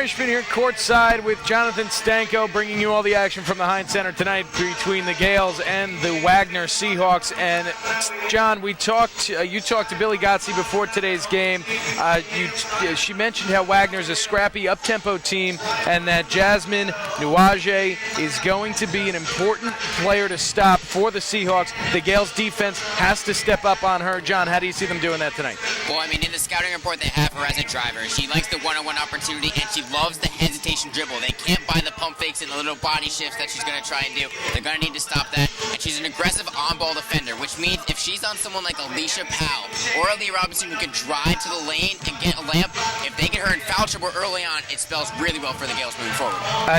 Reichman here courtside with Jonathan Stanko, bringing you all the action from the Heinz Center tonight between the Gales and the Wagner Seahawks. And John, you talked to Billy Gotze before today's game. She mentioned how Wagner's a scrappy, up-tempo team, and that Jasmine Nuaje is going to be an important player to stop for the Seahawks. The Gales defense has to step up on her. John, how do you see them doing that tonight? Well, I mean, in the scouting report, they have her as a driver. She likes the one-on-one opportunity, and she loves the hesitation dribble. They can't buy the pump fakes and the little body shifts that she's going to try and do. They're going to need to stop that. And she's an aggressive on-ball defender, which means if she's on someone like Alicia Powell or Aaliyah Robinson who can drive to the lane and get a layup, if they get her in foul trouble early on, it spells really well for the Gales moving forward.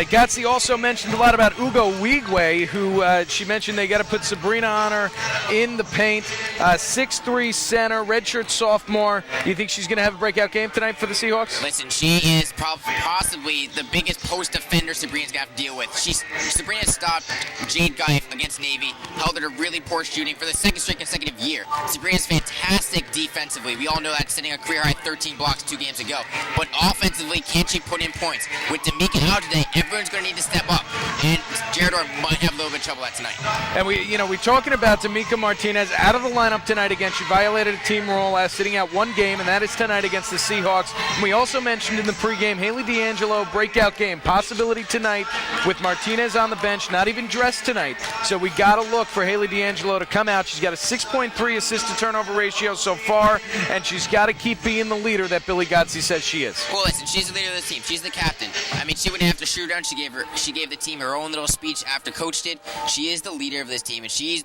Gotze also mentioned a lot about Ugo Wigwe, who she mentioned they got to put Sabrina on her in the paint. 6'3" center, redshirt sophomore. Do you think she's going to have a breakout game tonight for the Seahawks? Listen, she is possibly the biggest post defender Sabrina's going to have to deal with. Sabrina stopped Jade Geif against Navy, held her to really poor shooting for the second straight consecutive year. Sabrina's fantastic defensively. We all know that, setting a career-high 13 blocks 2 games ago. But offensively, can she put in points? With D'Amica out today, everyone's going to need to step up. And Jared Orr might have a little bit of trouble tonight. And we're talking about D'Amica Martinez out of the lineup tonight again. She violated a team rule, sitting out one game, and that is tonight against the Seahawks. And we also mentioned in the pregame, Haley D'Angelo, breakout game. Possibility tonight with Martinez on the bench, not even dressed tonight. So we got to look for Haley D'Angelo to come out. She's got a 6.3 assist-to-turnover ratio so far, and she's got to keep being the leader that Billy Gotze says she is. Well, listen, she's the leader of this team. She's the captain. I mean, she wouldn't have to shoot down. She gave the team her own little speech after Coach did. She is the leader of this team, and she's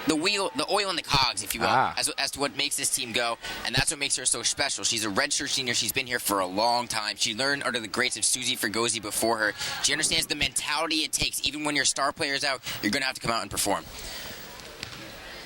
the wheel, the oil in the cogs, if you will, as to what makes this team go, and that's what makes her so special. She's a redshirt senior. She's been here for a long time. She learned under the greats of Susie Fergozzi before her. She understands the mentality it takes. Even when your star player's out, you're going to have to come out and perform.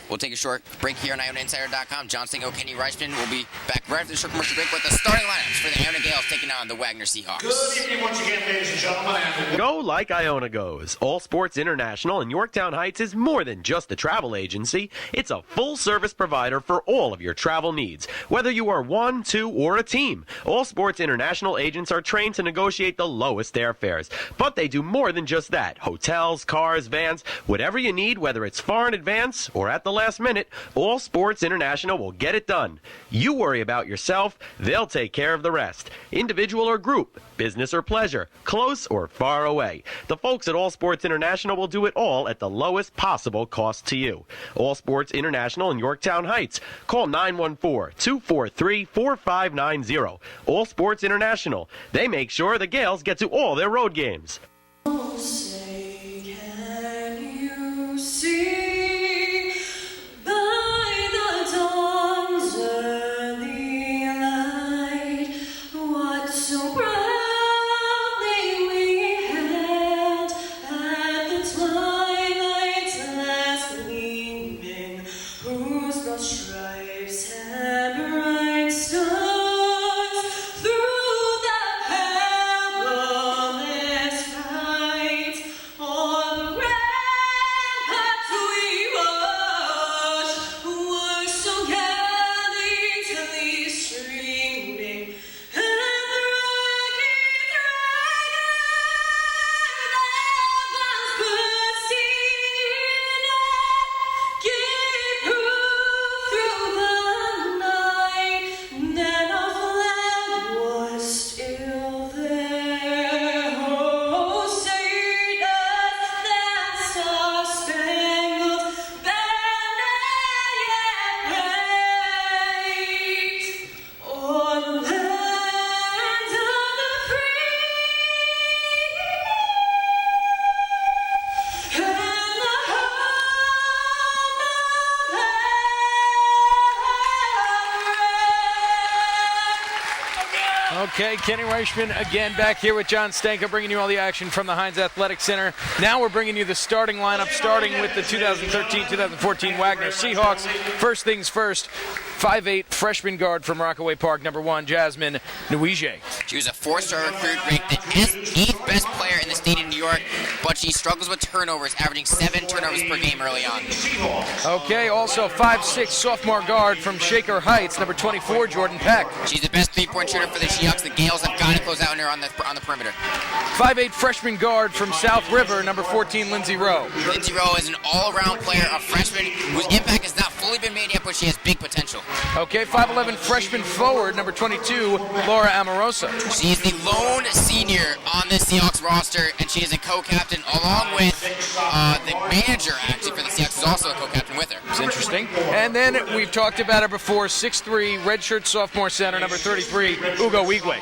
We'll take a short break here on IonaInsider.com. John Stanko, Kenny Reichman will be back right after the short commercial break with the starting lineups for the Iona Gales taking on the Wagner Seahawks. Good evening once again, ladies and gentlemen. Go like Iona goes. All Sports International in Yorktown Heights is more than just a travel agency. It's a full-service provider for all of your travel needs. Whether you are one, two, or a team, All Sports International agents are trained to negotiate the lowest airfares. But they do more than just that. Hotels, cars, vans, whatever you need, whether it's far in advance or at the last minute, All Sports International will get it done. You worry about yourself, they'll take care of the rest. Individual or group, business or pleasure, close or far away. The folks at All Sports International will do it all at the lowest possible cost to you. All Sports International in Yorktown Heights. Call 914-243-4590. All Sports International. They make sure the Gales get to all their road games. Oh, say, can you see? Okay, Kenny Reichman again back here with John Stanko, bringing you all the action from the Heinz Athletic Center. Now we're bringing you the starting lineup, starting with the 2013-2014 Wagner Seahawks. First things first, 5'8", freshman guard from Rockaway Park, number 1, Jasmine Nuige. She was a 4-star recruit, ranked the 8th best player in the state of New York, but she struggles with turnovers, averaging 7 turnovers per game early on. Okay, also 5'6", sophomore guard from Shaker Heights, number 24, Jordan Peck. She's the best three-point shooter for the Seahawks. The Gales have got to close out on her on the perimeter. 5'8", freshman guard from South River, number 14, Lindsay Rowe. Lindsay Rowe is an all-around player, a freshman whose impact has not fully been made yet, but she has big potential. Okay, 5'11", freshman forward, number 22, Laura Amorosa. She's the lone senior on the Seahawks roster, and she is a co-captain along with the manager, actually, for the Seahawks, is also a co-captain with her. It's interesting. And then we've talked about her before, 6'3", redshirt sophomore center, number 33, Ugo Wigwe.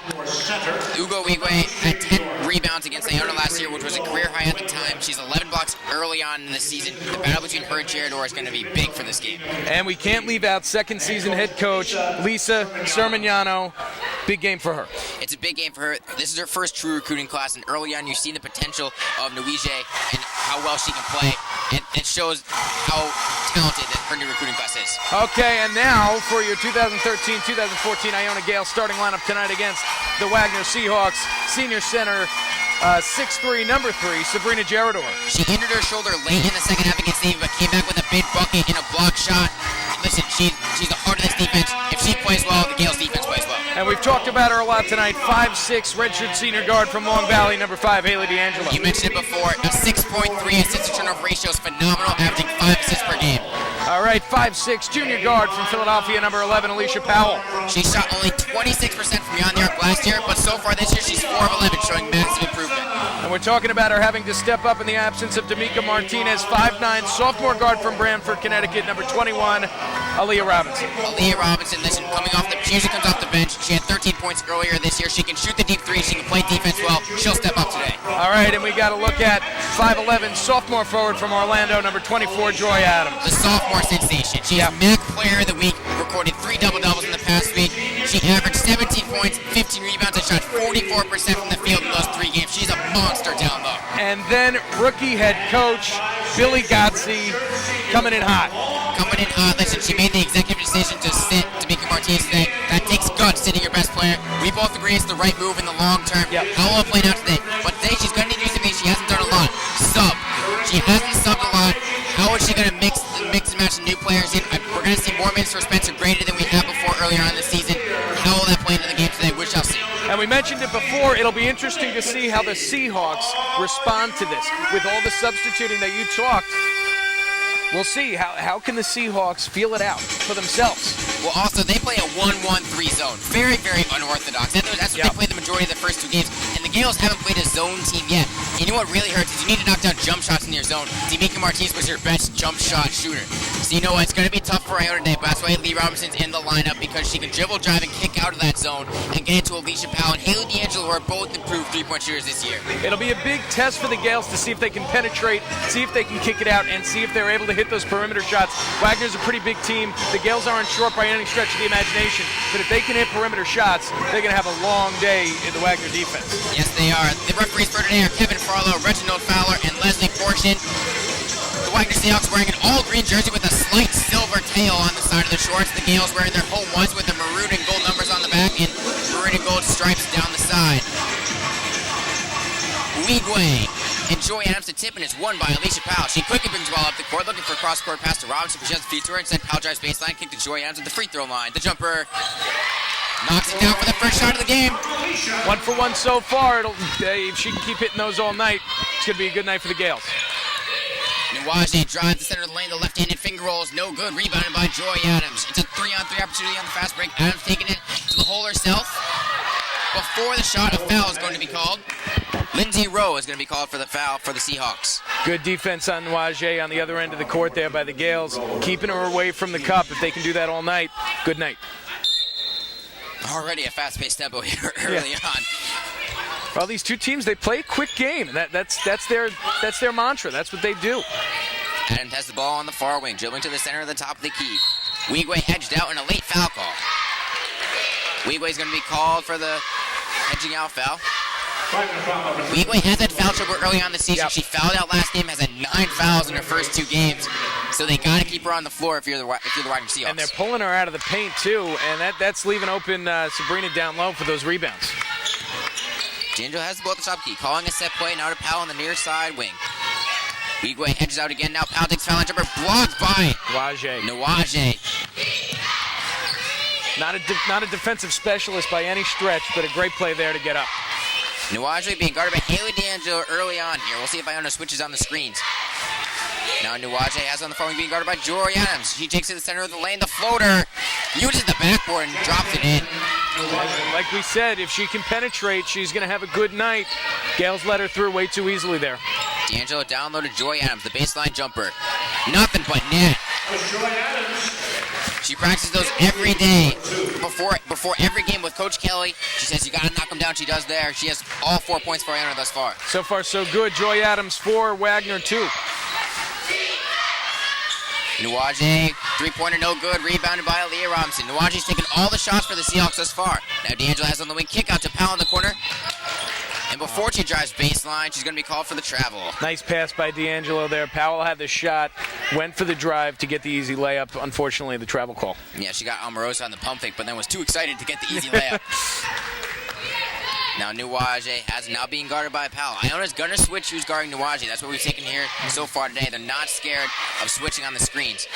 Ugo Wigwe had 10 rebounds against Iona last year, which was a career high at the time. She's 11 blocks early on in the season. The battle between her and Jared Orr is going to be big for this game. And we can't leave out second season head coach Lisa Sermignano. Big game for her. It's a big game for her. This is her first true recruiting class, and early on you've seen the potential of Nuige and how well she can play. It shows how talented that her new recruiting class is. Okay, and now for your 2013-2014 Iona Gales starting lineup tonight against the Wagner Seahawks. Senior center, 6'3", number 3, Sabrina Gerador. She injured her shoulder late in the second half against Navy, but came back with a big bucket and a block shot. Listen, she's the heart of this defense. If she plays well, the Gales defense plays well. And we've talked about her a lot tonight. 5'6", redshirt senior guard from Long Valley, number 5, Haley D'Angelo. You mentioned it before. A 6.3 assist-to-turnover ratio is phenomenal, averaging 5 assists per game. All right, 5'6", junior guard from Philadelphia, number 11, Alicia Powell. She shot only 26% from beyond the arc last year, but so far this year she's 4 of 11, showing massive improvement. And we're talking about her having to step up in the absence of D'Amica Martinez, 5'9", sophomore guard from Branford, Connecticut, number 21, Aaliyah Robinson. Aaliyah Robinson, listen, she usually comes off the bench. She had 13 points earlier this year. She can shoot the deep three. She can play defense well. She'll step up today. All right, and we got to look at 5'11", sophomore forward from Orlando, number 24, Joy Adams. The sophomore sensation. She's MAC Player of the Week, recorded 3 double-doubles in the past week. She averaged 17 points, 15 rebounds, and shot 44% from the field in those 3 games. She's a monster down low. And then rookie head coach Billy Gotze coming in hot. Listen, she made the executive decision to sit D'Amica Martinez today. That takes guts, sitting your best player. We both agree it's the right move in the long term. How will it play out today? But today she's going to need to do something she hasn't done a lot. Sub. She hasn't subbed a lot. How is she going to mix and match the new players in? We're going to see more minutes for Spencer Grady than we have before earlier on in the season. How will that play into the game today? We shall see. And we mentioned it before, it'll be interesting to see how the Seahawks respond to this. With all the substituting that you talked, we'll see how can the Seahawks feel it out for themselves. Well, also, they play a 1-1-3 zone. Very, very unorthodox. That's what they play the majority of the first 2 games. And the Gales haven't played a zone team yet. And you know what really hurts is you need to knock down jump shots in your zone. D'Amica Martinez was your best jump shot shooter. So you know what? It's going to be tough for Iona today, but that's why Lee Robinson's in the lineup, because she can dribble, drive, and kick out of that zone and get into Alicia Powell and Haley D'Angelo, who are both improved 3-point shooters this year. It'll be a big test for the Gales to see if they can penetrate, see if they can kick it out, and see if they're able to hit those perimeter shots. Wagner's a pretty big team. The Gales aren't short by any stretch of the imagination, but if they can hit perimeter shots, they're going to have a long day in the Wagner defense. Yes, they are. The referees for today are Kevin Farlow, Reginald Fowler, and Leslie Portion. The Wagner Seahawks wearing an all-green jersey with a slight silver tail on the side of the shorts. The Gales wearing their home ones with the maroon and gold numbers on the back and maroon and gold stripes down the side. Wigwe and Joy Adams to tip, and it's won by Alicia Powell. She quickly brings the ball up the court, looking for a cross-court pass to Robinson, but she has the feed to her. Instead, Powell drives baseline, kick to Joy Adams at the free throw line. The jumper knocks it down for the first shot of the game. 1 for 1 so far. If she can keep hitting those all night, it's going to be a good night for the Gales. Nuage drives the center of the lane, the left-handed finger rolls, no good, rebounded by Joy Adams. It's a 3-on-3 opportunity on the fast break. Adams taking it to the hole herself. Before the shot, a foul is going to be called. Lindsay Rowe is going to be called for the foul for the Seahawks. Good defense on Nuage on the other end of the court there by the Gales, keeping her away from the cup. If they can do that all night, good night. Already a fast-paced tempo here early on. Well, these two teams, they play a quick game. That's their mantra. That's what they do. Adams has the ball on the far wing, dribbling to the center of the top of the key. Wigwe edged out in a late foul call. Wigwe's going to be called for the edging out foul. Wigwe has had foul trouble early on the season. She fouled out last game, has had 9 fouls in her first 2 games. So they got to keep her on the floor if you're the Wagner Seahawks. And they're pulling her out of the paint, too, and that's leaving open Sabrina down low for those rebounds. D'Angelo has the ball at the top key, calling a set play, now to Powell on the near side wing. Wigwe hedges out again, now Powell takes foul line jumper, blocked by Nwaje. Not a defensive specialist by any stretch, but a great play there to get up. Nwaje being guarded by Haley D'Angelo early on here. We'll see if Iona switches on the screens. Now Nwaje has on the phone being guarded by Jory Adams. She takes to the center of the lane, the floater, uses the backboard and drops it in. Like we said, if she can penetrate, she's going to have a good night. Gales let her through way too easily there. D'Angelo down low to Joy Adams, the baseline jumper. Nothing but net. She practices those every day. Before every game with Coach Kelly, she says you got to knock them down. She does there. She has all 4 points for Iona thus far. So far, so good. Joy Adams 4, Wagner 2. Nwaje, three-pointer no good, rebounded by Aaliyah Robinson. Nwaje's taken all the shots for the Seahawks thus far. Now D'Angelo has on the wing, kick out to Powell in the corner. And before she drives baseline, she's going to be called for the travel. Nice pass by D'Angelo there. Powell had the shot, went for the drive to get the easy layup. Unfortunately, the travel call. Yeah, she got Omarosa on the pump fake, but then was too excited to get the easy layup. Now Nwaje has now being guarded by Powell. Iona's going to switch who's guarding Nwaje. That's what we've taken here so far today. They're not scared of switching on the screens.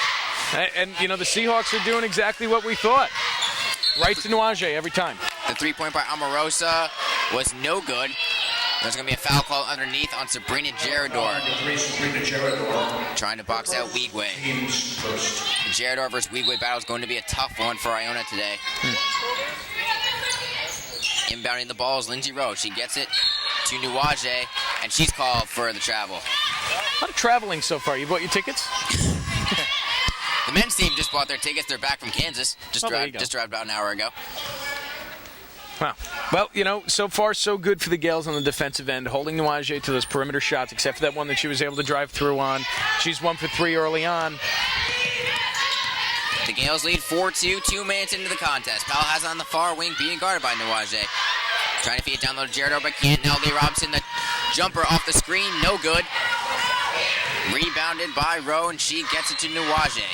And you know, the Seahawks are doing exactly what we thought. Right to Nwaje every time. The three-point by Omarosa was no good. There's going to be a foul call underneath on Sabrina Gerador. Trying to box out Wigwe. The Gerador versus Wigwe battle is going to be a tough one for Iona today. Inbounding the ball is Lindsay Rowe. She gets it to Nwaje, and she's called for the travel. A lot of traveling so far. You bought your tickets? The men's team just bought their tickets. They're back from Kansas. Just arrived about an hour ago. Wow. Well, you know, so far so good for the Gales on the defensive end, holding Nwaje to those perimeter shots, except for that one that she was able to drive through on. She's 1 for 3 early on. The Gales lead 4-2, 2 minutes into the contest. Powell has on the far wing, being guarded by Nwaje. Trying to feed it down low to Gerador, but can't. Now Lee Robinson, the jumper off the screen, no good. Rebounded by Rowe, and she gets it to Nwaje.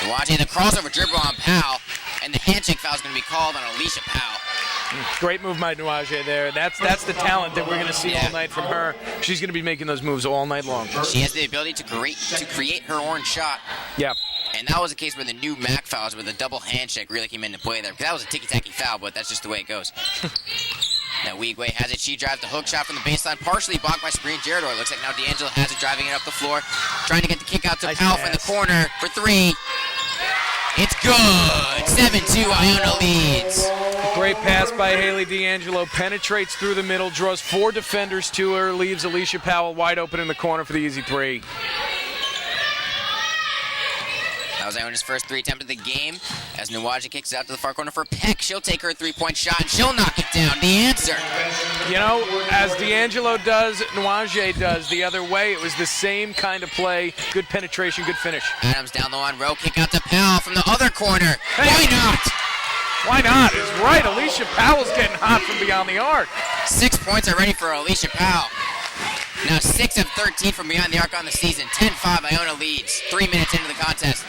Nwaje, the crossover dribble on Powell, and the handshake foul is going to be called on Alicia Powell. Great move by Nwaje there. That's the talent that we're going to see all night from her. She's going to be making those moves all night long. She has the ability to create her orange shot. Yeah. And that was a case where the new MAC fouls where the double handshake really came into play there. Because that was a ticky-tacky foul, but that's just the way it goes. Now Wigwe has it. She drives the hook shot from the baseline, partially blocked by Sabrina Gerador. Looks like now D'Angelo has it, driving it up the floor. Trying to get the kick out to Powell from the corner for 3. It's good! 7-2, Iona leads. Great pass by Haley D'Angelo. Penetrates through the middle, draws 4 defenders to her, leaves Alicia Powell wide open in the corner for the easy 3. That was Iona's first 3 attempt of the game. As Nwaje kicks it out to the far corner for Peck. She'll take her 3-point shot, and she'll knock it down. The answer. You know, as D'Angelo does, Nwaje does the other way. It was the same kind of play. Good penetration, good finish. Adams down low on Rowe. Kick out to Powell from the other corner. Hey. Why not? Why not? It's right. Alicia Powell's getting hot from beyond the arc. 6 points already for Alicia Powell. Now 6 of 13 from behind the arc on the season. 10-5, Iona leads. 3 minutes into the contest.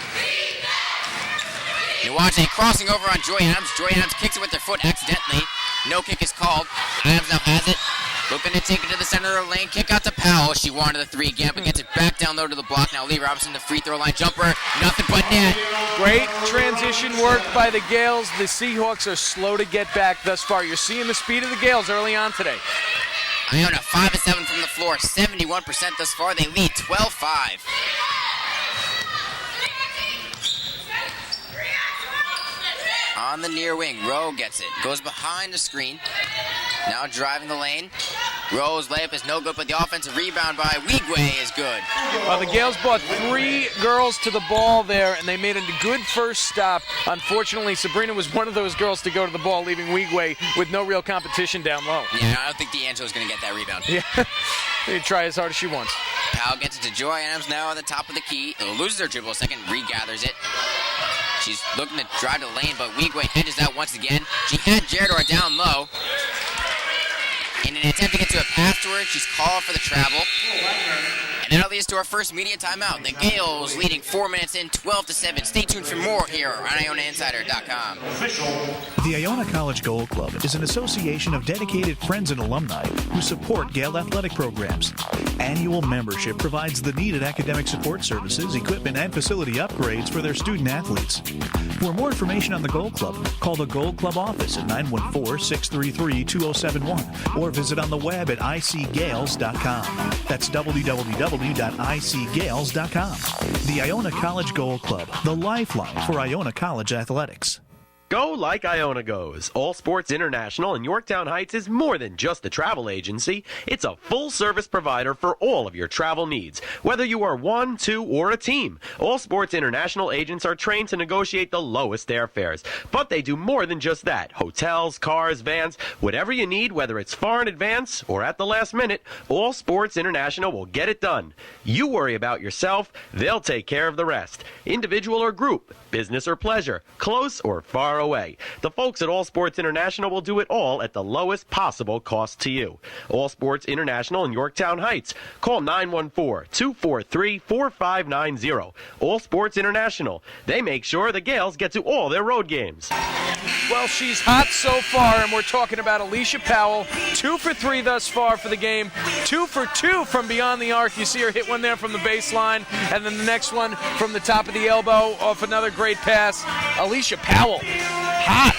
Nwaje crossing over on Joy Adams. Joy Adams kicks it with her foot accidentally. No kick is called. Adams now has it. Looking to take it to the center of the lane. Kick out to Powell. She wanted the 3 again, but gets it back down low to the block. Now Lee Robinson, the free throw line jumper. Nothing but net. Great transition work by the Gales. The Seahawks are slow to get back thus far. You're seeing the speed of the Gales early on today. Iona 5 of 7 from the floor, 71% thus far. They lead 12-5. On the near wing, Rowe gets it. Goes behind the screen. Now driving the lane. Rowe's layup is no good, but the offensive rebound by Wigwe is good. Well, the Gales brought 3 girls to the ball there, and they made a good first stop. Unfortunately, Sabrina was one of those girls to go to the ball, leaving Wigwe with no real competition down low. Yeah, I don't think D'Angelo's going to get that rebound. Yeah, they try as hard as she wants. Powell gets it to Joy Adams now on the top of the key. Loses her dribble a second, regathers it. She's looking to drive the lane, but Wigwe hedges out once again. She had Gerador down low. In an attempt to get to a pass to her, she's called for the travel. And that'll lead us to our first media timeout. The Gales leading 4 minutes in, 12-7. Stay tuned for more here on IonaInsider.com. The Iona College Goal Club is an association of dedicated friends and alumni who support Gale athletic programs. Annual membership provides the needed academic support services, equipment, and facility upgrades for their student athletes. For more information on the Goal Club, call the Goal Club office at 914-633-2071 or visit on the web at icgales.com. That's www.icgales.com. The Iona College Goal Club, the lifeline for Iona College athletics. Go like Iona goes. All Sports International in Yorktown Heights is more than just a travel agency. It's a full-service provider for all of your travel needs. Whether you are one, two, or a team, All Sports International agents are trained to negotiate the lowest airfares. But they do more than just that. Hotels, cars, vans, whatever you need, whether it's far in advance or at the last minute, All Sports International will get it done. You worry about yourself, they'll take care of the rest. Individual or group, business or pleasure, close or far away. The folks at All Sports International will do it all at the lowest possible cost to you. All Sports International in Yorktown Heights. Call 914-243-4590. All Sports International. They make sure the Gales get to all their road games. Well, she's hot so far, and we're talking about Alicia Powell. 2 for 3 thus far for the game. 2 for 2 from beyond the arc. You see her hit one there from the baseline, and then the next one from the top of the elbow off another great pass. Alicia Powell, hot.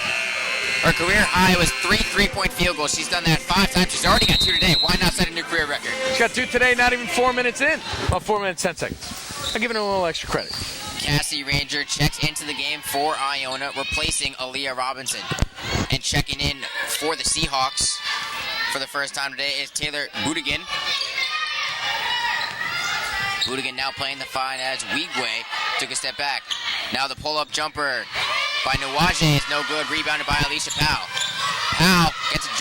Her career high was 3 3-point field goals. She's done that 5 times. She's already got 2 today. Why not set a new career record? She's got 2 today, not even 4 minutes in. Well, 4 minutes, 10 seconds. I'm giving her a little extra credit. Cassie Ranger checks into the game for Iona, replacing Aaliyah Robinson. And checking in for the Seahawks for the first time today is Taylor Budigan. Budigan now playing the fine as Wigwe took a step back. Now the pull-up jumper by Nawaje is no good. Rebounded by Alicia Powell. Powell gets to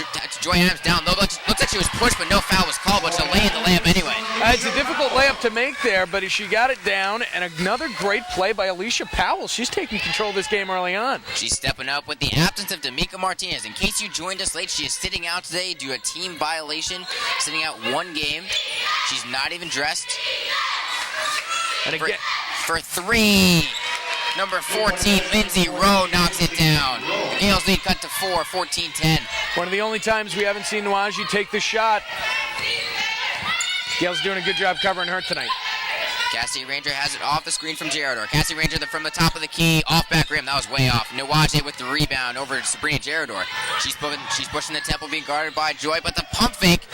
Joy Adams down low. Looks like she was pushed, but no foul was called, but she'll lay in the layup anyway. It's a difficult layup to make there, but she got it down, and another great play by Alicia Powell. She's taking control of this game early on. She's stepping up with the absence of D'Amica Martinez. In case you joined us late, she is sitting out today due to a team violation, sitting out 1 game. She's not even dressed. And again, for 3. Number 14, Lindsay Rowe knocks it down. The Gales lead cut to 4, 14-10. One of the only times we haven't seen Nwaji take the shot. Gales doing a good job covering her tonight. Cassie Ranger has it off the screen from Gerador. Cassie Ranger from the top of the key, off back rim. That was way off. Nawaje with the rebound over to Sabrina Gerador. She's pushing the temple, being guarded by Joy, but the pump fake,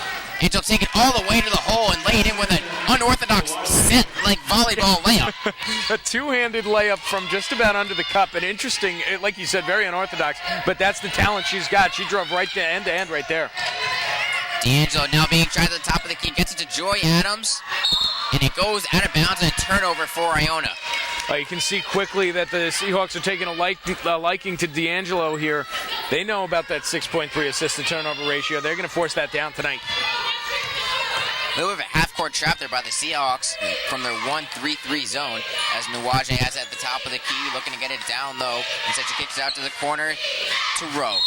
and she'll take it all the way to the hole and lay it in with an unorthodox set like volleyball layup. A two-handed layup from just about under the cup. And interesting, like you said, very unorthodox, but that's the talent she's got. She drove right to end right there. D'Angelo now being tried to the top of the key, gets it to Joy Adams, and it goes out of bounds and a turnover for Iona. You can see quickly that the Seahawks are taking a liking to D'Angelo here. They know about that 6.3 assist-to-turnover ratio. They're going to force that down tonight. A little bit of a half-court trap there by the Seahawks from their 1-3-3 zone, as Nawaje has it at the top of the key, looking to get it down low. Instead, she kicks it out to the corner to Rowe.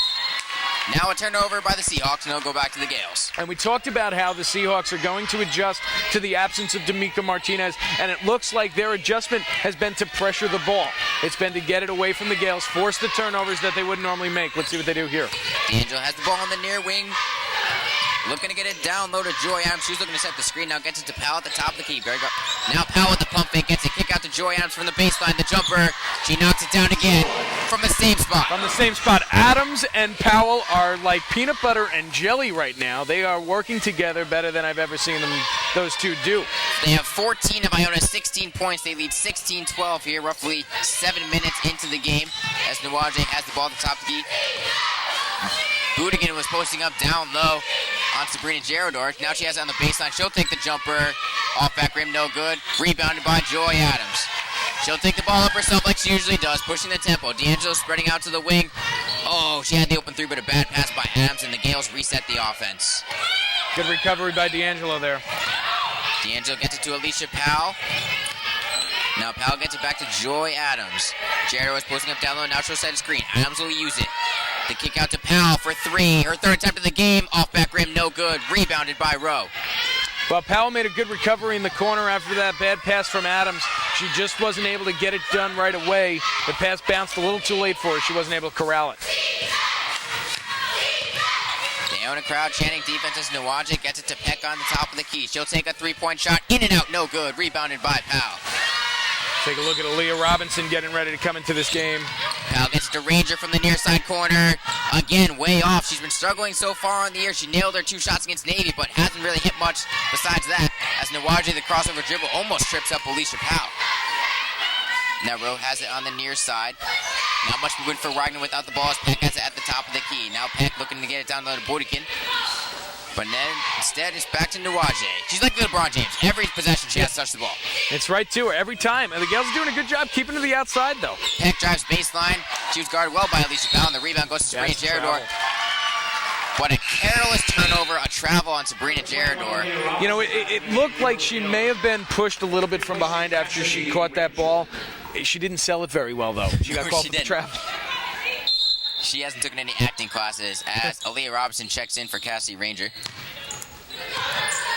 Now a turnover by the Seahawks, and they'll go back to the Gales. And we talked about how the Seahawks are going to adjust to the absence of D'Amica Martinez, and it looks like their adjustment has been to pressure the ball. It's been to get it away from the Gales, force the turnovers that they would normally make. Let's see what they do here. D'Angelo has the ball on the near wing. Looking to get it down low to Joy Adams. She was looking to set the screen. Now gets it to Powell at the top of the key. Now Powell with the pump fake. Gets a kick out to Joy Adams from the baseline. The jumper. She knocks it down again from the same spot. From the same spot. Adams and Powell are like peanut butter and jelly right now. They are working together better than I've ever seen those two do. They have 14 of Iona's 16 points. They lead 16-12 here, roughly 7 minutes into the game, as Nawaje has the ball at the top of the key. Budigan was posting up down low on Sabrina Gerador. Now she has it on the baseline. She'll take the jumper. Off back rim, no good. Rebounded by Joy Adams. She'll take the ball up herself like she usually does, pushing the tempo. D'Angelo spreading out to the wing. Oh, she had the open 3, but a bad pass by Adams, and the Gales reset the offense. Good recovery by D'Angelo there. D'Angelo gets it to Alicia Powell. Now Powell gets it back to Joy Adams. Gerador was posting up down low. Now she'll set a screen. Adams will use it. The kick out to Powell for 3. Her third attempt of the game. Off back rim, no good. Rebounded by Rowe. Well, Powell made a good recovery in the corner after that bad pass from Adams. She just wasn't able to get it done right away. The pass bounced a little too late for her. She wasn't able to corral it. The Iona crowd chanting defense as Nuwaje gets it to Peck on the top of the key. She'll take a three-point shot. In and out, no good. Rebounded by Powell. Take a look at Aaliyah Robinson getting ready to come into this game. Powell gets to Ranger from the near side corner. Again, way off. She's been struggling so far on the year. She nailed her 2 shots against Navy, but hasn't really hit much besides that. As Nuwaje, the crossover dribble, almost trips up Alicia Powell. Now Rowe has it on the near side. Not much movement for Wagner without the ball as Peck has it at the top of the key. Now Peck looking to get it down to Bodikin. But then, instead, it's back to Nuwaje. She's like LeBron James. Every possession, she has to touch the ball. It's right to her every time. And the Gales are doing a good job keeping to the outside, though. Peck drives baseline. She was guarded well by Alicia Powell. And the rebound goes to Sabrina Gerador. But a careless turnover, a travel on Sabrina Gerador. You know, it looked like she may have been pushed a little bit from behind after she caught that ball. She didn't sell it very well, though. She got called for the travel. She hasn't taken any acting classes as Aaliyah Robinson checks in for Cassie Ranger.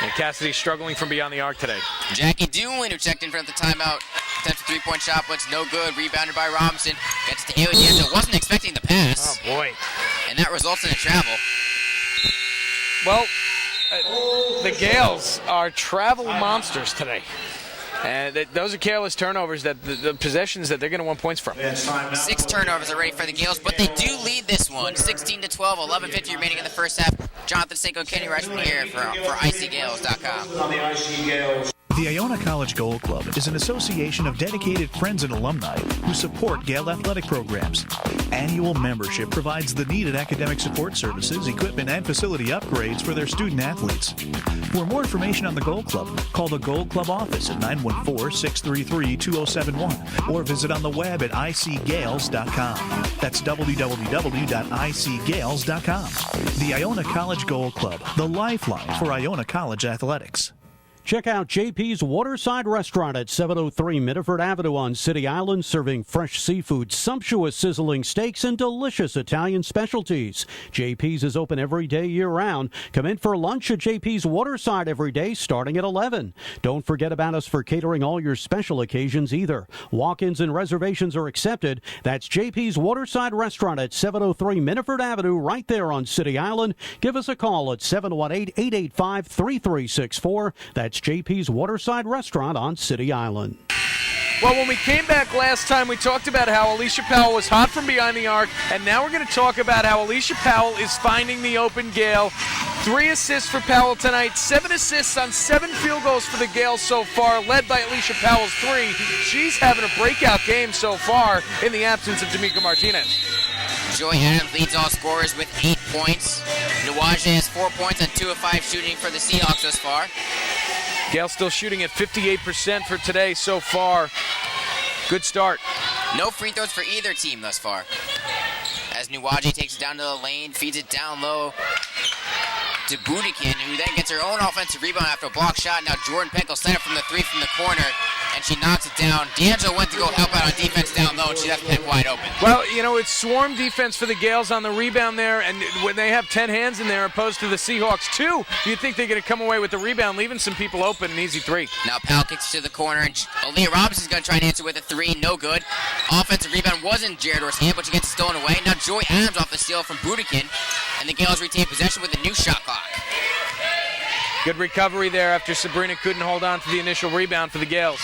And Cassidy's struggling from beyond the arc today. Jackie Doolin, who checked in for the timeout. Attempts a three-point shot, but it's no good. Rebounded by Robinson. Gets it to Iona D'Angelo. Wasn't expecting the pass. Oh, boy. And that results in a travel. Well, the Gales are travel monsters today. And those are careless turnovers, that the possessions that they're going to want points from. 6 turnovers already for the Gales, but they do lead this one. 16-12, 11:50 remaining in the first half. Jonathan Senko, Kenny Reichman here for ICGales.com. The Iona College Gold Club is an association of dedicated friends and alumni who support Gale athletic programs. Annual membership provides the needed academic support services, equipment, and facility upgrades for their student athletes. For more information on the Gold Club, call the Gold Club office at 914-633-2071 or visit on the web at icgales.com. That's www.icgales.com. The Iona College Gold Club, the lifeline for Iona College athletics. Check out JP's Waterside Restaurant at 703 Mitterford Avenue on City Island, serving fresh seafood, sumptuous sizzling steaks, and delicious Italian specialties. JP's is open every day year-round. Come in for lunch at JP's Waterside every day, starting at 11. Don't forget about us for catering all your special occasions either. Walk-ins and reservations are accepted. That's JP's Waterside Restaurant at 703 Mitterford Avenue, right there on City Island. Give us a call at 718-885-3364. That's JP's Waterside Restaurant on City Island. Well, when we came back last time, we talked about how Alicia Powell was hot from behind the arc, and now we're going to talk about how Alicia Powell is finding the open Gale. 3 assists for Powell tonight, 7 assists on 7 field goals for the Gales so far, led by Alicia Powell's 3. She's having a breakout game so far in the absence of D'Amico Martinez. Joy Adams leads all scorers with 8 points. Nuwaje has 4 points on 2 of 5 shooting for the Seahawks thus far. Gale still shooting at 58% for today so far. Good start. No free throws for either team thus far. As Nuwaje takes it down to the lane, feeds it down low to Bodikin, who then gets her own offensive rebound after a block shot. Now Jordan Peck will set it from the 3 from the corner, and she knocks it down. D'Angelo went to go help out on defense down low, and she left Peck wide open. Well, you know, it's swarm defense for the Gales on the rebound there, and when they have 10 hands in there opposed to the Seahawks 2, you'd think they're going to come away with the rebound, leaving some people open, an easy 3. Now Powell kicks to the corner, and Aaliyah Robinson's going to try and answer with a 3, no good. Offensive rebound was in Gerador's hand, but she gets stolen away. Now Joy Adams off the steal from Bodikin, and the Gales retain possession with a new shot clock. Good recovery there after Sabrina couldn't hold on to the initial rebound for the Gales.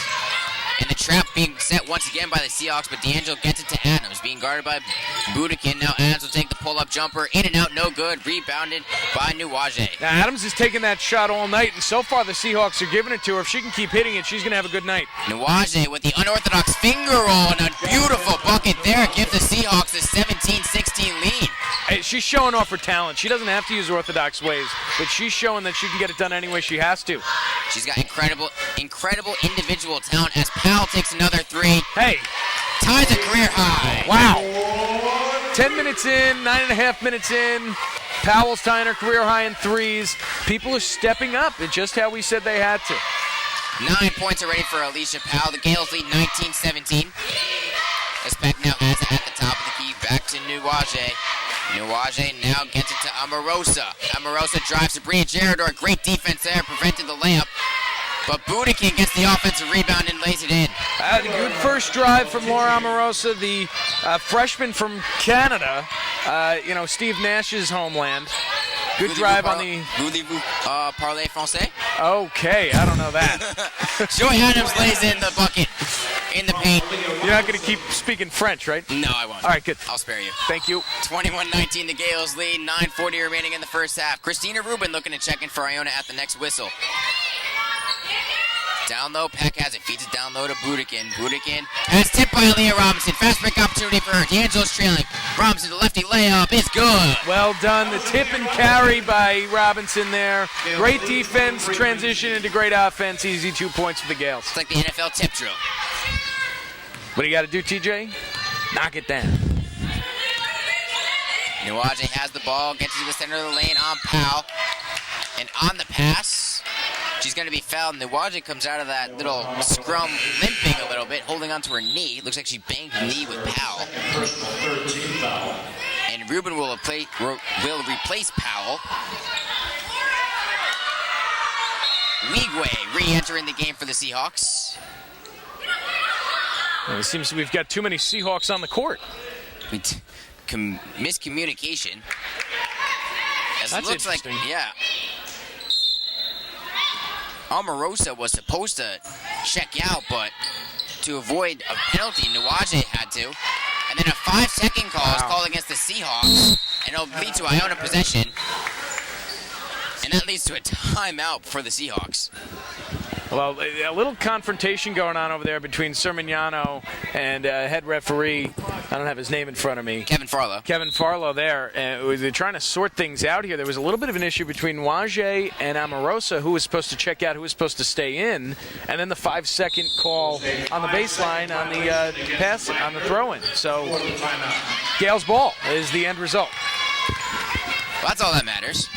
And the trap being set once again by the Seahawks, but D'Angelo gets it to Adams, being guarded by Bodikin. Now Adams will take the pull-up jumper, in and out, no good, rebounded by Nuwaje. Now Adams is taking that shot all night, and so far the Seahawks are giving it to her. If she can keep hitting it, she's going to have a good night. Nuwaje with the unorthodox finger roll, and a beautiful bucket there gives the Seahawks a 17-16 lead. Hey, she's showing off her talent. She doesn't have to use orthodox ways, but she's showing that she can get it done any way she has to. She's got incredible individual talent as Powell takes another 3. Hey. Ties a career high. Wow. 10 minutes in, 9.5 minutes in. Powell's tying her career high in 3s. People are stepping up, and just how we said they had to. 9 points already for Alicia Powell. The Gales lead 19-17. As Peck now has it at the top of the key. Back to Nuwaje. Nuwaje now gets it to Omarosa. Omarosa drives Sabrina Gerador. Great defense there, prevented the layup. But Budikin gets the offensive rebound and lays it in. Good first drive from Laura Omarosa, the freshman from Canada, Steve Nash's homeland. Good drive on the... Voulez-vous parler français? Okay, I don't know that. Joy Adams lays in the bucket in the paint. You're not going to keep speaking French, right? No, I won't. All right, good. I'll spare you. Thank you. 21-19, the Gales lead. 9:40 remaining in the first half. Christina Rubin looking to check in for Iona at the next whistle. Down low, Peck has it. Feeds it down low to Budikin. Budikin has tipped by Leah Robinson. Fast break opportunity for her. D'Angelo's trailing. Robinson, the lefty layup is good. Well done. The tip and carry by Robinson there. Great defense, transition into great offense. Easy 2 points for the Gales. It's like the NFL tip drill. What do you got to do, TJ? Knock it down. Nuwaje has the ball, gets to the center of the lane on Powell. And on the pass, she's going to be fouled. Nuwaje comes out of that little scrum limping a little bit, holding onto her knee. Looks like she banged her knee with Powell. And Rubin will replace Powell. Wigwe re-entering the game for the Seahawks. It seems we've got too many Seahawks on the court. Miscommunication. As That's it looks like, yeah. Omarosa was supposed to check out, but to avoid a penalty, Nuwaje had to. And then a 5-second call is called against the Seahawks, and it'll lead to Iona possession. And that leads to a timeout for the Seahawks. Well, a little confrontation going on over there between Sermignano and head referee. I don't have his name in front of me. Kevin Farlow. Kevin Farlow there. They're trying to sort things out here. There was a little bit of an issue between Waje and Omarosa, who was supposed to check out, who was supposed to stay in, and then the 5-second call on the baseline on the pass, on the throw-in. So Gales ball is the end result. Well, that's all that matters.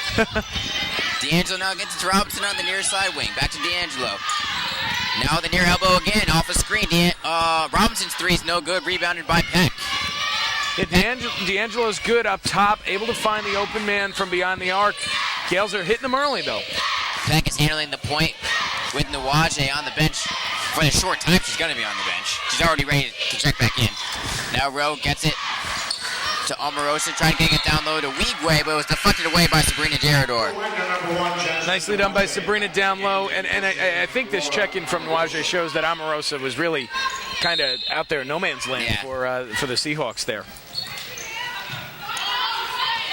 D'Angelo now gets it to Robinson on the near side wing. Back to D'Angelo. Now the near elbow again, off a screen. Robinson's three is no good, rebounded by Peck. Yeah, D'Angelo's good up top, able to find the open man from beyond the arc. Gales are hitting them early, though. Peck is handling the point with Nuwaje on the bench. For the short time she's going to be on the bench. She's already ready to check back in. Now Rowe gets it to Omarosa, trying to get it down low to Wigwe, but it was deflected away by Sabrina Gerador. Nicely done by Sabrina down low, and I think this check-in from Nuwaje shows that Omarosa was really kind of out there in no man's land for the Seahawks there.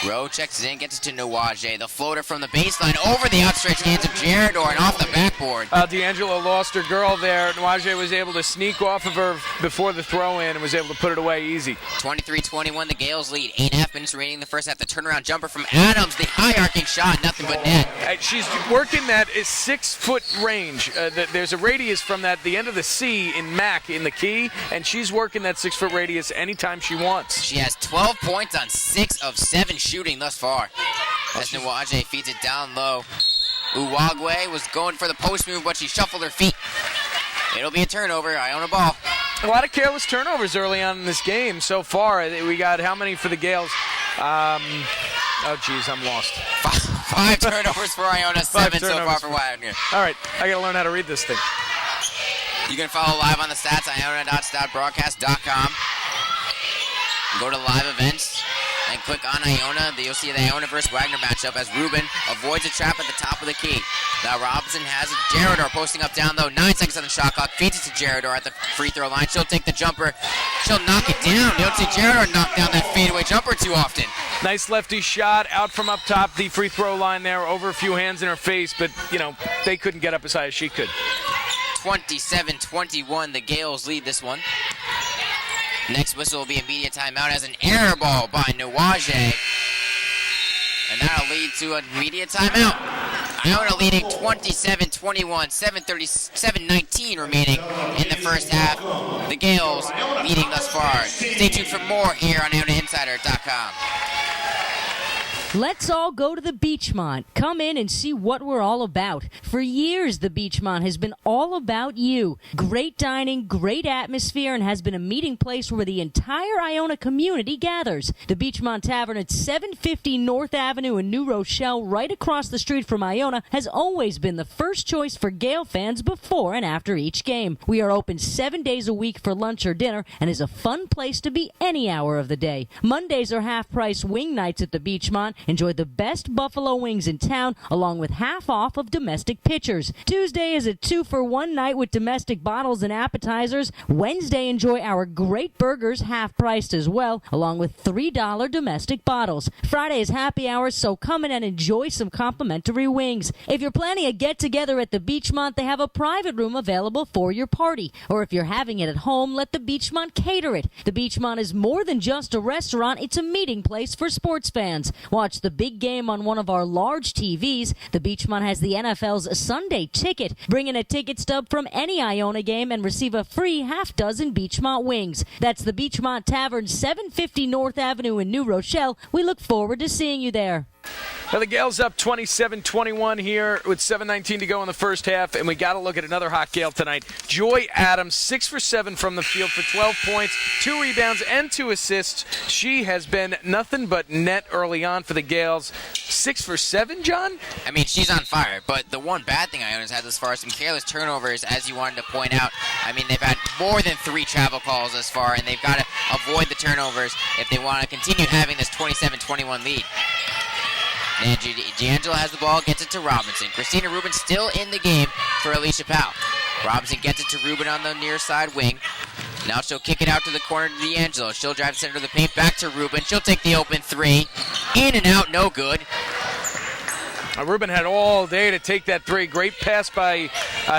Rowe checks it in, gets it to Nuwaje. The floater from the baseline over the outstretched hands of Gerador and off the backboard. D'Angelo lost her girl there. Nuwaje was able to sneak off of her before the throw-in and was able to put it away easy. 23-21, the Gales lead. 8.5 minutes remaining in the first half. The turnaround jumper from Adams. The high-arcing shot, nothing but net. She's working that 6-foot range. There's a radius from the end of the C in MAC in the key, and she's working that 6-foot radius anytime she wants. She has 12 points on 6 of 7 shooting thus far. As Nuwaje feeds it down low. Uwagwe was going for the post move, but she shuffled her feet. It'll be a turnover. Iona ball. A lot of careless turnovers early on in this game so far. We got how many for the Gales? Oh, geez, I'm lost. 5 turnovers for Iona, 7 so far for Wagner. All right, I got to learn how to read this thing. You can follow live on the stats, iona.broadcast.com. Go to live events and click on Iona. You'll see the Iona versus Wagner matchup as Rubin avoids a trap at the top of the key. Now Robinson has it. Gerador posting up down low. 9 seconds on the shot clock. Feeds it to Gerador at the free throw line. She'll take the jumper. She'll knock it down. You don't see Gerador knock down that fadeaway jumper too often. Nice lefty shot out from up top the free throw line there. Over a few hands in her face, but, they couldn't get up as high as she could. 27-21, the Gales lead this one. Next whistle will be a media timeout as an air ball by Nuwaje. And that'll lead to a media timeout. Iona leading 27-21, 7:37:19 remaining in the first half. The Gales leading thus far. Stay tuned for more here on IonaInsider.com. Let's all go to the Beachmont. Come in and see what we're all about. For years, the Beachmont has been all about you. Great dining, great atmosphere, and has been a meeting place where the entire Iona community gathers. The Beachmont Tavern at 750 North Avenue in New Rochelle, right across the street from Iona, has always been the first choice for Gale fans before and after each game. We are open 7 days a week for lunch or dinner and is a fun place to be any hour of the day. Mondays are half-price wing nights at the Beachmont. Enjoy the best buffalo wings in town, along with half off of domestic pitchers. Tuesday is a 2-for-1 night with domestic bottles and appetizers. Wednesday, enjoy our great burgers, half-priced as well, along with $3 domestic bottles. Friday is happy hours, so come in and enjoy some complimentary wings. If you're planning a get-together at the Beachmont, they have a private room available for your party. Or if you're having it at home, let the Beachmont cater it. The Beachmont is more than just a restaurant, it's a meeting place for sports fans. Watch the big game on one of our large TVs. The Beachmont has the NFL's Sunday Ticket. Bring in a ticket stub from any Iona game and receive a free half-dozen Beachmont wings. That's the Beachmont Tavern, 750 North Avenue in New Rochelle. We look forward to seeing you there. Well, the Gales up 27-21 here with 7:19 to go in the first half, and we got to look at another hot Gale tonight. Joy Adams, 6 for 7 from the field for 12 points, 2 rebounds, and 2 assists. She has been nothing but net early on for the Gales. 6 for 7, John? I mean, she's on fire, but the one bad thing Iona's had thus far is some careless turnovers, as you wanted to point out. I mean, they've had more than 3 travel calls thus far, and they've got to avoid the turnovers if they want to continue having this 27-21 lead. And D'Angelo has the ball, gets it to Robinson. Christina Rubin still in the game for Alicia Powell. Robinson gets it to Rubin on the near side wing. Now she'll kick it out to the corner to D'Angelo. She'll drive the center of the paint, back to Rubin. She'll take the open 3. In and out, no good. Rubin had all day to take that 3. Great pass by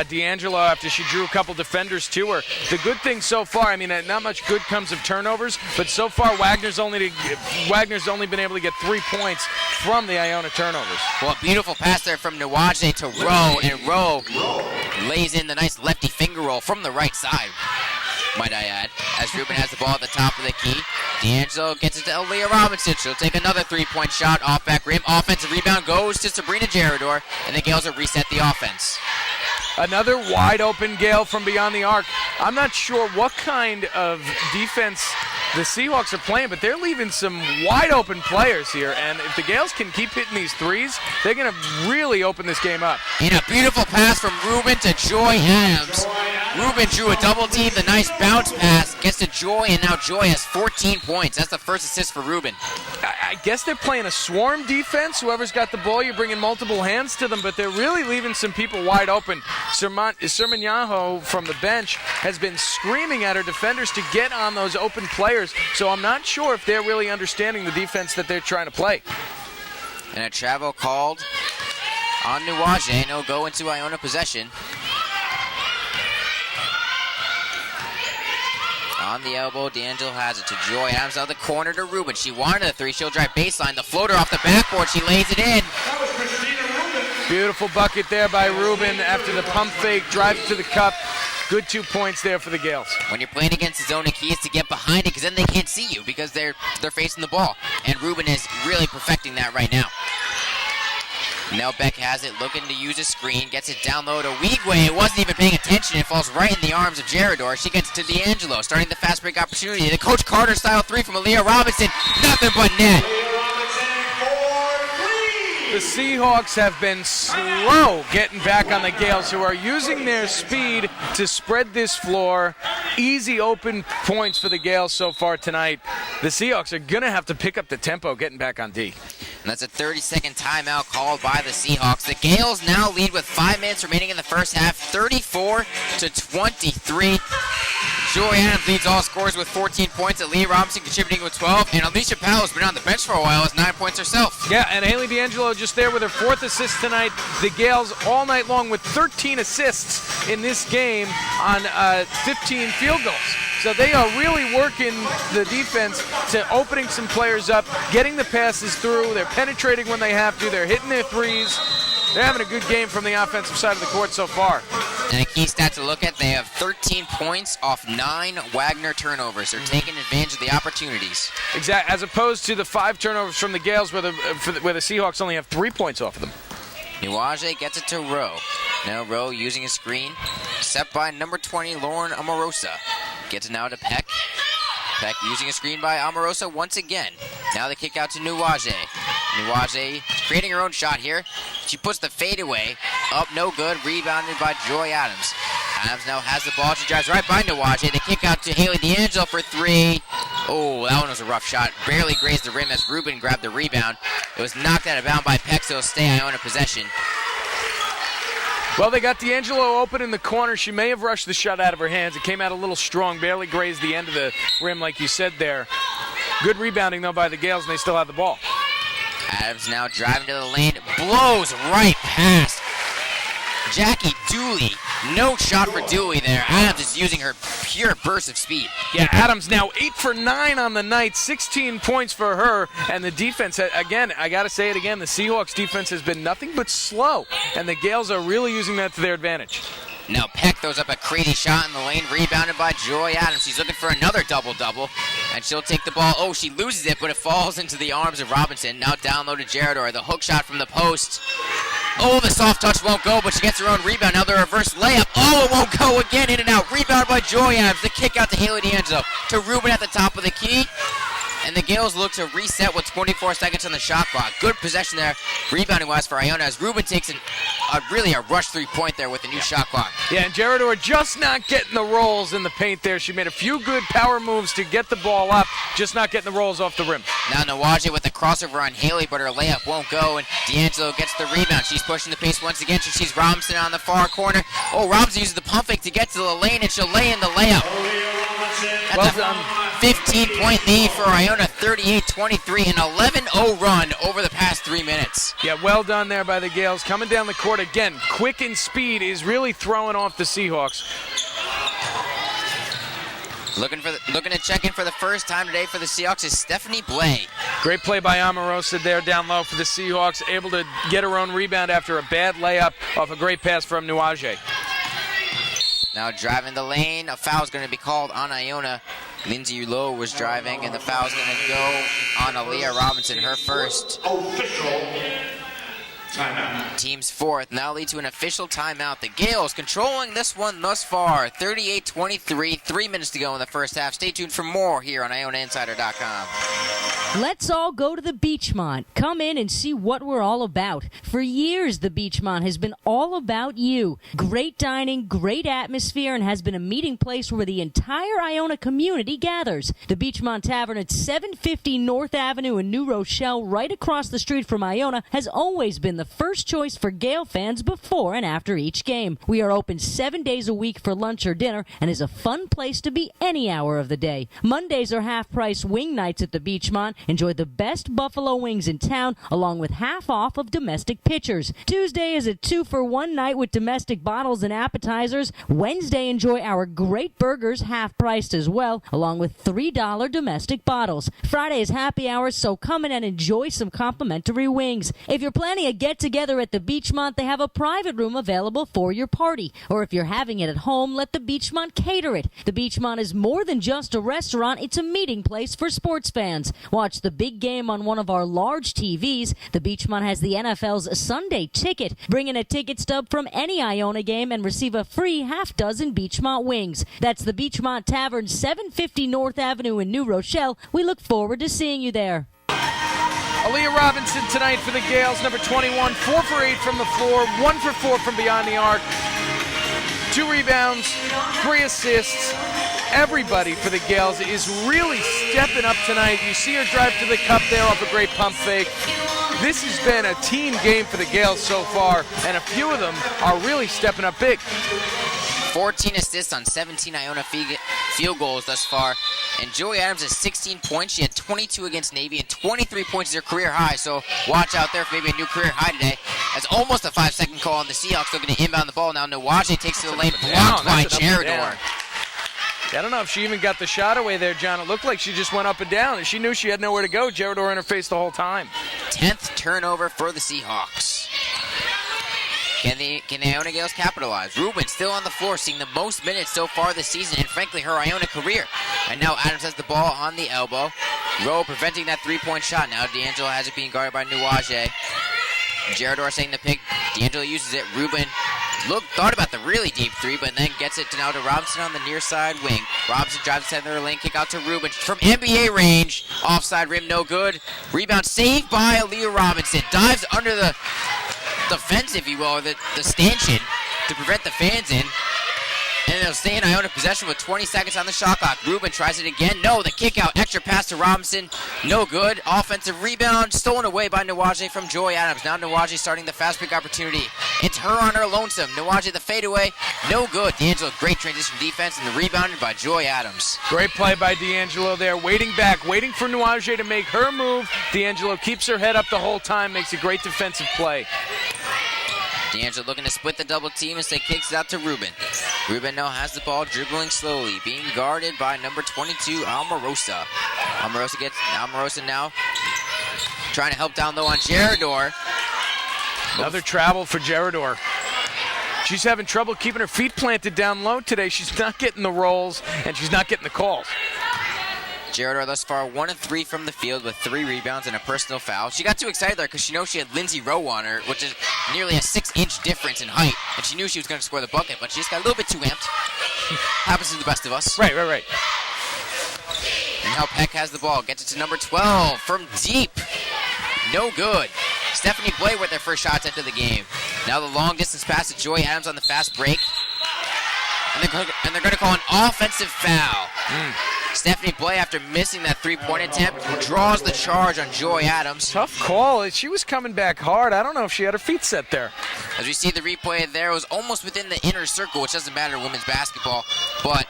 D'Angelo after she drew a couple defenders to her. The good thing so far, I mean, not much good comes of turnovers, but so far Wagner's only been able to get 3 points from the Iona turnovers. Well, a beautiful pass there from Nwajde to Rowe, and Rowe lays in the nice lefty finger roll from the right side, might I add, as Rubin has the ball at the top of the key. D'Angelo gets it to Aaliyah Robinson. She'll take another 3-point shot off back rim. Offensive rebound goes to Sabrina Gerador, and the Gales have reset the offense. Another wide open Gale from beyond the arc. I'm not sure what kind of defense the Seahawks are playing, but they're leaving some wide open players here, and if the Gales can keep hitting these threes, they're going to really open this game up. And a beautiful pass from Rubin to Joy Adams. Rubin drew a double team, the nice bounce pass, gets to Joy, and now Joy has 14 points. That's the first assist for Rubin. I guess they're playing a swarm defense. Whoever's got the ball, you're bringing multiple hands to them, but they're really leaving some people wide open. Sermanyaho from the bench has been screaming at her defenders to get on those open players, so I'm not sure if they're really understanding the defense that they're trying to play. And a travel called on Nwajde, and he'll go into Iona possession. On the elbow, D'Angelo has it to Joy Adams out of the corner to Rubin. She wanted a 3. She'll drive baseline. The floater off the backboard. She lays it in. That was Christina Rubin. Beautiful bucket there by Rubin after the pump fake, drives to the cup. Good 2 points there for the Gales. When you're playing against the zone, the key is to get behind it because then they can't see you because they're facing the ball. And Rubin is really perfecting that right now. Nell Beck has it, looking to use a screen, gets it down low to Wigwe. It wasn't even paying attention. It falls right in the arms of Gerador. She gets it to D'Angelo, starting the fast break opportunity. The Coach Carter style 3 from Aaliyah Robinson. Nothing but net. The Seahawks have been slow getting back on the Gales, who are using their speed to spread this floor. Easy open points for the Gales so far tonight. The Seahawks are going to have to pick up the tempo getting back on D. And that's a 30-second timeout called by the Seahawks. The Gales now lead with 5 minutes remaining in the first half, 34-23. Joy Adams leads all scorers with 14 points. Aaliyah Robinson contributing with 12. And Alicia Powell has been on the bench for a while with 9 points herself. Yeah, and Haley D'Angelo just there with her 4th assist tonight. The Gales all night long with 13 assists in this game on 15 field goals. So they are really working the defense to opening some players up, getting the passes through. They're penetrating when they have to. They're hitting their threes. They're having a good game from the offensive side of the court so far. And a key stat to look at, they have 13 points off 9 Wagner turnovers. They're taking advantage of the opportunities. Exactly, as opposed to the 5 turnovers from the Gales where the Seahawks only have 3 points off of them. Nuwaje gets it to Rowe. Now Rowe using a screen. Set by number 20, Lauren Amorosa. Gets it now to Peck. Peck using a screen by Amorosa once again. Now the kick out to Nuwaje. Nuwaje creating her own shot here. She puts the fadeaway up, no good. Rebounded by Joy Adams. Adams now has the ball. She drives right by Nuwaje. The kick out to Haley D'Angelo for 3. Oh, that one was a rough shot. Barely grazed the rim as Rubin grabbed the rebound. It was knocked out of bounds by Peck, so it'll stay Iona possession. Well, they got D'Angelo open in the corner. She may have rushed the shot out of her hands. It came out a little strong, barely grazed the end of the rim like you said there. Good rebounding, though, by the Gales, and they still have the ball. Adams now driving to the lane. Blows right past Jackie Dooley. No shot for Dooley there. Adams is using her pure burst of speed. Yeah, Adams now 8 for 9 on the night, 16 points for her. And the defense, again, I got to say it again, the Seahawks defense has been nothing but slow. And the Gales are really using that to their advantage. Now Peck throws up a crazy shot in the lane, rebounded by Joy Adams. She's looking for another double-double, and she'll take the ball. Oh, she loses it, but it falls into the arms of Robinson. Now down low to Gerador. The hook shot from the post. Oh, the soft touch won't go, but she gets her own rebound. Now the reverse layup. Oh, it won't go again. In and out. Rebounded by Joy Adams. The kick out to Haley D'Angelo. To Rubin at the top of the key. And the Gales look to reset with 24 seconds on the shot clock. Good possession there, rebounding-wise for Iona, as Rubin takes really a rush three-point there with the new shot clock. Yeah, and Gerador just not getting the rolls in the paint there. She made a few good power moves to get the ball up, just not getting the rolls off the rim. Now Nuwaje with the crossover on Haley, but her layup won't go, and D'Angelo gets the rebound. She's pushing the pace once again. She sees Robinson on the far corner. Oh, Robinson uses the pump fake to get to the lane, and she'll lay in the layup. That's a 15-point lead for Iona, 38-23, an 11-0 run over the past 3 minutes. Yeah, well done there by the Gales. Coming down the court again, quick in speed, is really throwing off the Seahawks. Looking to check in for the first time today for the Seahawks is Stephanie Blay. Great play by Amorosa there down low for the Seahawks, able to get her own rebound after a bad layup off a great pass from Nuwaje. Now driving the lane, a foul's going to be called on Iona. Lindsay Lowe was driving, and the foul's going to go on Aaliyah Robinson, her first. Official timeout. Team's fourth, now lead to an official timeout. The Gales controlling this one thus far, 38-23, 3 minutes to go in the first half. Stay tuned for more here on IonaInsider.com. Let's all go to the Beachmont. Come in and see what we're all about. For years, the Beachmont has been all about you. Great dining, great atmosphere, and has been a meeting place where the entire Iona community gathers. The Beachmont Tavern at 750 North Avenue in New Rochelle, right across the street from Iona, has always been the first choice for Gale fans before and after each game. We are open 7 days a week for lunch or dinner and is a fun place to be any hour of the day. Mondays are half-price wing nights at the Beachmont. Enjoy the best buffalo wings in town, along with half off of domestic pitchers. Tuesday is a 2-for-1 night with domestic bottles and appetizers. Wednesday, enjoy our great burgers, half-priced as well, along with $3 domestic bottles. Friday is happy hours, so come in and enjoy some complimentary wings. If you're planning a get-together at the Beachmont, they have a private room available for your party. Or if you're having it at home, let the Beachmont cater it. The Beachmont is more than just a restaurant, it's a meeting place for sports fans. Watch the big game on one of our large TVs. The Beachmont has the NFL's Sunday Ticket. Bring in a ticket stub from any Iona game and receive a free half-dozen Beachmont wings. That's the Beachmont Tavern, 750 North Avenue in New Rochelle. We look forward to seeing you there. Aaliyah Robinson tonight for the Gales, number 21, 4 for 8 from the floor, 1 for 4 from beyond the arc, 2 rebounds, 3 assists. Everybody for the Gales is really stepping up tonight. You see her drive to the cup there off a great pump fake. This has been a team game for the Gales so far, and a few of them are really stepping up big. 14 assists on 17 Iona field goals thus far. And Joey Adams has 16 points. She had 22 against Navy, and 23 points is her career high. So watch out there for maybe a new career high today. That's almost a 5-second call on the Seahawks looking to inbound the ball. Now Nuwaje takes to the lane, blocked by Gerador. I don't know if she even got the shot away there, John. It looked like she just went up and down, and she knew she had nowhere to go. Gerador in her face the whole time. 10th turnover for the Seahawks. Can the Iona Gales capitalize? Rubin still on the floor, seeing the most minutes so far this season, and frankly, her Iona career. And now Adams has the ball on the elbow. Rowe preventing that three-point shot. Now D'Angelo has it being guarded by Nuwaje. Gerador saying the pick. D'Angelo uses it. Rubin thought about the really deep three, but then gets it now to Robinson on the near side wing. Robinson drives the center of the lane, kick out to Rubin from NBA range. Offside rim, no good. Rebound saved by Aaliyah Robinson. Dives under the fence, if you will, or the stanchion to prevent the fans in. And they'll stay in Iona possession with 20 seconds on the shot clock. Rubin tries it again. No, the kick out. Extra pass to Robinson. No good. Offensive rebound stolen away by Nuwaje from Joy Adams. Now Nuwaje starting the fast break opportunity. It's her on her lonesome. Nuwaje the fadeaway. No good. D'Angelo, great transition defense, and the rebounded by Joy Adams. Great play by D'Angelo there. Waiting back, waiting for Nuwaje to make her move. D'Angelo keeps her head up the whole time, makes a great defensive play. D'Angelo looking to split the double team as they kicks it out to Rubin. Rubin now has the ball, dribbling slowly, being guarded by number 22, Almarosa. Almarosa now trying to help down low on Gerador. Another travel for Gerador. She's having trouble keeping her feet planted down low today. She's not getting the rolls, and she's not getting the calls. Gerador thus far 1 of 3 from the field with 3 rebounds and a personal foul. She got too excited there because she knows she had Lindsay Rowe on her, which is nearly a 6-inch difference in height, and she knew she was going to score the bucket, but she just got a little bit too amped. Happens to the best of us. Right. And now Peck has the ball, gets it to number 12 from deep. No good. Stephanie Blay with their first shots into the game. Now the long distance pass to Joy Adams on the fast break. And they're going to call an offensive foul. Stephanie Blay, after missing that three-point attempt, draws the charge on Joy Adams. Tough call. She was coming back hard. I don't know if she had her feet set there. As we see the replay there, it was almost within the inner circle, which doesn't matter in women's basketball. But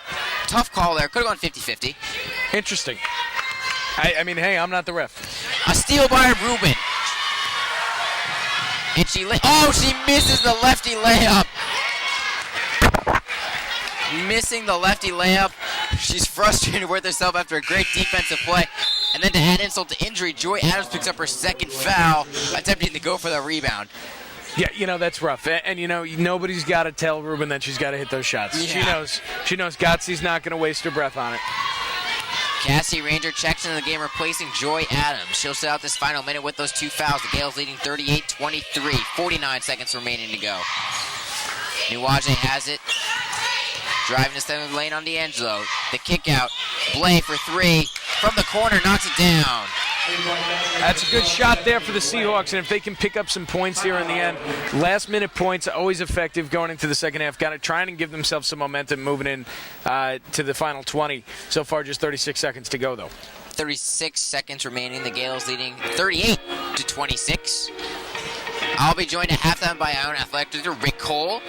tough call there. Could have gone 50-50. Interesting. I mean, hey, I'm not the ref. A steal by Rubin. And she misses the lefty layup. Missing the lefty layup. She's frustrated with herself after a great defensive play. And then to add insult to injury, Joy Adams picks up her second foul, attempting to go for the rebound. Yeah, that's rough. And nobody's got to tell Rubin that she's got to hit those shots. Yeah. She knows Gotzi's not going to waste her breath on it. Cassie Ranger checks into the game, replacing Joy Adams. She'll sit out this final minute with those 2 fouls. The Gales leading 38-23. 49 seconds remaining to go. Nuwaje has it. Driving to center lane on D'Angelo. The kick out. Blay for 3. From the corner, knocks it down. That's a good shot there for the Seahawks, and if they can pick up some points here in the end, last-minute points are always effective going into the second half. Got to try and give themselves some momentum moving in to the final 20. So far, just 36 seconds to go, though. 36 seconds remaining. The Gales leading 38-26. I'll be joined at halftime by Iona Athletic Director Rick Cole.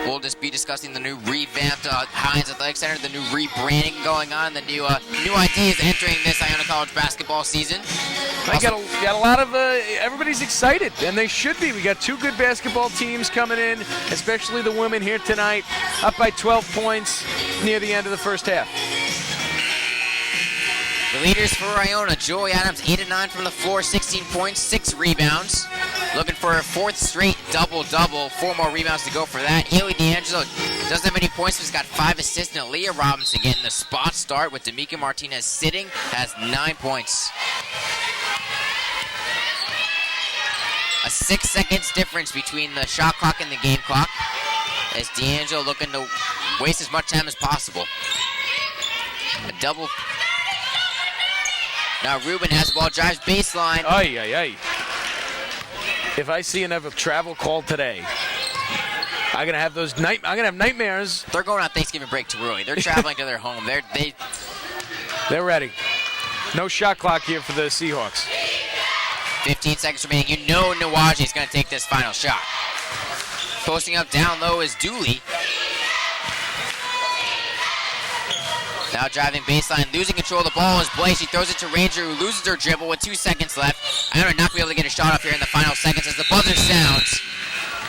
We'll just be discussing the new revamped Hines Athletic Center, the new rebranding going on, the new ideas entering this Iona College basketball season. I got a lot of everybody's excited, and they should be. We got 2 good basketball teams coming in, especially the women here tonight, up by 12 points near the end of the first half. The leaders for Iona, Joy Adams, 8 of 9 from the floor, 16 points, 6 rebounds. Looking for her 4th straight double-double, 4 more rebounds to go for that. Haley D'Angelo doesn't have many points, but he's got 5 assists. And Leah Robinson getting the spot start with D'Amica Martinez sitting, has 9 points. A 6 seconds difference between the shot clock and the game clock, as D'Angelo looking to waste as much time as possible. A double. Now Rubin has the ball, drives baseline. Ay. If I see another travel call today, I'm gonna have nightmares. They're going on Thanksgiving break too early. They're traveling to their home. They're ready. No shot clock here for the Seahawks. 15 seconds remaining. You know Nuwaje is going to take this final shot. Posting up down low is Dooley. Now driving baseline, losing control of the ball is Blay. She throws it to Ranger, who loses her dribble with 2 seconds left. Iona not be able to get a shot off here in the final seconds as the buzzer sounds.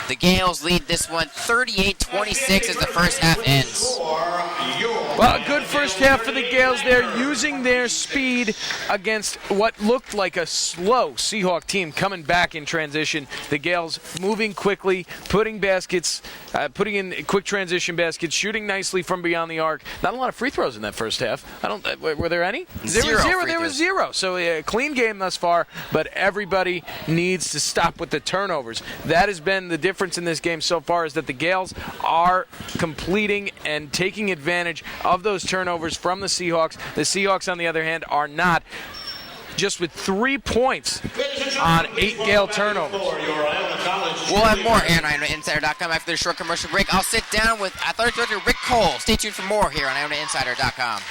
The Gales lead this one 38-26 as the first half ends. Well, a good first half for the Gales there, using their speed against what looked like a slow Seahawk team coming back in transition. The Gales moving quickly, putting in quick transition baskets, shooting nicely from beyond the arc. Not a lot of free throws in that first half. Were there any? There was zero. So a clean game thus far, but everybody needs to stop with the turnovers. That has been the difference in this game so far, is that the Gales are completing and taking advantage of those turnovers from the Seahawks. The Seahawks, on the other hand, are not. Just with 3 points on 8 Gale turnovers. We'll have more here on IonaInsider.com after the short commercial break. I'll sit down with athletic director Rick Cole. Stay tuned for more here on IonaInsider.com.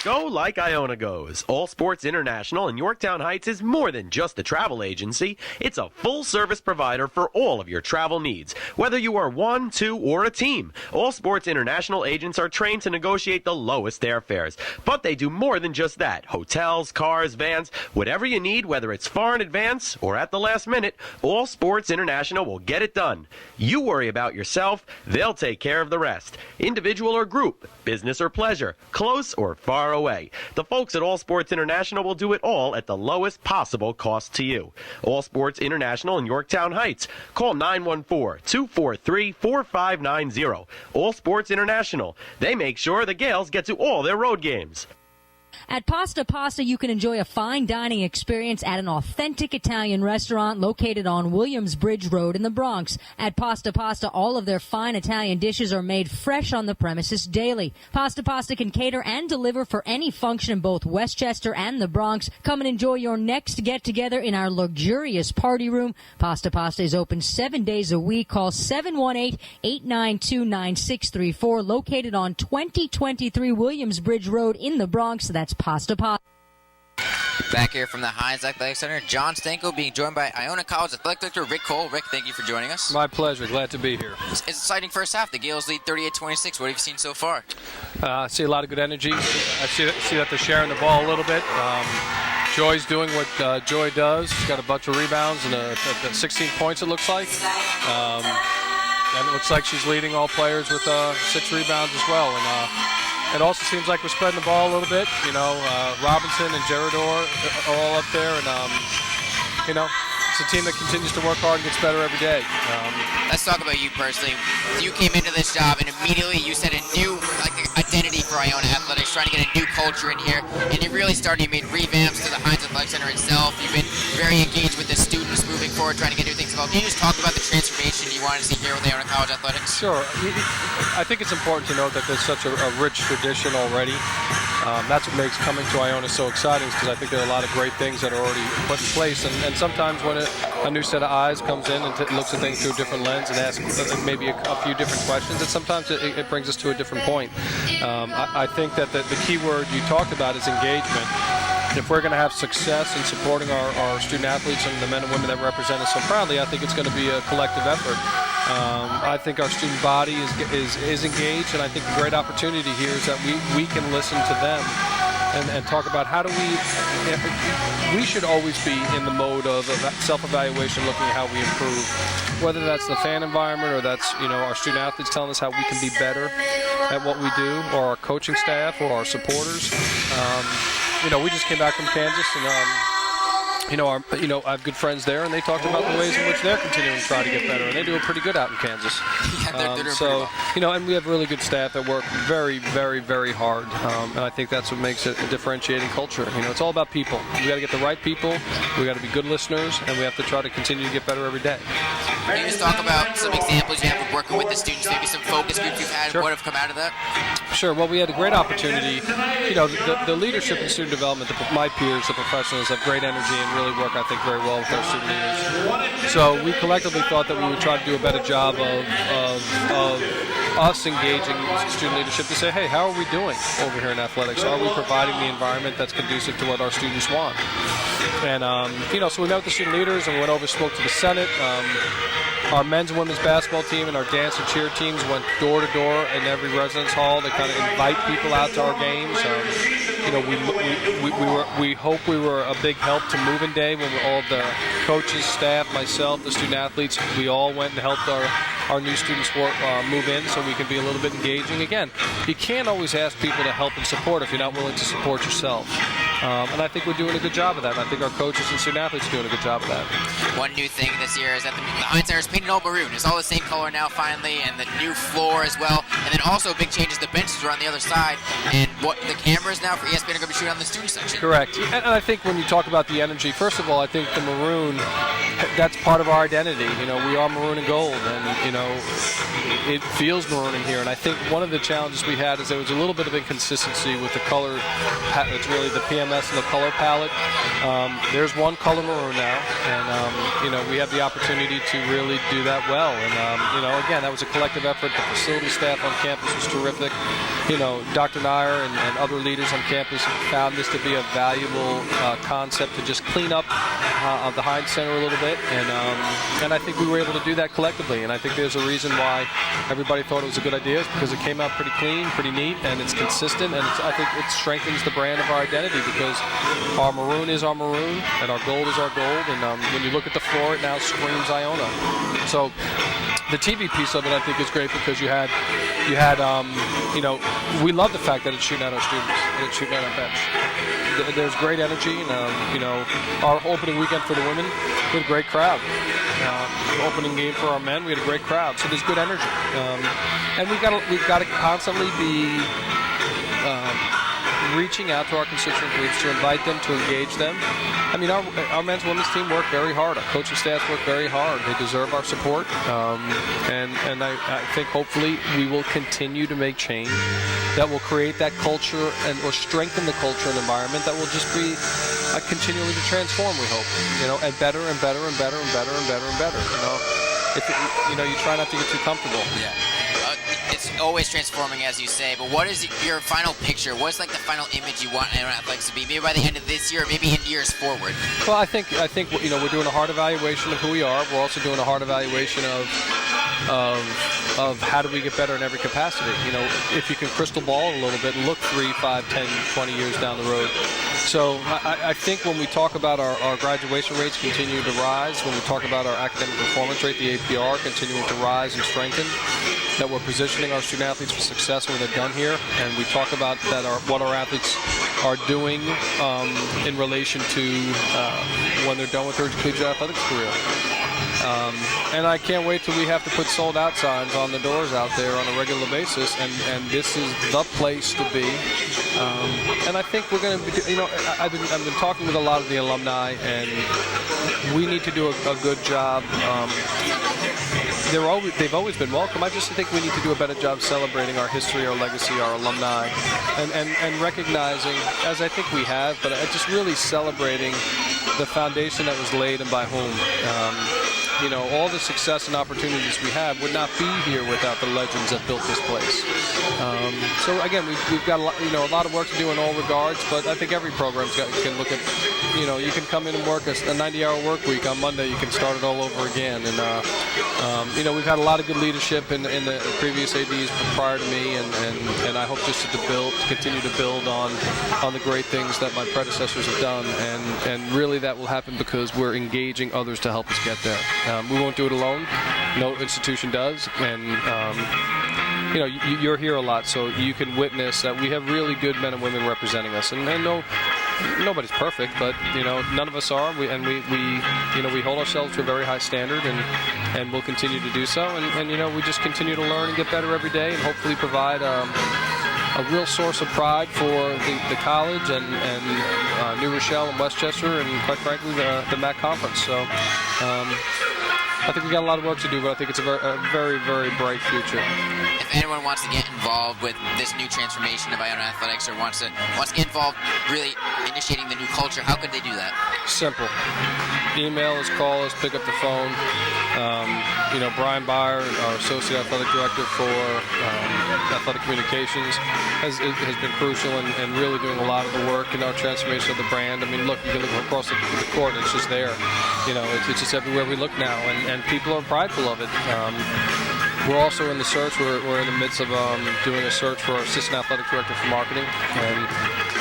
Go like Iona goes. All Sports International in Yorktown Heights is more than just a travel agency. It's a full-service provider for all of your travel needs. Whether you are one, two, or a team, All Sports International agents are trained to negotiate the lowest airfares. But they do more than just that. Hotels, cars, vans, whatever you need, whether it's far in advance or at the last minute, All Sports International will get it done. You worry about yourself, they'll take care of the rest. Individual or group, business or pleasure, close or far away. The folks at All Sports International will do it all at the lowest possible cost to you. All Sports International in Yorktown Heights. Call 914-243-4590. All Sports International. They make sure the Gales get to all their road games. At Pasta Pasta, you can enjoy a fine dining experience at an authentic Italian restaurant located on Williamsbridge Road in the Bronx. At Pasta Pasta, all of their fine Italian dishes are made fresh on the premises daily. Pasta Pasta can cater and deliver for any function in both Westchester and the Bronx. Come and enjoy your next get-together in our luxurious party room. Pasta Pasta is open 7 days a week. Call 718-892-9634, located on 2023 Williamsbridge Road in the Bronx. That's Pasta Pasta. Back here from the Heinz Athletic Center, John Stanko being joined by Iona College Athletic Director Rick Cole. Rick, thank you for joining us. My pleasure. Glad to be here. It's an exciting first half. The Gales lead 38-26. What have you seen so far? I see a lot of good energy. I see that they're sharing the ball a little bit. Joy's doing what Joy does. She's got a bunch of rebounds and 16 points, it looks like. And it looks like she's leading all players with 6 rebounds as well. And it also seems like we're spreading the ball a little bit. You know, Robinson and Gerador are all up there, and you know, it's a team that continues to work hard and gets better every day. Let's talk about you personally. You came into this job, and immediately you set a new identity for Iona Athletics, trying to get a new culture in here, and you really started. You made revamps to the Heinz Athletic Center itself. You've been very engaged with the students moving forward, trying to get new things involved. Can you just talk about the transformation you want to see here with Iona College Athletics? Sure. I think it's important to note that there's such a rich tradition already. That's what makes coming to Iona so exciting, because I think there are a lot of great things that are already put in place. And sometimes when a new set of eyes comes in and looks at things through a different lens and asks maybe a few different questions, and sometimes it brings us to a different point. I think that the key word you talked about is engagement. If we're going to have success in supporting our student athletes and the men and women that represent us so proudly, I think it's going to be a collective effort. I think our student body is engaged, and I think the great opportunity here is that we can listen to them and talk about how do we should always be in the mode of self-evaluation, looking at how we improve, whether that's the fan environment or that's, you know, our student athletes telling us how we can be better at what we do, or our coaching staff or our supporters. You know, we just came back from Kansas, and I have good friends there, and they talked about the ways in which they're continuing to try to get better, and they do it pretty good out in Kansas. Yeah, they're doing pretty well. You know, and we have really good staff that work very, very, very hard, and I think that's what makes it a differentiating culture. You know, it's all about people. We got to get the right people. We got to be good listeners, and we have to try to continue to get better every day. Can you just talk about some examples you have of working with the students, maybe some focus groups you've had, Sure. What have come out of that? Sure. Well, we had a great opportunity. You know, the leadership in student development, my peers, the professionals, have great energy and really work, I think, very well with our student leaders. So we collectively thought that we would try to do a better job of us engaging student leadership to say, hey, how are we doing over here in athletics? Are we providing the environment that's conducive to what our students want? And, you know, so we met with the student leaders and we went over and spoke to the Senate. our men's and women's basketball team and our dance and cheer teams went door to door in every residence hall to kind of invite people out to our games. We hope we were a big help to Move-In Day when all the coaches, staff, myself, the student athletes, we all went and helped our new students move in so we can be a little bit engaging. Again, you can't always ask people to help and support if you're not willing to support yourself. And I think we're doing a good job of that. And I think our coaches and student athletes are doing a good job of that. One new thing this year is that the Heinz Center is painted all maroon. It's all the same color now finally, and the new floor as well. And then also a big change is the benches are on the other side, and what the cameras now for ESPN are going to be shooting on the student section. Correct. And I think when you talk about the energy, first of all, I think the maroon, that's part of our identity. We are maroon and gold, and it feels maroon in here. And I think one of the challenges we had is there was a little bit of inconsistency with the color. It's really the PMS and the color palette. There's one color maroon now, and we have the opportunity to really do that well. And again, that was a collective effort. The facility staff on campus was terrific. Dr. Nair and other leaders on campus found this to be a valuable concept to just clean up the Heinz Center a little bit, and I think we were able to do that collectively. And I think there's a reason why everybody thought it was a good idea, is because it came out pretty clean, pretty neat, and it's consistent, and I think it strengthens the brand of our identity, because our maroon is our maroon and our gold is our gold. And when you look at the floor, it now screams Iona. So the TV piece of it, I think, is great, because you had we love the fact that it's shooting at our students and it's shooting at our bench. There's great energy, and our opening weekend for the women, we had a great crowd. Opening game for our men, we had a great crowd. So there's good energy, and we've got to constantly be reaching out to our constituent groups to invite them, to engage them. I mean, our men's and women's team work very hard. Our coaching staff work very hard. They deserve our support, and I think hopefully we will continue to make change that will create that culture or strengthen the culture and environment that will just be continually to transform. We hope, and better and better and better and better and better and better. You try not to get too comfortable. Yeah. It's always transforming, as you say, but what is your final picture? What's like the final image you want Iona Athletics to be, maybe by the end of this year, maybe in years forward? Well, I think we're doing a hard evaluation of who we are. We're also doing a hard evaluation of how do we get better in every capacity. If you can crystal ball a little bit and look 3, 5, 10, 20 years down the road. So I think when we talk about our graduation rates continuing to rise, when we talk about our academic performance rate, the APR, continuing to rise and strengthen, that we're positioning our student athletes for success when they're done here, and we talk about that what our athletes are doing in relation to when they're done with their collegiate athletics career. And I can't wait till we have to put sold-out signs on the doors out there on a regular basis, and this is the place to be. And I think we're going to be, I've been talking with a lot of the alumni, and we need to do a good job. They've always been welcome. I just think we need to do a better job celebrating our history, our legacy, our alumni, and recognizing, as I think we have, but just really celebrating the foundation that was laid and by whom. All the success and opportunities we have would not be here without the legends that built this place. So again, we've got a lot of work to do in all regards, but I think every program can look at, you can come in and work a 90-hour work week. On Monday, you can start it all over again. And we've had a lot of good leadership in the previous ADs prior to me, and I hope just to continue to build on the great things that my predecessors have done, and really that will happen because we're engaging others to help us get there. We won't do it alone. No institution does, and you're here a lot, so you can witness that we have really good men and women representing us. And nobody's perfect, but none of us are. We hold ourselves to a very high standard, and we'll continue to do so. And we just continue to learn and get better every day, and hopefully provide a real source of pride for the college and New Rochelle and Westchester, and quite frankly the MAC conference. So. I think we got a lot of work to do, but I think it's a very, very bright future. If anyone wants to get involved with this new transformation of Iona Athletics, or wants to get involved, really initiating the new culture, how could they do that? Simple. Email us, call us, pick up the phone. Brian Byer, our Associate Athletic Director for Athletic Communications, has been crucial and really doing a lot of the work in our transformation of the brand. I mean, look, you can look across the court, and it's just there. It's just everywhere we look now. And and people are prideful of it. We're also in the search. We're in the midst of doing a search for our assistant athletic director for marketing, and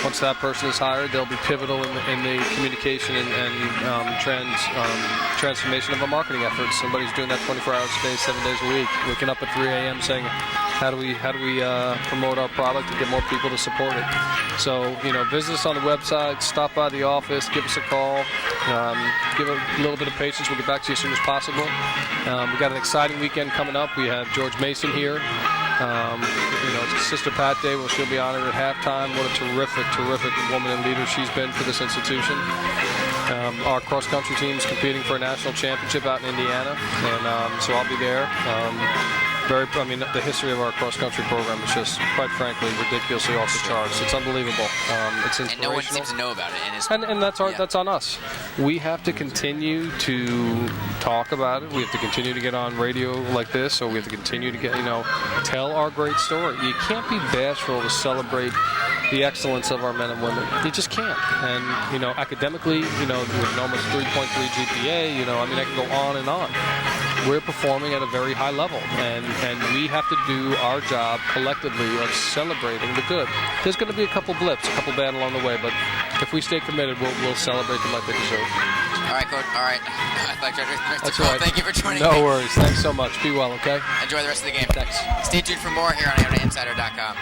once that person is hired, they'll be pivotal in the communication and transformation of our marketing efforts. Somebody's doing that 24 hours a day, 7 days a week, waking up at 3 a.m. saying, how do we promote our product and get more people to support it? So, visit us on the website, stop by the office, give us a call, give a little bit of patience. We'll get back to you as soon as possible. We got an exciting weekend coming up. We have George Mason here. It's Sister Pat Day, where she'll be honored at halftime. What a terrific woman and leader she's been for this institution. Our cross-country team's competing for a national championship out in Indiana, and so I'll be there. The history of our cross-country program is just, quite frankly, ridiculously off the charts. It's unbelievable. It's inspirational. And no one seems to know about it. And that's on us. We have to continue to talk about it. We have to continue to get on radio like this, or we have to continue to tell our great story. You can't be bashful to celebrate the excellence of our men and women. You just can't. And, academically, with an almost 3.3 GPA, I can go on and on. We're performing at a very high level, and we have to do our job collectively of celebrating the good. There's going to be a couple blips, a couple bad along the way, but if we stay committed, we'll celebrate them like they deserve. All right, Coach. All right. That's all right. Thank you for joining me. No worries. Thanks so much. Be well, okay? Enjoy the rest of the game. Thanks. Stay tuned for more here on IonaInsider.com.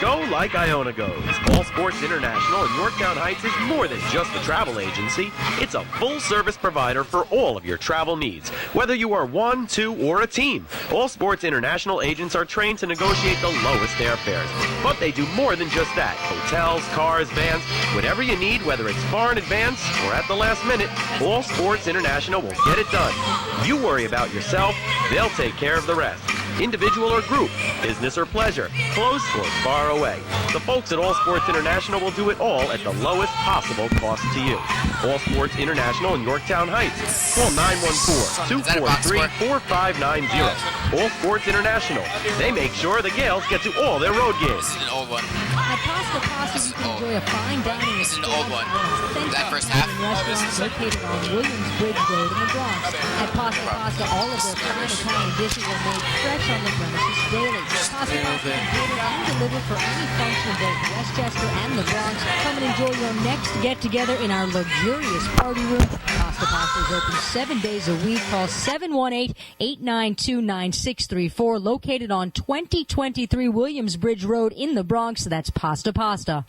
Go like Iona goes. All Sports International in Yorktown Heights is more than just a travel agency. It's a full-service provider for all of your travel needs. Whether you are one, two, or a team, All Sports International agents are trained to negotiate the lowest airfares. But they do more than just that. Hotels, cars, vans, whatever you need, whether it's far in advance or at the last minute, All Sports International will get it done. You worry about yourself, they'll take care of the rest. Individual or group, business or pleasure, close or far away. The folks at All Sports International will do it all at the lowest possible cost to you. All Sports International in Yorktown Heights. Call 914-243-4590. All Sports International. They make sure the Gales get to all their road games. This is an old one. At Pasta, you can enjoy a fine dining This is an old one. That first half. restaurants located on Williamsbridge Road in the Bronx. At Pasta, all of their fine Italian dishes are made fresh on the premises daily. Pasta is catered and delivered for any function in both Westchester and the Bronx. Come and enjoy your next get-together in our luxurious party room. Pasta is open 7 days a week. Call 718-892-9634. Located on 2023 Williamsbridge Road in the Bronx. That's Pasta.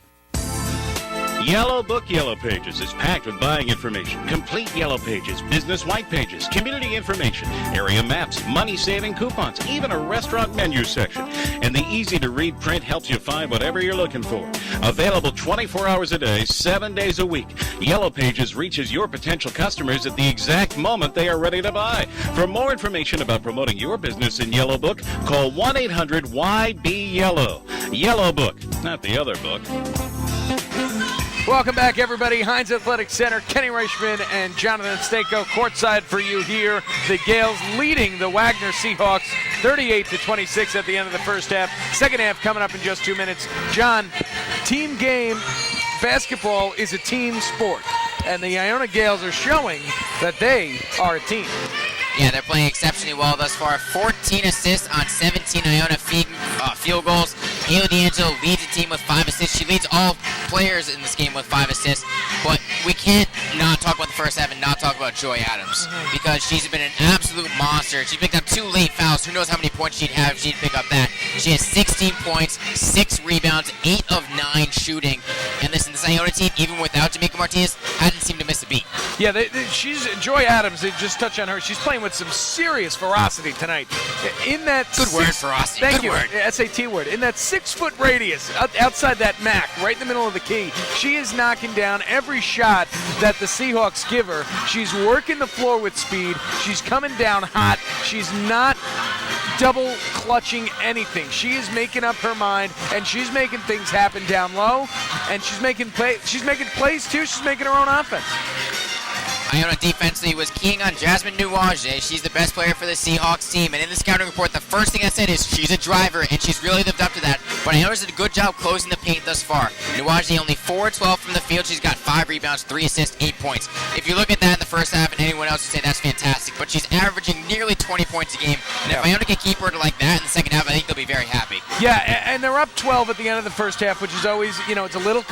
Yellow Book Yellow Pages is packed with buying information, complete Yellow Pages, business white pages, community information, area maps, money-saving coupons, even a restaurant menu section. And the easy-to-read print helps you find whatever you're looking for. Available 24 hours a day, 7 days a week. Yellow Pages reaches your potential customers at the exact moment they are ready to buy. For more information about promoting your business in Yellow Book, call 1-800-YB-YELLOW. Yellow Book, not the other book. Welcome back, everybody. Heinz Athletic Center, Kenny Reichman and Jonathan Stanko courtside for you here. The Gales leading the Wagner Seahawks 38-26 at the end of the first half. Second half coming up in just 2 minutes. John, team game. Basketball is a team sport, and the Iona Gales are showing that they are a team. Yeah, they're playing exceptionally well thus far. 14 assists on 17 Iona field goals. Haley D'Angelo leads the team with 5 assists. She leads all players in this game with 5 assists. But we can't not talk about the first half and not talk about Joy Adams because she's been an absolute monster. She picked up 2 late fouls. Who knows how many points she'd have if she'd pick up that. She has 16 points, 6 rebounds, 8 of 9 shooting. And this Iona team, even without Jamaica Martinez, hadn't seemed to miss a beat. Yeah, she's Joy Adams. They just touch on her. She's playing with some serious ferocity tonight. In that good word, ferocity. Thank good you. Word. SAT word. In that 6-foot radius outside that MAC, right in the middle of the key, she is knocking down every shot that the Seahawks give her. She's working the floor with speed. She's coming down hot. She's not double clutching anything. She is making up her mind, and she's making things happen down low, and she's making plays too. She's making her own offense. Iona defensively was keying on Jasmine Nuwaje. She's the best player for the Seahawks team. And in the scouting report, the first thing I said is she's a driver, and she's really lived up to that. But Iona's did a good job closing the paint thus far. Nuwaje only 4-12 from the field. She's got 5 rebounds, 3 assists, 8 points. If you look at that in the first half, and anyone else would say that's fantastic, but she's averaging nearly 20 points a game. And if Iona can keep her to like that in the second half, I think they'll be very happy. Yeah, and they're up 12 at the end of the first half, which is always, it's a little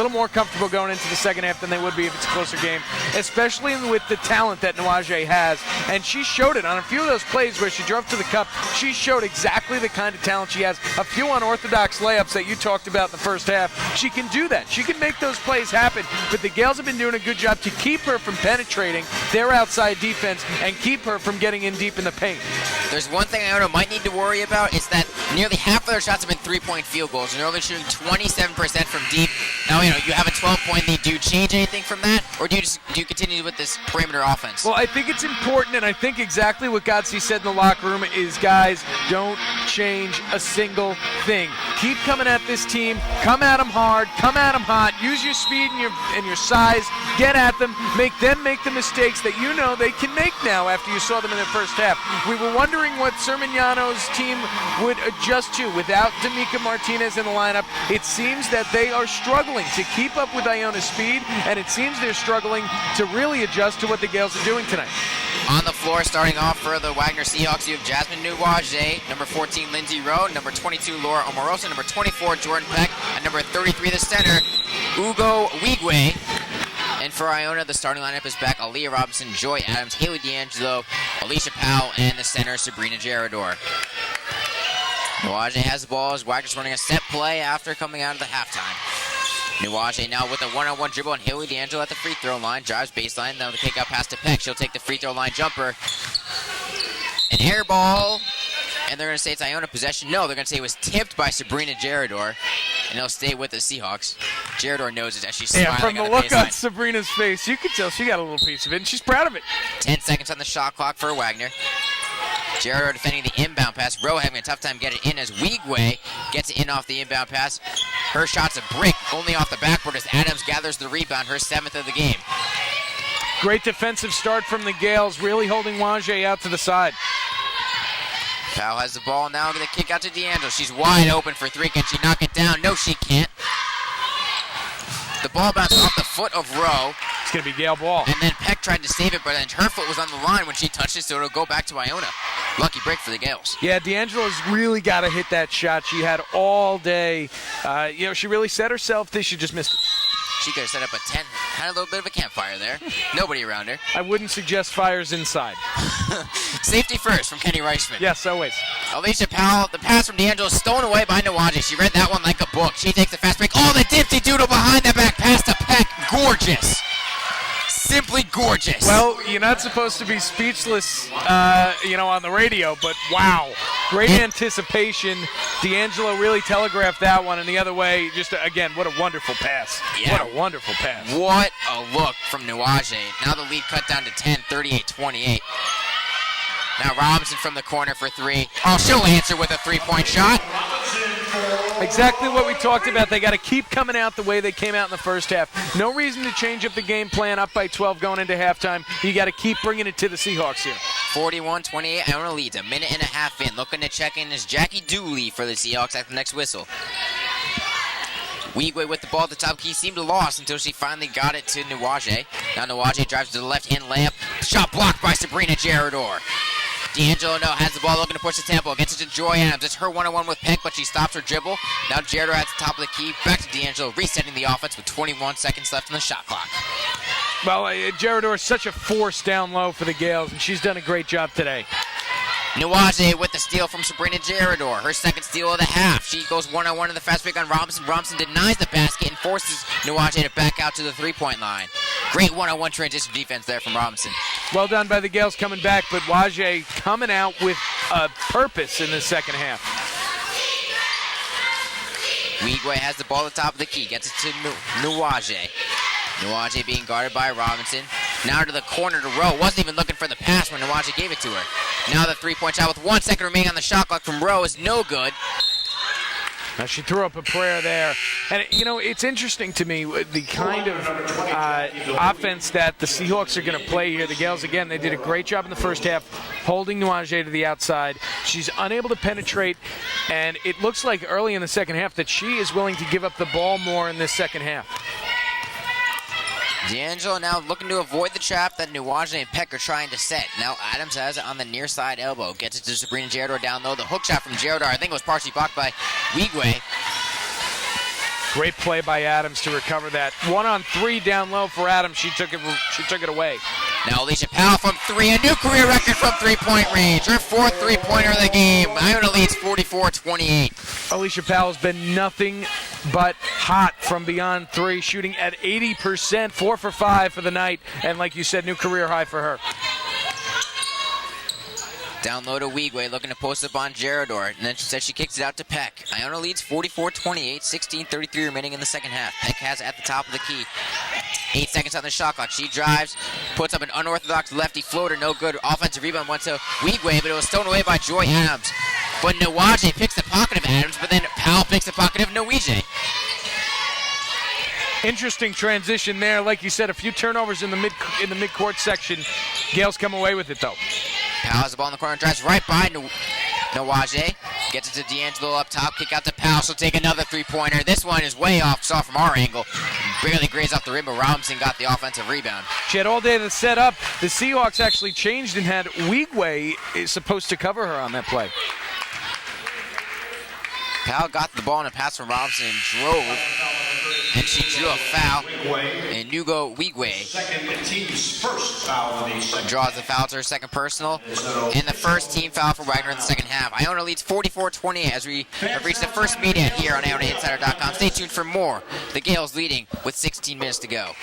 more comfortable going into the second half than they would be if it's a closer game, especially with the talent that Nuwaje has. And she showed it on a few of those plays where she drove to the cup. She showed exactly the kind of talent she has. A few unorthodox layups that you talked about in the first half. She can do that. She can make those plays happen. But the Gales have been doing a good job to keep her from penetrating their outside defense and keep her from getting in deep in the paint. There's one thing Iona might need to worry about. It's that nearly half of their shots have been 3-point field goals, and they're only shooting 27% from deep. Now, you have a 12-point lead. Do you change anything from that, or do you continue with this perimeter offense? Well, I think it's important, and I think exactly what Godsey said in the locker room is, guys, don't change a single thing. Keep coming at this team. Come at them hard. Come at them hot. Use your speed and your size. Get at them. Make them make the mistakes that they can make now after you saw them in the first half. We were wondering what Sermignano's team would adjust to without D'Amica Martinez in the lineup. It seems that they are struggling to keep up with Iona's speed, and it seems they're struggling to really adjust to what the Gales are doing tonight. On the floor, starting off for the Wagner Seahawks, you have Jasmine Nuwaje, number 14, Lindsay Rowe, number 22, Laura Omarosa, number 24, Jordan Peck, and number 33, the center, Ugo Wigwe. And for Iona, the starting lineup is back: Aaliyah Robinson, Joy Adams, Haley D'Angelo, Alicia Powell, and the center, Sabrina Gerador. Nuwaje has the ball as Wagner's running a set play after coming out of the halftime. Nuwaje now with a one-on-one dribble, and Haley D'Angelo at the free throw line, drives baseline, now the kick out pass to Peck. She'll take the free throw line jumper. An air ball, and they're going to say it's Iona possession. No, they're going to say it was tipped by Sabrina Gerador, and it'll stay with the Seahawks. Gerador knows it as she's smiling from the on look baseline. on Sabrina's face, you could tell she got a little piece of it, and she's proud of it. 10 seconds on the shot clock for Wagner. Gerador defending the inbound pass. Rowe having a tough time getting it in as Wigwe gets it in off the inbound pass. Her shot's a brick, only off the backboard as Adams gathers the rebound, her 7th of the game. Great defensive start from the Gales, really holding Waje out to the side. Powell has the ball now, going to kick out to D'Angelo. She's wide open for 3. Can she knock it down? No, she can't. The ball bounced off the foot of Rowe. It's going to be Gale ball. And then Peck tried to save it, but then her foot was on the line when she touched it, so it'll go back to Iona. Lucky break for the Gales. Yeah, D'Angelo's really got to hit that shot. She had all day. She really set herself. She just missed it. She could have set up a tent, had a little bit of a campfire there. Nobody around her. I wouldn't suggest fires inside. Safety first from Kenny Reichman. Yes, always. Alicia Powell, the pass from D'Angelo, stolen away by Nuwaje. She read that one like a book. She takes the fast break. Oh, the dipsy-doodle behind the back pass to Peck. Gorgeous. Simply gorgeous. Well, you're not supposed to be speechless, on the radio, but wow. Great anticipation. D'Angelo really telegraphed that one, and the other way, just, again, what a wonderful pass. Yeah. What a wonderful pass. What a look from Nuwaje. Now the lead cut down to 10, 38-28. Now Robinson from the corner for 3. Oh, she'll answer with a 3-point shot. Exactly what we talked about. They got to keep coming out the way they came out in the first half. No reason to change up the game plan up by 12 going into halftime. You got to keep bringing it to the Seahawks here. 41-28, Iona leads. A minute and a half in. Looking to check in is Jackie Dooley for the Seahawks at the next whistle. Wigwe with the ball at the top key seemed lost until she finally got it to Nuwaje. Now Nuwaje drives to the left-hand layup. Shot blocked by Sabrina Gerador. D'Angelo has the ball, looking to push the tempo. Gets it to Joy Adams. It's her one-on-one with Peck, but she stops her dribble. Now Gerador at the top of the key. Back to D'Angelo, resetting the offense with 21 seconds left on the shot clock. Well, Gerador is such a force down low for the Gales, and she's done a great job today. Nuwaje with the steal from Sabrina Gerador. Her second steal of the half. She goes one-on-one in the fast break on Robinson. Robinson denies the basket and forces Nuwaje to back out to the three-point line. Great one-on-one transition defense there from Robinson. Well done by the Gales coming back, but Waje coming out with a purpose in the second half. Wigwe has the ball at the top of the key. Gets it to Nuwaje. Nuwaje being guarded by Robinson. Now to the corner to Rowe. Wasn't even looking for the pass when Nuwaje gave it to her. Now the three-point shot with 1 second remaining on the shot clock from Rowe is no good. Now she threw up a prayer there. And, it's interesting to me the kind of offense that the Seahawks are going to play here. The Gales, again, they did a great job in the first half holding Nuaje to the outside. She's unable to penetrate, and it looks like early in the second half that she is willing to give up the ball more in this second half. D'Angelo now looking to avoid the trap that Nuaje and Peck are trying to set. Now Adams has it on the near side elbow. Gets it to Sabrina Gerador down low. The hook shot from Gerador, I think it was partially blocked by Wigwe. Great play by Adams to recover that. 1-on-3 down low for Adams. She took it away. Now Alicia Powell from 3, a new career record from three-point range. Her fourth three-pointer of the game. Iona leads 44-28. Alicia Powell's been nothing but hot from beyond 3, shooting at 80%, 4 for 5 for the night, and like you said, new career high for her. Down low to Wigwe, looking to post up on Gerador, and then she said she kicks it out to Peck. Iona leads 44-28, 16:33 remaining in the second half. Peck has it at the top of the key. 8 seconds on the shot clock. She drives, puts up an unorthodox lefty floater, no good. Offensive rebound went to Wigwe, but it was stolen away by Joy Adams. But Nuaje picks the pocket of Adams, but then Powell picks the pocket of Nuaje. Interesting transition there. Like you said, a few turnovers in the midcourt section. Gales come away with it, though. Powell has the ball in the corner, drives right by Nuaje. Gets it to D'Angelo up top, kick out to Powell. She'll take another three-pointer. This one is way off, saw from our angle. Barely grazed off the rim, but Robinson got the offensive rebound. She had all day to set up. The Seahawks actually changed and had Wigwe is supposed to cover her on that play. Powell got the ball in a pass from Robinson and drove, and she drew a foul. And Nugo Wigwe draws the foul to her second personal, and the first team foul for Wagner in the second half. Iona leads 44-28 as we have reached the first media here on IonaInsider.com. Stay tuned for more. The Gales leading with 16 minutes to go.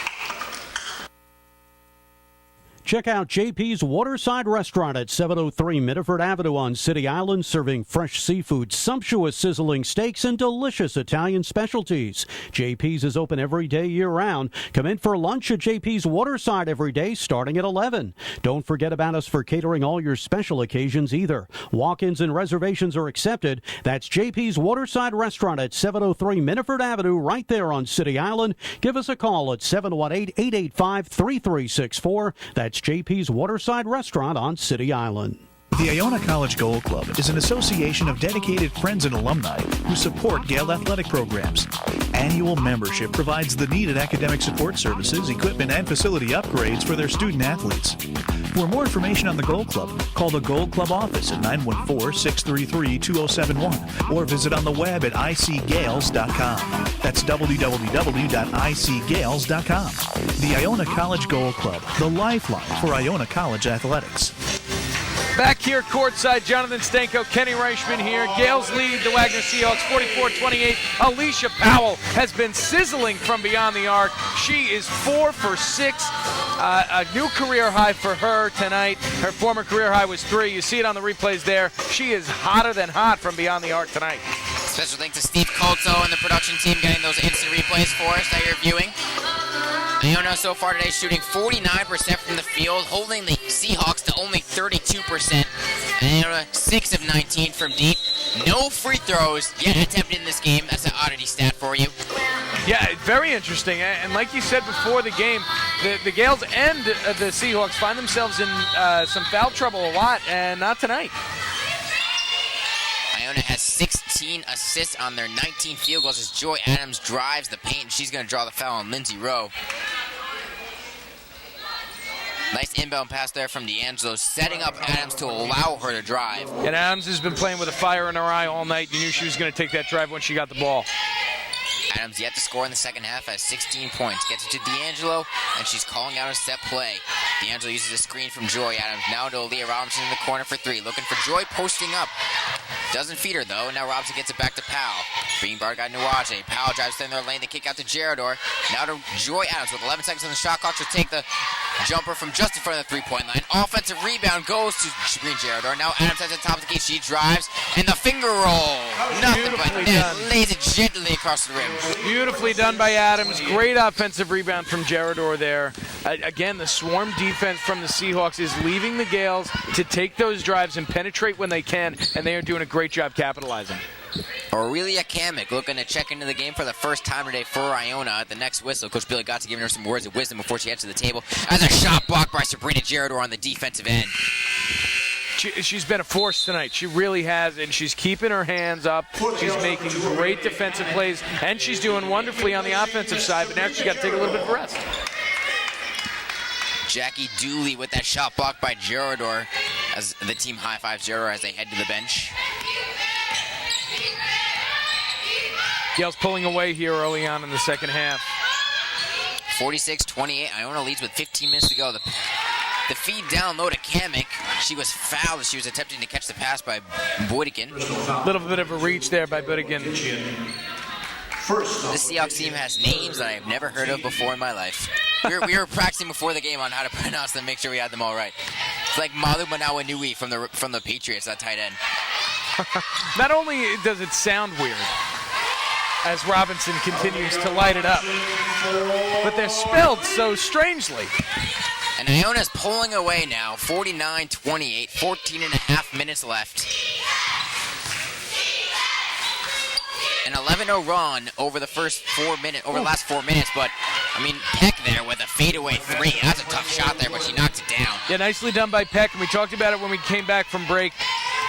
Check out JP's Waterside Restaurant at 703 Mitterford Avenue on City Island, serving fresh seafood, sumptuous sizzling steaks, and delicious Italian specialties. JP's is open every day year-round. Come in for lunch at JP's Waterside every day, starting at 11. Don't forget about us for catering all your special occasions either. Walk-ins and reservations are accepted. That's JP's Waterside Restaurant at 703 Mitterford Avenue, right there on City Island. Give us a call at 718-885-3364. That's JP's Waterside Restaurant on City Island. The Iona College Gold Club is an association of dedicated friends and alumni who support Gale athletic programs. Annual membership provides the needed academic support services, equipment, and facility upgrades for their student athletes. For more information on the Gold Club, call the Gold Club office at 914-633-2071 or visit on the web at icgales.com. That's www.icgales.com. The Iona College Gold Club, the lifeline for Iona College athletics. Back here courtside, Jonathan Stanko, Kenny Reichman here. Gales lead the Wagner Seahawks 44-28. Alicia Powell has been sizzling from beyond the arc. She is 4 for 6. A new career high for her tonight. Her former career high was 3. You see it on the replays there. She is hotter than hot from beyond the arc tonight. Special thanks to Steve Colto and the production team getting those instant replays for us that you're viewing. Iona so far today shooting 49% from the field, holding the Seahawks to only 32%. And Iona 6 of 19 from deep. No free throws yet attempted in this game. That's an oddity stat for you. Yeah, very interesting. And like you said before the game, the Gales and the Seahawks find themselves in some foul trouble a lot, and not tonight. Iona has 16 assists on their 19 field goals as Joy Adams drives the paint, and she's going to draw the foul on Lindsay Rowe. Nice inbound pass there from D'Angelo, setting up Adams to allow her to drive. And Adams has been playing with a fire in her eye all night. You knew she was going to take that drive when she got the ball. Adams yet to score in the second half, has 16 points. Gets it to D'Angelo, and she's calling out a set play. D'Angelo uses a screen from Joy Adams. Now to Aaliyah Robinson in the corner for 3. Looking for Joy, posting up. Doesn't feed her, though. Now Robinson gets it back to Powell. Being guard guy Nuaje. Powell drives in their lane. They kick out to Gerador. Now to Joy Adams with 11 seconds on the shot clock. She'll take the jumper from just in front of the three-point line. Offensive rebound goes to Sabrina Gerador. Now Adams has the top of the key. She drives, and the finger roll. Nothing but net. Lays it gently across the rim. Beautifully done by Adams. Great offensive rebound from Gerador there. Again, the swarm defense from the Seahawks is leaving the Gales to take those drives and penetrate when they can, and they are doing a great job capitalizing. Aurelia Kamek looking to check into the game for the first time today for Iona at the next whistle. Coach Billy got to give her some words of wisdom before she heads to the table. As a shot blocked by Sabrina Gerador on the defensive end. She's been a force tonight. She really has, and she's keeping her hands up. She's making great defensive plays, and she's doing wonderfully on the offensive side, but now she's got to take a little bit of rest. Jackie Dooley with that shot blocked by Gerador as the team high-fives Gerador as they head to the bench. Gales pulling away here early on in the second half. 46-28. Iona leads with 15 minutes to go. The feed down low to Kamek. She was fouled as she was attempting to catch the pass by Boydikin. A little bit of a reach there by Boydikin. This Seahawks team has names that I have never heard of before in my life. We were practicing before the game on how to pronounce them, make sure we had them all right. It's like Malu Manawanui from the Patriots, that tight end. Not only does it sound weird, as Robinson continues to light it up, but they're spelled so strangely. And Iona's pulling away now, 49-28, 14 and a half minutes left. An 11-0 run over the last 4 minutes, but I mean, Peck there with a fadeaway three. That's a tough shot there, but she knocked it down. Yeah, nicely done by Peck, and we talked about it when we came back from break,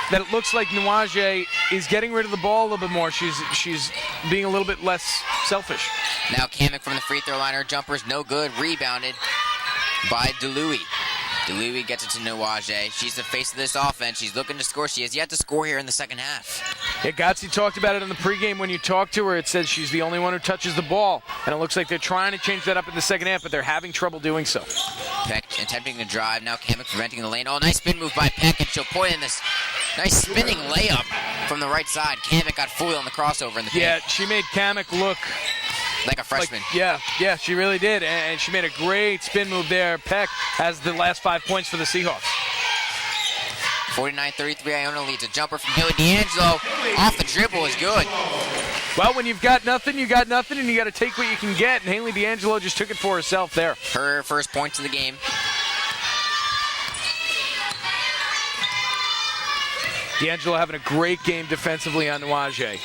that it looks like Nuaje is getting rid of the ball a little bit more. She's being a little bit less selfish. Now Kamek from the free throw line, her jumper's no good, rebounded by DeLuey. DeLuey gets it to Nuaje. She's the face of this offense. She's looking to score. She has yet to score here in the second half. Yeah, Gotzi talked about it in the pregame when you talked to her. It says she's the only one who touches the ball. And it looks like they're trying to change that up in the second half, but they're having trouble doing so. Peck attempting to drive. Now Kamek preventing the lane. Oh, nice spin move by Peck, and she'll put in this nice spinning layup from the right side. Kamek got fooled on the crossover in the paint. Yeah, she made Kamek look like a freshman. Yeah, she really did. And she made a great spin move there. Peck has the last 5 points for the Seahawks. 49-33, Iona leads. A jumper from Haley D'Angelo off the dribble is good. Well, when you've got nothing, and you got to take what you can get. And Haley D'Angelo just took it for herself there. Her first points of the game. D'Angelo having a great game defensively on Nuaje.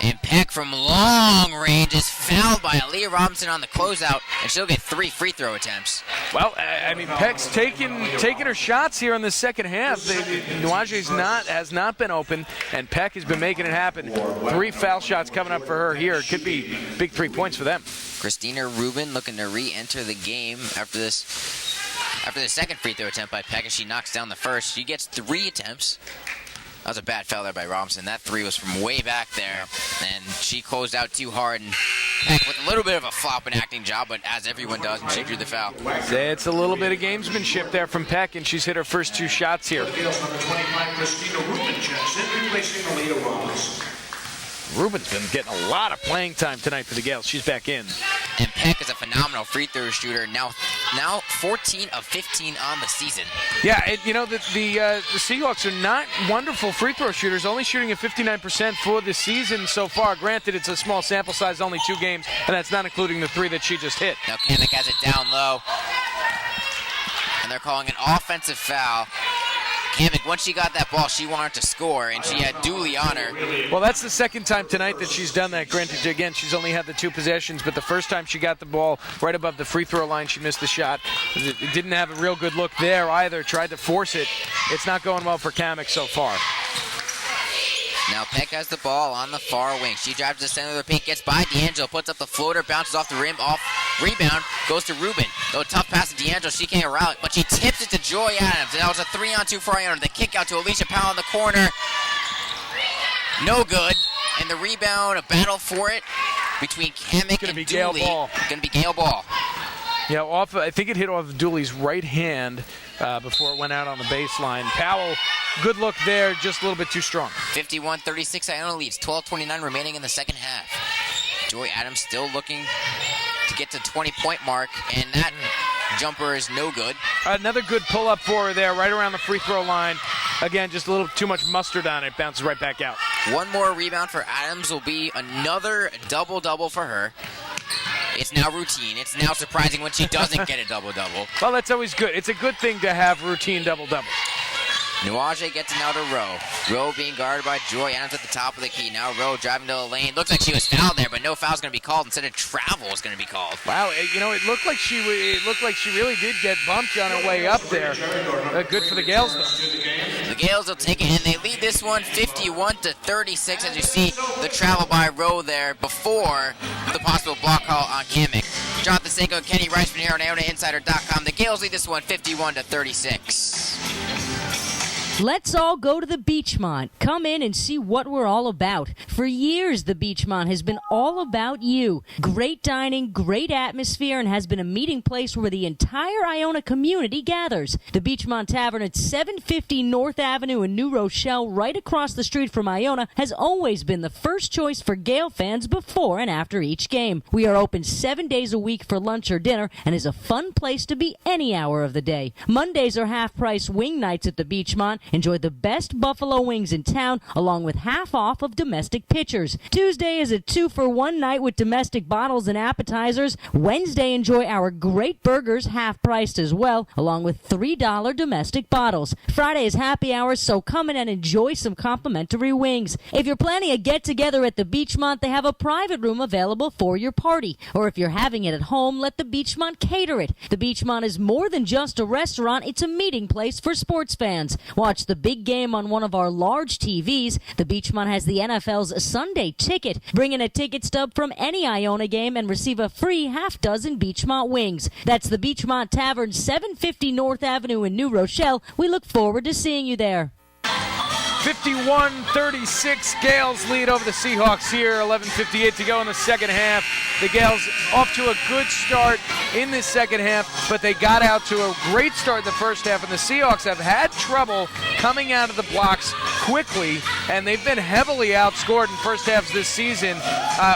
And Peck from long range is fouled by Aaliyah Robinson on the closeout, and she'll get 3 free throw attempts. Well, I mean, Peck's taking her shots here in the second half. Nuaje's has not been open, and Peck has been making it happen. 3 foul shots coming up for her here. Could be big 3 points for them. Christina Rubin looking to re-enter the game after the second free throw attempt by Peck, as she knocks down the first. She gets 3 attempts. That was a bad foul there by Robinson. That 3 was from way back there, and she closed out too hard. And Peck with a little bit of a flop and acting job, but as everyone does, and she drew the foul. It's a little bit of gamesmanship there from Peck, and she's hit her first 2 shots here. Number 25, Christina Rubin checks in, replacing Aaliyah Robinson. Rubin's been getting a lot of playing time tonight for the Gales. She's back in. And Peck is a phenomenal free throw shooter. Now 14 of 15 on the season. Yeah, the Seahawks are not wonderful free throw shooters, only shooting at 59% for the season so far. Granted, it's a small sample size, only 2 games, and that's not including the 3 that she just hit. Now Kamek has it down low, and they're calling an offensive foul. Kamek, once she got that ball, she wanted to score, and she had Dooley on her. Well, that's the second time tonight that she's done that. Granted, again, she's only had the 2 possessions, but the first time she got the ball right above the free throw line, she missed the shot. It didn't have a real good look there either. Tried to force it. It's not going well for Kamek so far. Now Peck has the ball on the far wing. She drives to the center of the paint, gets by D'Angelo, puts up the floater, bounces off the rim, rebound, goes to Rubin. Though tough pass to D'Angelo, she can't route, but she tips it to Joy Adams. And that was a 3-on-2 for Iona. The kick out to Alicia Powell in the corner. No good. And the rebound, a battle for it between Kamek and Dooley. Gonna be Gale Ball. Yeah, I think it hit off Dooley's right hand before it went out on the baseline. Powell, good look there, just a little bit too strong. 51-36, Iona leads. 12:29 remaining in the second half. Joy Adams still looking to get to 20-point mark, and that jumper is no good. Another good pull-up for her there, right around the free throw line. Again, just a little too much mustard on it. Bounces right back out. One more rebound for Adams will be another double-double for her. It's now routine. It's now surprising when she doesn't get a double-double. Well, that's always good. It's a good thing to have routine double-double. Nuaje gets it now to Rowe. Rowe being guarded by Joy Adams at the top of the key. Now Rowe driving to the lane. Looks like she was fouled there, but no foul's going to be called. Instead of travel is going to be called. Wow, it looked like she really did get bumped on her way up there. Good for the Gales, though. The Gales will take it, and they lead this one 51-36. As you see the travel by Rowe there before the possible block call on Kamek. Jonathan Stanko, Kenny Rice from here on IonaInsider.com. The Gales lead this one 51-36. Let's all go to the Beachmont. Come in and see what we're all about. For years, the Beachmont has been all about you. Great dining, great atmosphere, and has been a meeting place where the entire Iona community gathers. The Beachmont Tavern at 750 North Avenue in New Rochelle, right across the street from Iona, has always been the first choice for Gale fans before and after each game. We are open 7 days a week for lunch or dinner and is a fun place to be any hour of the day. Mondays are half-price wing nights at the Beachmont. Enjoy the best buffalo wings in town, along with half off of domestic pitchers. Tuesday is a 2-for-1 night with domestic bottles and appetizers. Wednesday, enjoy our great burgers, half-priced as well, along with $3 domestic bottles. Friday is happy hours, so come in and enjoy some complimentary wings. If you're planning a get-together at the Beachmont, they have a private room available for your party. Or if you're having it at home, let the Beachmont cater it. The Beachmont is more than just a restaurant, it's a meeting place for sports fans. Watch the big game on one of our large TVs. The Beachmont has the NFL's Sunday Ticket. Bring in a ticket stub from any Iona game and receive a free half-dozen Beachmont wings. That's the Beachmont Tavern, 750 North Avenue in New Rochelle. We look forward to seeing you there. 51-36, Gales lead over the Seahawks here. 11:58 to go in the second half. The Gales off to a good start in this second half, but they got out to a great start in the first half, and the Seahawks have had trouble coming out of the blocks quickly, and they've been heavily outscored in first halves this season.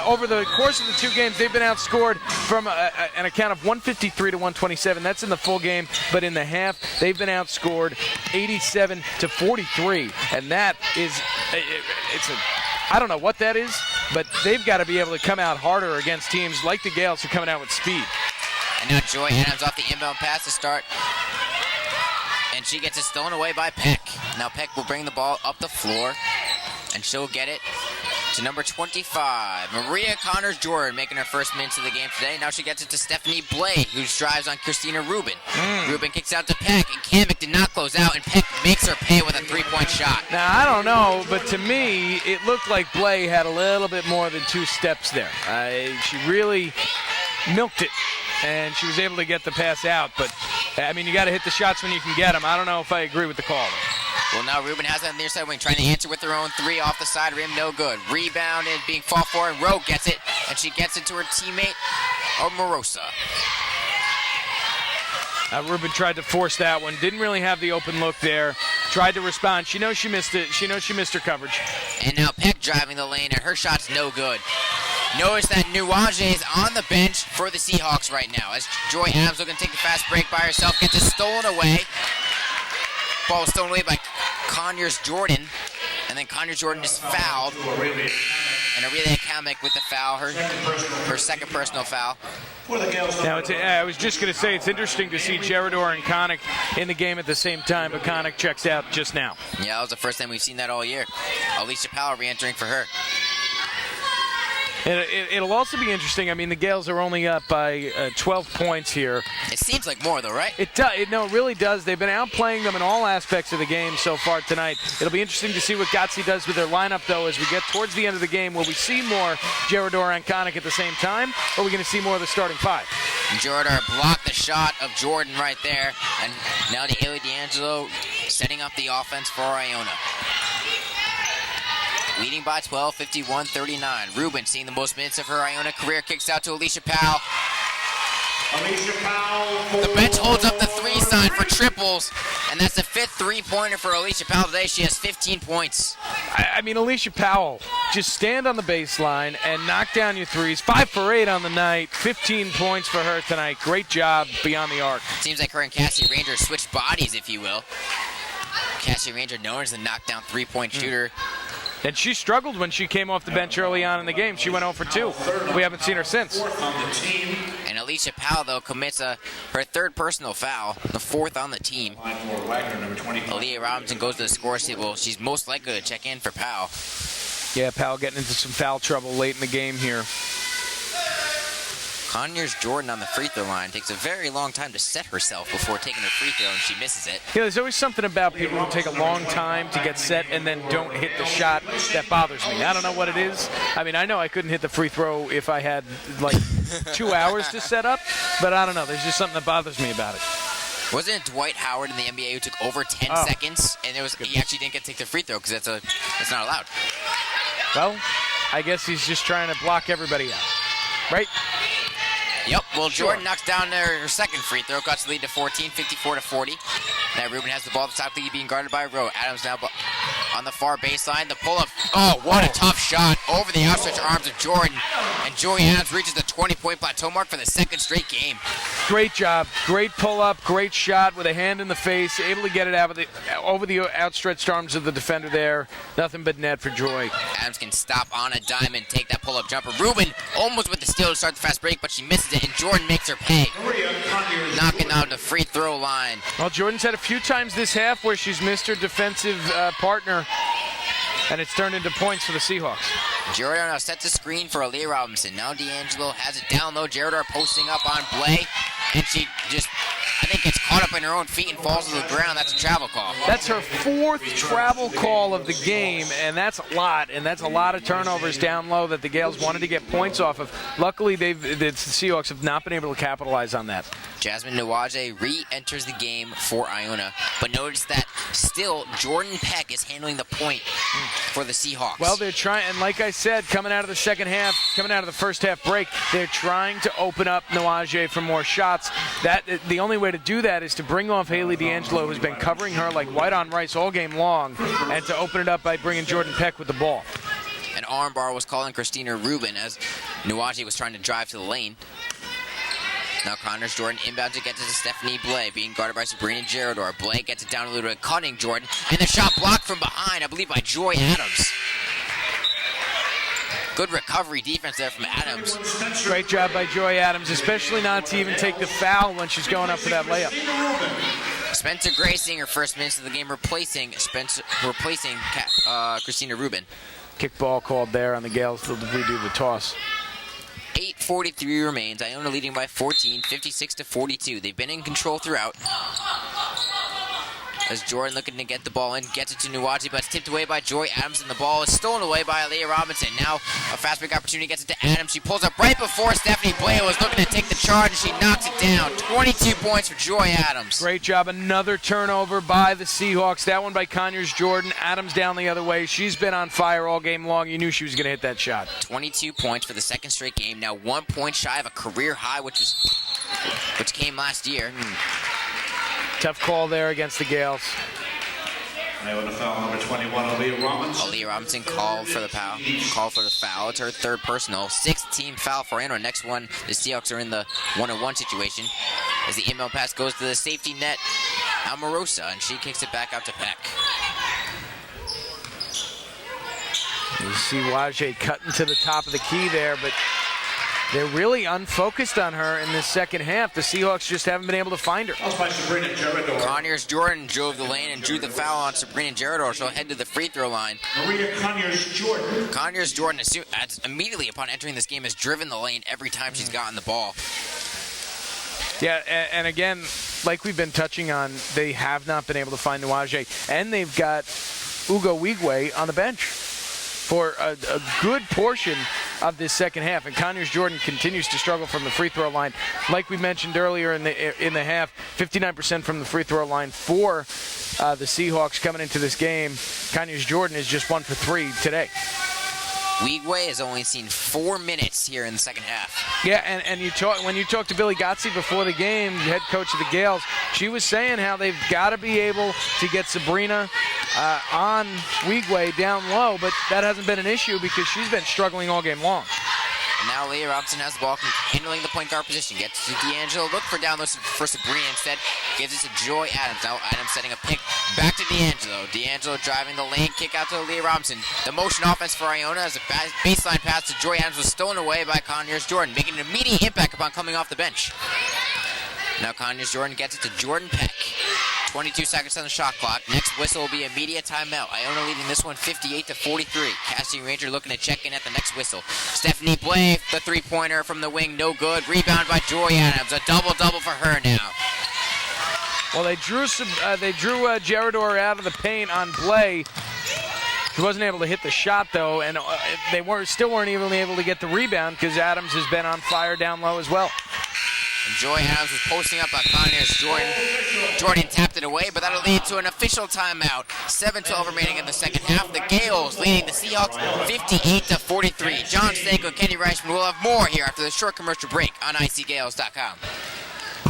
Over the course of the two games, they've been outscored from an account of 153 to 127. That's in the full game, but in the half, they've been outscored 87 to 43, and that is, I don't know what that is, but they've got to be able to come out harder against teams like the Gales who are coming out with speed. And now Joy Adams off the inbound pass to start. And she gets it stolen away by Peck. Now Peck will bring the ball up the floor, and she'll get it to number 25. Maria Connors-Jordan making her first minutes of the game today. Now she gets it to Stephanie Blake, who drives on Christina Rubin. Rubin kicks out to Peck, and Kamek did not close out, and Peck makes her pay with a three-point shot. Now, I don't know, but to me, it looked like Blay had a little bit more than two steps there. She really milked it, and she was able to get the pass out. But, I mean, you got to hit the shots when you can get them. I don't know if I agree with the call. Well, now Rubin has it on the near side wing, trying to answer with her own three off the side rim, no good. Rebound and being fought for, and Rowe gets it, and she gets it to her teammate, Omarosa. Rubin tried to force that one. Didn't really have the open look there. Tried to respond. She knows she missed it. She knows she missed her coverage. And now Peck driving the lane, and her shot's no good. Notice that Nuaje is on the bench for the Seahawks right now, as Joy Adams looking to take the fast break by herself, gets it stolen away. Ball was stolen away by Conyers-Jordan, and then Conyers-Jordan is fouled. And Aurelia Kamek with the foul, her second personal foul. Now, I was just going to say, it's interesting to see Gerador and Connick in the game at the same time, but Connick checks out just now. Yeah, that was the first time we've seen that all year. Alicia Powell re-entering for her. It'll also be interesting. I mean, the Gales are only up by 12 points here. It seems like more, though, right? It really does. They've been outplaying them in all aspects of the game so far tonight. It'll be interesting to see what Gotze does with their lineup, though, as we get towards the end of the game. Will we see more Gerador and Connick at the same time, or are we going to see more of the starting five? And Gerador blocked the shot of Jordan right there, and now the Haley D'Angelo setting up the offense for Iona. Leading by 12, 51-39. Rubin seeing the most minutes of her Iona career, kicks out to Alicia Powell. Alicia Powell. The bench holds up the three sign for triples, and that's the fifth three-pointer for Alicia Powell today. She has 15 points. I mean, Alicia Powell, just stand on the baseline and knock down your threes. 5 for 8 on the night, 15 points for her tonight. Great job beyond the arc. Seems like her and Cassie Ranger switched bodies, if you will. Cassie Ranger known as the knockdown three-point shooter. And she struggled when she came off the bench early on in the game. She went 0 for 2. We haven't seen her since. And Alicia Powell, though, commits her third personal foul, the fourth on the team. Line for Wagner, number 25. Aaliyah Robinson goes to the scores table. She's most likely to check in for Powell. Yeah, Powell getting into some foul trouble late in the game here. Conyers Jordan on the free throw line takes a very long time to set herself before taking her free throw, and she misses it. Yeah, there's always something about people who take a long time to get set and then don't hit the shot that bothers me. I don't know what it is. I mean, I know I couldn't hit the free throw if I had like 2 hours to set up, but I don't know. There's just something that bothers me about it. Wasn't it Dwight Howard in the NBA who took over 10 seconds, and he actually didn't get to take the free throw because that's not allowed? Well, I guess he's just trying to block everybody out, right? Yep. Well, Jordan knocks down her second free throw, cuts the lead to 14, 54-40. Now Ruben has the ball at the top of the key, being guarded by Rowe. Adams now on the far baseline. The pull-up. Oh, what a tough shot over the outstretched arms of Jordan. And Joey Adams reaches the 20-point plateau mark for the second straight game. Great job. Great pull-up. Great shot with a hand in the face. Able to get it out of over the outstretched arms of the defender there. Nothing but net for Joy. Adams can stop on a dime and take that pull-up jumper. Ruben almost with the steal to start the fast break, but she misses it, and Jordan makes her pay. Knocking down the free throw line. Well, Jordan's had a few times this half where she's missed her defensive partner, and it's turned into points for the Seahawks. Gerardar now sets a screen for Aaliyah Robinson. Now D'Angelo has it down low. Gerardar posting up on Blay, and she just, I think, gets caught up in her own feet and falls to the ground. That's a travel call. That's her fourth travel call of the game, and that's a lot. And that's a lot of turnovers down low that the Gales wanted to get points off of. Luckily, the Seahawks have not been able to capitalize on that. Jasmine Nwaje re-enters the game for Iona, but notice that still Jordan Peck is handling the point for the Seahawks. Well, they're trying, and like I said, coming out of the second half, coming out of the first half break, they're trying to open up Nwaje for more shots. The only way to do that is to bring off Haley D'Angelo, who's been covering her like white on rice all game long, and to open it up by bringing Jordan Peck with the ball. An armbar was calling Christina Rubin as Nwaje was trying to drive to the lane. Now Connors Jordan inbound to get to Stephanie Blay, being guarded by Sabrina Gerardor. Blay gets it down a little bit, cutting Jordan, and the shot blocked from behind, I believe, by Joy Adams. Good recovery defense there from Adams. Great job by Joy Adams, especially not to even take the foul when she's going up for that layup. Spencer Gray seeing her first minutes of the game, replacing Christina Rubin. Kickball called there on the Gales to redo the toss. 8:43 remains. Iona leading by 14, 56-42. They've been in control throughout. As Jordan looking to get the ball in, gets it to Nwaje, but it's tipped away by Joy Adams, and the ball is stolen away by Aaliyah Robinson. Now a fast break opportunity, gets it to Adams. She pulls up right before Stephanie Blay was looking to take the charge, and she knocks it down. 22 points for Joy Adams. Great job. Another turnover by the Seahawks. That one by Conyers Jordan. Adams down the other way. She's been on fire all game long. You knew she was going to hit that shot. 22 points for the second straight game. Now 1 point shy of a career high, which came last year. Tough call there against the Gales. Iona foul number 21, Aaliyah Robinson. Aaliyah Robinson called for the foul. It's her third personal. 6th-team foul for Iona. Next one, the Seahawks are in the 1-on-1 situation. As the inbound pass goes to the safety net, Almarosa, and she kicks it back out to Peck. You see Wajay cutting to the top of the key there, but they're really unfocused on her in this second half. The Seahawks just haven't been able to find her. By Sabrina Gerardor. Conyers Jordan drove the lane and drew the foul on Sabrina Gerardor, so head to the free throw line. Maria Conyers Jordan. Conyers Jordan, immediately upon entering this game, has driven the lane every time she's gotten the ball. Yeah, and again, like we've been touching on, they have not been able to find Nwaje. And they've got Ugo Wigwe on the bench for a good portion of this second half, and Conyers Jordan continues to struggle from the free throw line. Like we mentioned earlier in the half, 59% from the free throw line for the Seahawks coming into this game. Conyers Jordan is just 1 for 3 today. Wigwe has only seen 4 minutes here in the second half. Yeah, and when you talked to Billy Gotze before the game, head coach of the Gales, she was saying how they've got to be able to get Sabrina on Wigwe down low, but that hasn't been an issue because she's been struggling all game long. And now Leah Robinson has the ball, handling the point guard position. Gets to D'Angelo, look for down low for Sabrina instead. Gives it to Joy Adams. Now Adams setting a pick Back to D'Angelo. D'Angelo driving the lane, kick out to Leah Robinson. The motion offense for Iona as a baseline pass to Joy Adams was stolen away by Conyers Jordan, making an immediate impact upon coming off the bench. Now Conyers Jordan gets it to Jordan Peck. 22 seconds on the shot clock. Next whistle will be immediate timeout. Iona leading this one 58-43. Cassidy Ranger looking to check in at the next whistle. Stephanie Blay, the three-pointer from the wing, no good. Rebound by Joy Adams. A double-double for her now. Well, they drew Gerador out of the paint on Blay. She wasn't able to hit the shot though, and they still weren't even able to get the rebound because Adams has been on fire down low as well. And Joy Adams was posting up on Conyers Jordan. Jordan tapped it away, but that'll lead to an official timeout. 7:12 remaining in the second half. The Gales leading the Seahawks 58-43. John Stanko and Kenny Reichman will have more here after the short commercial break on icgales.com.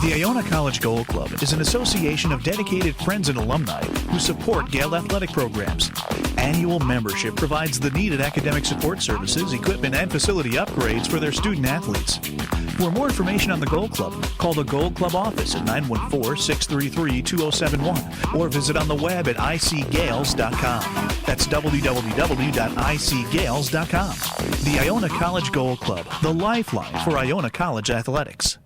The Iona College Gold Club is an association of dedicated friends and alumni who support Gale athletic programs. Annual membership provides the needed academic support services, equipment, and facility upgrades for their student athletes. For more information on the Gold Club, call the Gold Club office at 914-633-2071 or visit on the web at icgales.com. That's www.icgales.com. The Iona College Gold Club, the lifeline for Iona College athletics.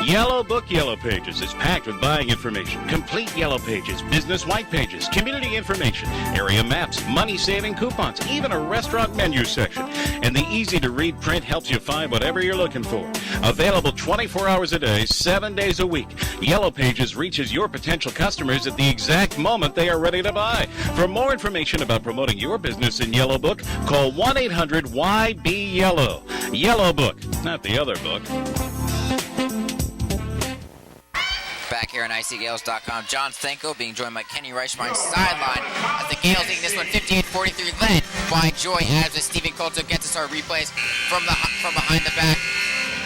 Yellow Book Yellow Pages is packed with buying information, complete Yellow Pages, business white pages, community information, area maps, money-saving coupons, even a restaurant menu section. And the easy-to-read print helps you find whatever you're looking for. Available 24 hours a day, 7 days a week. Yellow Pages reaches your potential customers at the exact moment they are ready to buy. For more information about promoting your business in Yellow Book, call 1-800-YB-YELLOW. Yellow Book, not the other book. Back here on icgales.com, John Stanko being joined by Kenny Reichman sideline as the Gales leading this one 58-43, led by Joy Adams as Stephen Colto gets us our replays from behind the back.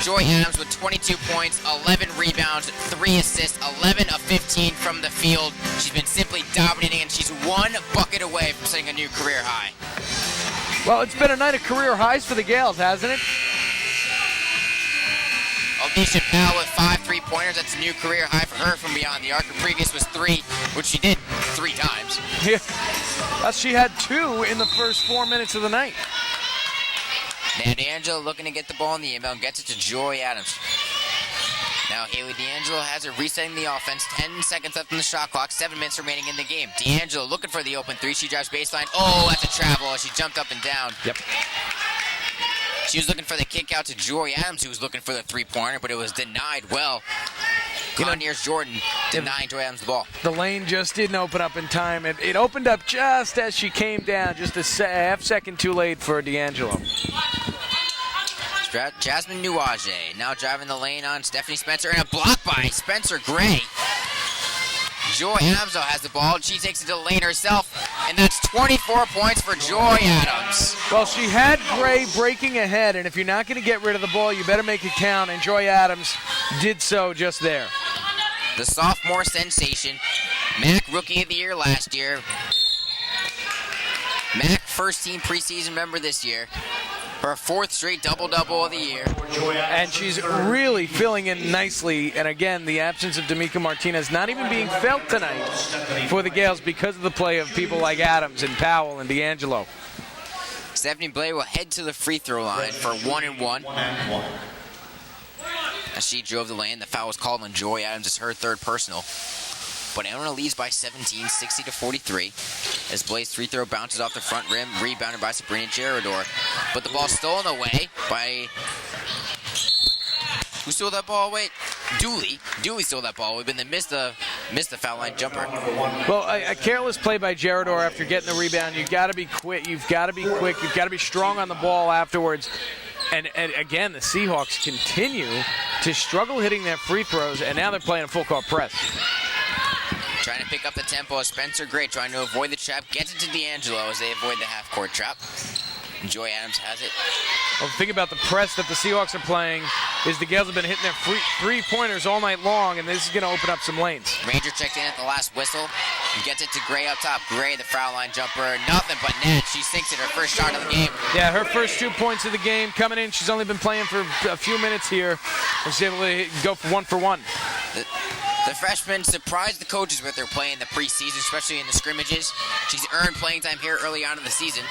Joy Adams with 22 points, 11 rebounds, 3 assists, 11 of 15 from the field. She's been simply dominating, and she's one bucket away from setting a new career high. Well, it's been a night of career highs for the Gales, hasn't it? Alicia Powell with 5 3-pointers. That's a new career high for her from beyond the arc. Her previous was 3, which she did 3 times. Yeah. She had 2 in the first 4 minutes of the night. Now D'Angelo looking to get the ball in the inbound, gets it to Joy Adams. Now Haley D'Angelo has it resetting the offense. 10 seconds left on the shot clock. 7 minutes remaining in the game. D'Angelo looking for the open 3. She drives baseline. Oh, that's a travel. She jumped up and down. Yep. She was looking for the kick out to Joy Adams, who was looking for the 3-pointer, but it was denied well. Conyers Jordan denying Joy Adams the ball. The lane just didn't open up in time. It opened up just as she came down, just a half second too late for D'Angelo. Jasmine Nuage now driving the lane on Stephanie Spencer, and a block by Spencer Gray. Joy Adams has the ball. She takes it to the lane herself, and that's 24 points for Joy Adams. Well, she had Gray breaking ahead, and if you're not going to get rid of the ball, you better make it count, and Joy Adams did so just there. The sophomore sensation, Mac Rookie of the Year last year. Mac first-team preseason member this year. Her 4th straight double-double of the year. And she's really filling in nicely. And again, the absence of D'Amica Martinez not even being felt tonight for the Gales because of the play of people like Adams and Powell and D'Angelo. Stephanie Blay will head to the free throw line for 1-1. As she drove the lane, the foul was called on Joy Adams. It's her 3rd personal. But Iona leads by 17, 60-43. As Blay's free throw bounces off the front rim, rebounded by Sabrina Gerador. But the ball stolen away by... Who stole that ball away? Dooley. Dooley stole that ball away, but then missed the foul line jumper. Well, a careless play by Gerador after getting the rebound. You've got to be quick. You've got to be quick. You've got to be strong on the ball afterwards. And again, the Seahawks continue to struggle hitting their free throws, and now they're playing a full-court press. Trying to pick up the tempo of Spencer Gray, trying to avoid the trap. Gets it to D'Angelo as they avoid the half-court trap. And Joy Adams has it. Well, the thing about the press that the Seahawks are playing is the Gales have been hitting their three-pointers all night long, and this is going to open up some lanes. Ranger checked in at the last whistle and gets it to Gray up top. Gray, the foul line jumper, nothing but net. She sinks it, her first shot of the game. Yeah, her first 2 points of the game coming in. She's only been playing for a few minutes here. She's able to go for 1 for 1. The The freshman surprised the coaches with her play in the preseason, especially in the scrimmages. She's earned playing time here early on in the season.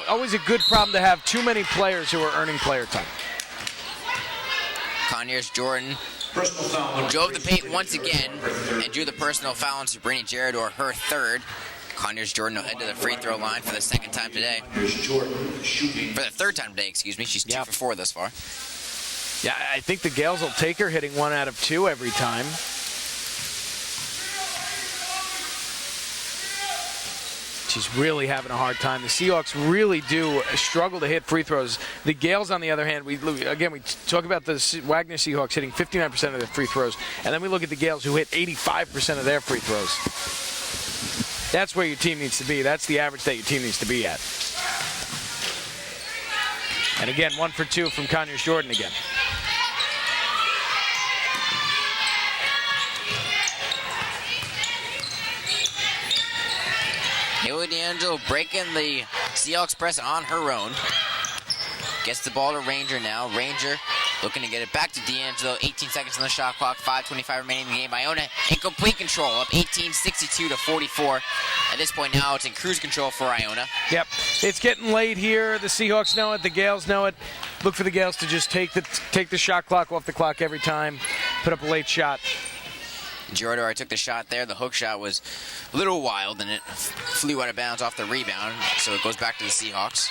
Always a good problem to have too many players who are earning player time. Conyers Jordan drove the paint once again and drew the personal foul on Sabrina Gerador, her third. Conyers Jordan will head to the free throw line for the second time today. For the third time today, excuse me. She's 2 for 4 thus far. Yeah, I think the Gales will take her hitting 1 out of 2 every time. She's really having a hard time. The Seahawks really do struggle to hit free throws. The Gales, on the other hand, we talk about the Wagner Seahawks hitting 59% of their free throws, and then we look at the Gales who hit 85% of their free throws. That's where your team needs to be. That's the average that your team needs to be at. And again, 1 for 2 from Conyers Jordan again. Haley D'Angelo breaking the Seahawks press on her own. Gets the ball to Ranger now. Ranger looking to get it back to D'Angelo. 18 seconds on the shot clock. 5:25 remaining in the game. Iona in complete control, up 18-62 to 44. At this point now, it's in cruise control for Iona. Yep, it's getting late here. The Seahawks know it. The Gales know it. Look for the Gales to just take the shot clock off the clock every time. Put up a late shot. Gerador took the shot there. The hook shot was a little wild, and it flew out of bounds off the rebound, so it goes back to the Seahawks.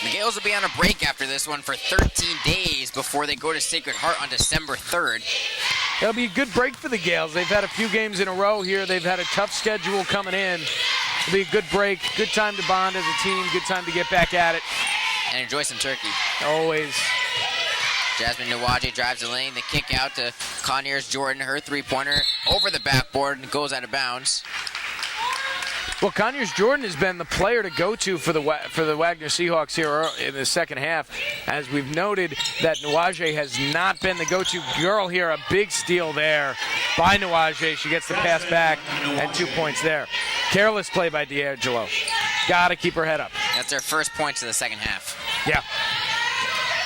The Gales will be on a break after this one for 13 days before they go to Sacred Heart on December 3rd. It'll be a good break for the Gales. They've had a few games in a row here. They've had a tough schedule coming in. It'll be a good break, good time to bond as a team, good time to get back at it. And enjoy some turkey. Always. Jasmine Nwaje drives the lane, the kick out to Conyers Jordan, her three-pointer over the backboard and goes out of bounds. Well, Conyers Jordan has been the player to go to for the Wagner Seahawks here in the second half. As we've noted, that Nwaje has not been the go-to girl here. A big steal there by Nwaje. She gets the pass back and 2 points there. Careless play by D'Angelo. Got to keep her head up. That's her first points of the second half. Yeah.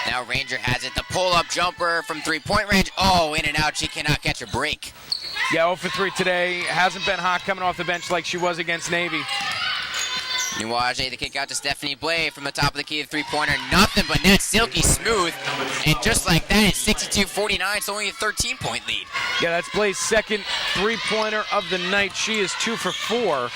Now Ranger has it. The pull-up jumper from three-point range. Oh, in and out. She cannot catch a break. Yeah, 0 for 3 today. Hasn't been hot coming off the bench like she was against Navy. Nwaje, the kick out to Stephanie Blay from the top of the key, the three-pointer. Nothing but net, silky smooth. And just like that, it's 62-49. It's only a 13-point lead. Yeah, that's Blay's second three-pointer of the night. She is 2 for 4.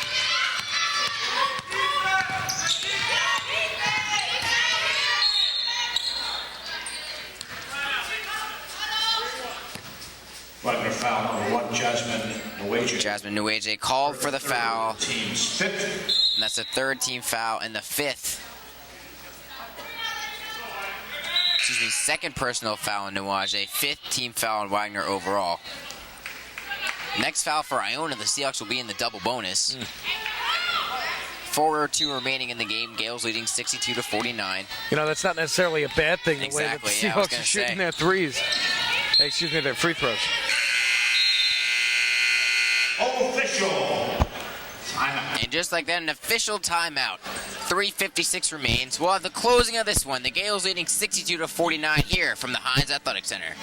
Wagner foul number 1, Jasmine Nwaje. Jasmine Nwaje called for the foul. Team's 5th. And that's the third team foul and the 5th. Second personal foul on Nwaje. 5th team foul on Wagner overall. Next foul for Iona. The Seahawks will be in the double bonus. 4:02 remaining in the game. Gales leading 62-49. That's not necessarily a bad thing. Exactly. The way that the Seahawks are shooting their threes. Excuse me, their free throws. Official timeout. And just like that, an official timeout. 3:56 remains. We'll have the closing of this one. The Gales leading 62-49 here from the Heinz Athletic Center.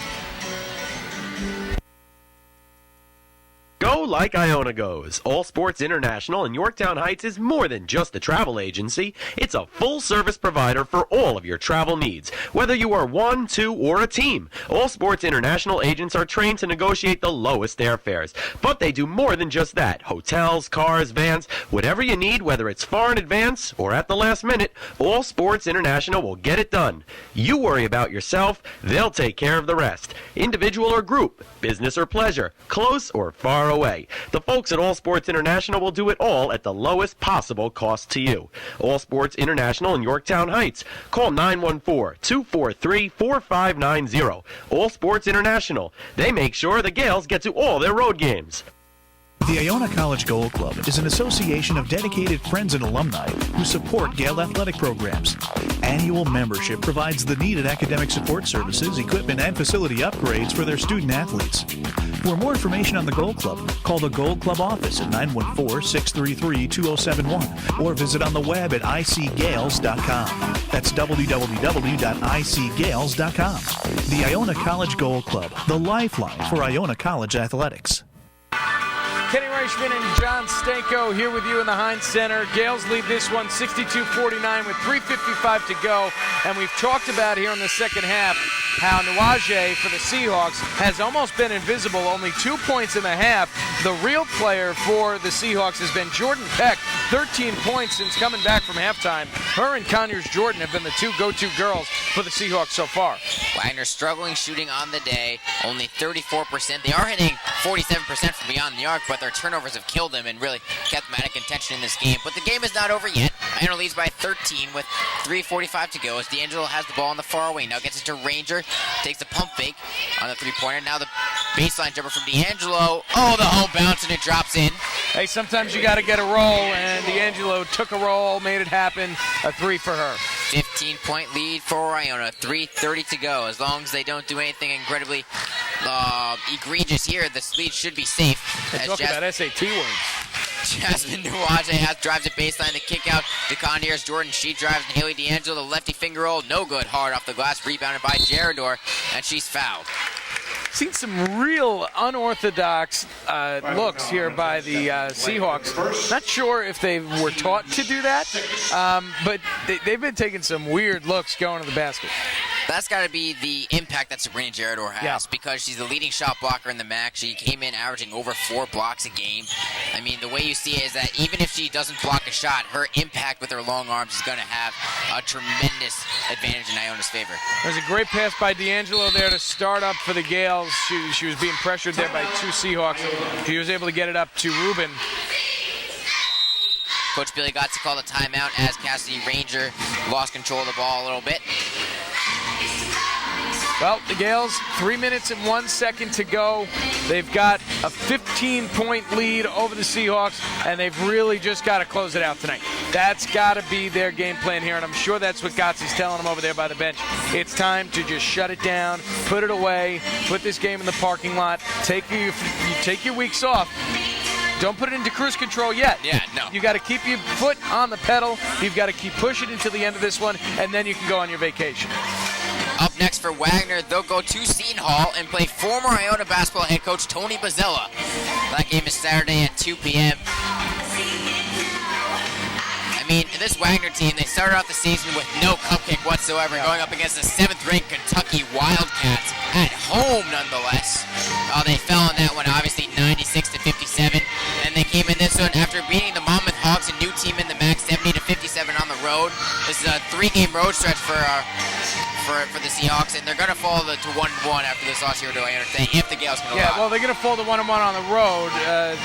Go like Iona goes. All Sports International in Yorktown Heights is more than just a travel agency. It's a full-service provider for all of your travel needs. Whether you are one, two, or a team, All Sports International agents are trained to negotiate the lowest airfares. But they do more than just that. Hotels, cars, vans, whatever you need, whether it's far in advance or at the last minute, All Sports International will get it done. You worry about yourself, they'll take care of the rest. Individual or group, business or pleasure, close or far away. The folks at All Sports International will do it all at the lowest possible cost to you. All Sports International in Yorktown Heights. Call 914-243-4590. All Sports International. They make sure the Gales get to all their road games. The Iona College Gold Club is an association of dedicated friends and alumni who support Gale athletic programs. Annual membership provides the needed academic support services, equipment, and facility upgrades for their student athletes. For more information on the Gold Club, call the Gold Club office at 914-633-2071 or visit on the web at icgales.com. That's www.icgales.com. The Iona College Gold Club, the lifeline for Iona College athletics. Kenny Reichman and John Stanko here with you in the Heinz Center. Gales lead this one 62-49 with 3:55 to go. And we've talked about here in the second half how Nuaje for the Seahawks has almost been invisible, only 2 points in the half. The real player for the Seahawks has been Jordan Peck, 13 points since coming back from halftime. Her and Conyers Jordan have been the two go-to girls for the Seahawks so far. Wagner struggling shooting on the day, only 34%. They are hitting 47% from beyond the arc, but their turnovers have killed them and really kept them out of contention in this game. But the game is not over yet. Iona leads by 13 with 3:45 to go as D'Angelo has the ball on the far wing. Now gets it to Ranger, takes a pump fake on the three-pointer. Now the baseline jumper from D'Angelo. Oh, the home bounce, and it drops in. Hey, sometimes you got to get a roll, and D'Angelo took a roll, made it happen. A three for her. 15-point lead for Iona. 3:30 to go. As long as they don't do anything incredibly egregious here, the lead should be safe. Talk about SAT words. Jasmine Nuaje drives a baseline to kick out to Conyers Jordan. She drives and Haley D'Angelo, the lefty finger roll, no good, hard off the glass, rebounded by Gerador, and she's fouled. Seen some real unorthodox looks here by the Seahawks. Not sure if they were taught to do that, but they've been taking some weird looks going to the basket. That's got to be the impact that Sabrina Gerador has because she's the leading shot blocker in the MAC. She came in averaging over 4 blocks a game. I mean, the way you see it is that even if she doesn't block a shot, her impact with her long arms is going to have a tremendous advantage in Iona's favor. There's a great pass by D'Angelo there to start up for the Gales. She was being pressured there by 2 Seahawks. She was able to get it up to Rubin. Coach Billy got to call the timeout as Cassidy Ranger lost control of the ball a little bit. Well, the Gales, 3 minutes and 1 second to go. They've got a 15-point lead over the Seahawks, and they've really just got to close it out tonight. That's got to be their game plan here, and I'm sure that's what Gotzi's telling them over there by the bench. It's time to just shut it down, put it away, put this game in the parking lot, take your weeks off. Don't put it into cruise control yet. Yeah, no. You got to keep your foot on the pedal. You've got to keep pushing until the end of this one, and then you can go on your vacation. Up next for Wagner, they'll go to Seton Hall and play former Iona basketball head coach Tony Bozzella. That game is Saturday at 2 p.m. I mean, this Wagner team, they started out the season with no cupcake whatsoever, going up against the 7th-ranked Kentucky Wildcats at home, nonetheless. They fell in that one, obviously, 96-57. And they came in this one after beating the Monmouth Hawks, a new team in the MAC, 70-57 on the road. This is a 3-game road stretch for the Seahawks, and they're going to fall to 1-1 after this loss here to Iona today if the Gales can allow. Yeah, well, they're going to fall to 1-1 on the road. A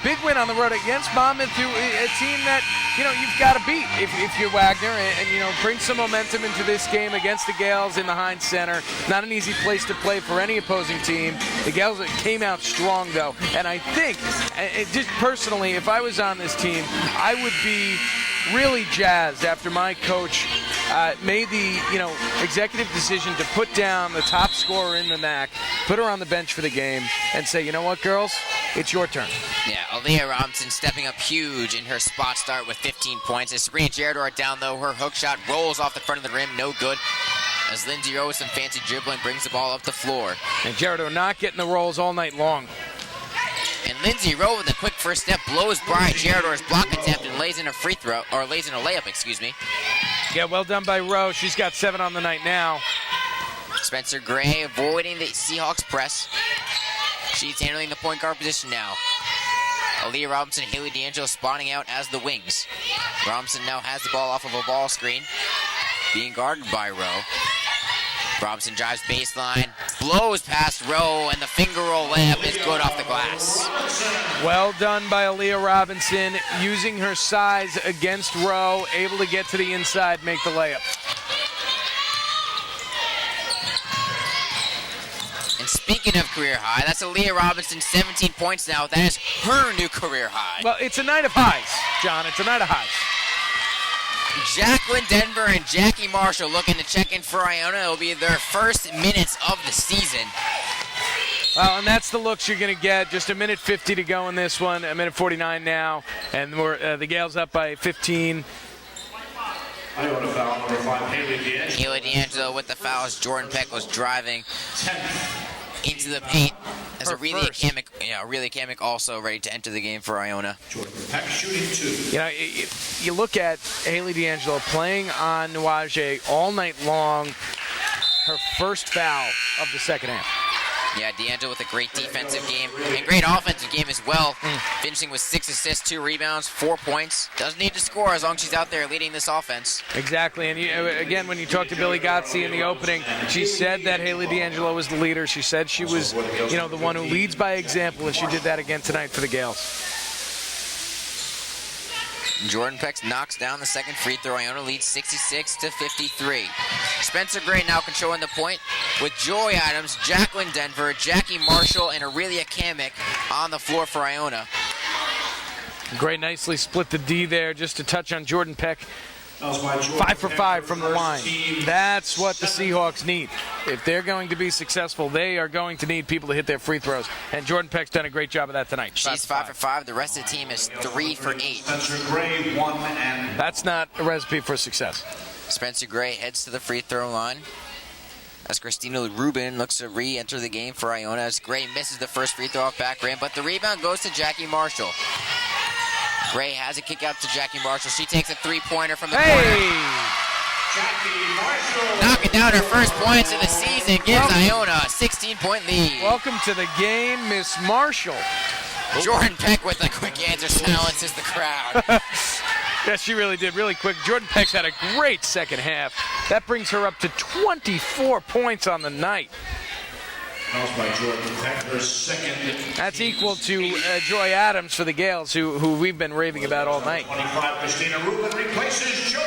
big win on the road against Monmouth, a team that, you've got to beat if you're Wagner, and bring some momentum into this game against the Gales in the Heinz Center. Not an easy place to play for any opposing team. The Gales came out strong, though, and I think, just personally, if I was on this team, I would be really jazzed after my coach made the executive decision to put down the top scorer in the MAC, put her on the bench for the game, and say, you know what, girls, it's your turn. Yeah, Aaliyah Robinson stepping up huge in her spot start with 15 points. As Sabrina Gerador down low, her hook shot rolls off the front of the rim, no good. As Lindsay Rowe with some fancy dribbling brings the ball up the floor. And Gerador not getting the rolls all night long. And Lindsay Rowe with a quick first step blows by Gerador's block attempt and lays in a layup, excuse me. Yeah, well done by Rowe. She's got 7 on the night now. Spencer Gray avoiding the Seahawks press. She's handling the point guard position now. Aaliyah Robinson and Haley D'Angelo spawning out as the wings. Robinson now has the ball off of a ball screen, being guarded by Rowe. Robinson drives baseline, blows past Rowe, and the finger roll layup is good off the glass. Well done by Aaliyah Robinson, using her size against Rowe, able to get to the inside, make the layup. And Speaking of career high, that's Aaliyah Robinson, 17 points now. That is her new career high. Well, it's a night of highs, John. It's a night of highs. Jacqueline Denver and Jackie Marshall looking to check in for Iona. It'll be their first minutes of the season. Well, and that's the looks you're going to get. Just a minute 50 to go in this one. A minute 49 now, and we're the Gales up by 15. Iona foul number 5, Haley D'Angelo. Haley D'Angelo with the fouls. Jordan Peck was driving into the paint. As a really Kamek also ready to enter the game for Iona. Jordan Peck shooting 2. You know, you look at Haley D'Angelo playing on Nuaje all night long. Her first foul of the second half. Yeah, D'Angelo with a great defensive game and great offensive game as well. Finishing with 6 assists, 2 rebounds, 4 points. Doesn't need to score as long as she's out there leading this offense. Exactly, and again, when you talk to Billy Gotze in the opening, she said that Haley D'Angelo was the leader. She said she was, the one who leads by example, and she did that again tonight for the Gales. Jordan Peck knocks down the second free throw. Iona leads 66-53. Spencer Gray now controlling the point with Joy Adams, Jacqueline Denver, Jackie Marshall, and Aurelia Kamek on the floor for Iona. Gray nicely split the D there. Just to touch on Jordan Peck. 5 for 5 from the line. That's what the Seahawks need. If they're going to be successful, they are going to need people to hit their free throws. And Jordan Peck's done a great job of that tonight. She's 5 for 5. The rest of the team is 3 for 8. Spencer Gray, 1 and... That's not a recipe for success. Spencer Gray heads to the free throw line. As Christina Rubin looks to re-enter the game for Iona. As Gray misses the first free throw off back rim, but the rebound goes to Jackie Marshall. Gray has a kick out to Jackie Marshall. She takes a three-pointer from the corner. Knocking down her first points of the season gives Iona a 16-point lead. Welcome to the game, Miss Marshall. Jordan Peck with a quick answer silences the crowd. Yes, she really did, really quick. Jordan Peck's had a great second half. That brings her up to 24 points on the night. By Jordan Peck, her second. That's equal to Joy Adams for the Gales, who we've been raving about all night. 25, Christina Rubin replaces Joy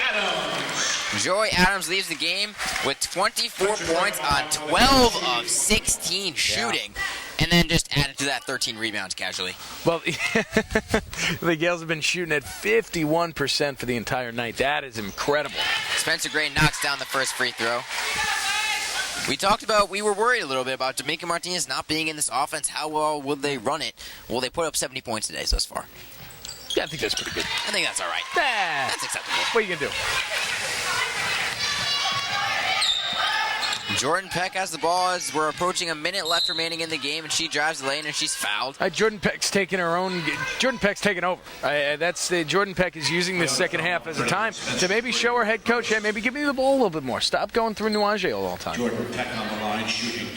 Adams. Joy Adams leaves the game with 24 points on 12 of 16 shooting. And then just added to that 13 rebounds casually. Well, the Gales have been shooting at 51% for the entire night. That is incredible. Spencer Gray knocks down the first free throw. We were worried a little bit about Jamaica Martinez not being in this offense. How well would they run it? Well, they put up 70 points today thus far. Yeah, I think that's pretty good. I think that's all right. That's acceptable. What are you going to do? Jordan Peck has the ball as we're approaching a minute left remaining in the game, and she drives the lane and she's fouled. Jordan Peck's taking over. Jordan Peck is using this second half as a time to maybe show her head coach, hey, maybe give me the ball a little bit more. Stop going through Nuaje all the time. Jordan Peck on the line, shooting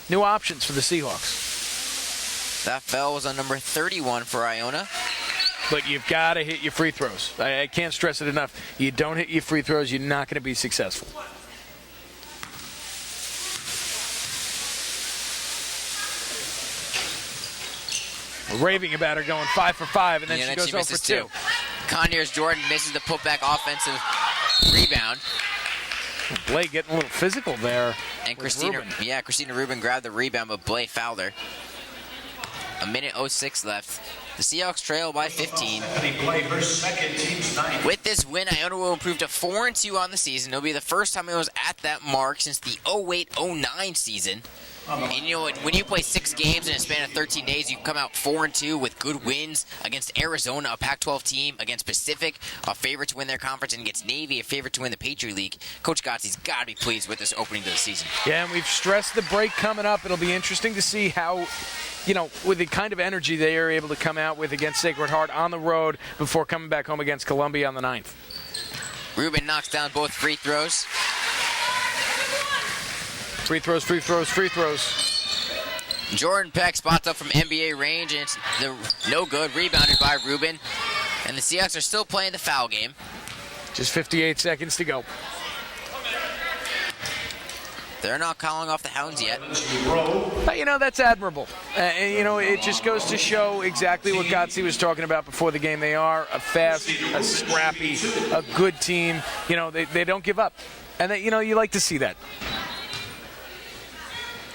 2. New options for the Seahawks. That foul was on number 31 for Iona. But you've got to hit your free throws. I can't stress it enough. You don't hit your free throws, you're not going to be successful. Raving about her going 5 for 5, and then she goes 0 for 2. Conyers Jordan misses the putback offensive rebound. Blake getting a little physical there. And Christina Rubin grabbed the rebound, but Blake fouled her. A minute 06 left. The Seahawks trail by 15. With this win, Iona will improve to 4-2 on the season. It'll be the first time it was at that mark since the 08-09 season. And you know, when you play 6 games in a span of 13 days, you come out 4-2 with good wins against Arizona, a Pac-12 team, against Pacific, a favorite to win their conference, and against Navy, a favorite to win the Patriot League. Coach Gotze's got to be pleased with this opening to the season. Yeah, and we've stressed the break coming up. It'll be interesting to see how, with the kind of energy they are able to come out with against Sacred Heart on the road before coming back home against Columbia on the 9th. Rubin knocks down both free throws. Free throws. Jordan Peck spots up from NBA range, and it's no good. Rebounded by Rubin. And the Seahawks are still playing the foul game. Just 58 seconds to go. They're not calling off the Hounds yet. That's admirable. It just goes to show exactly what Gotze was talking about before the game. They are a fast, a scrappy, a good team. They don't give up. And, you like to see that.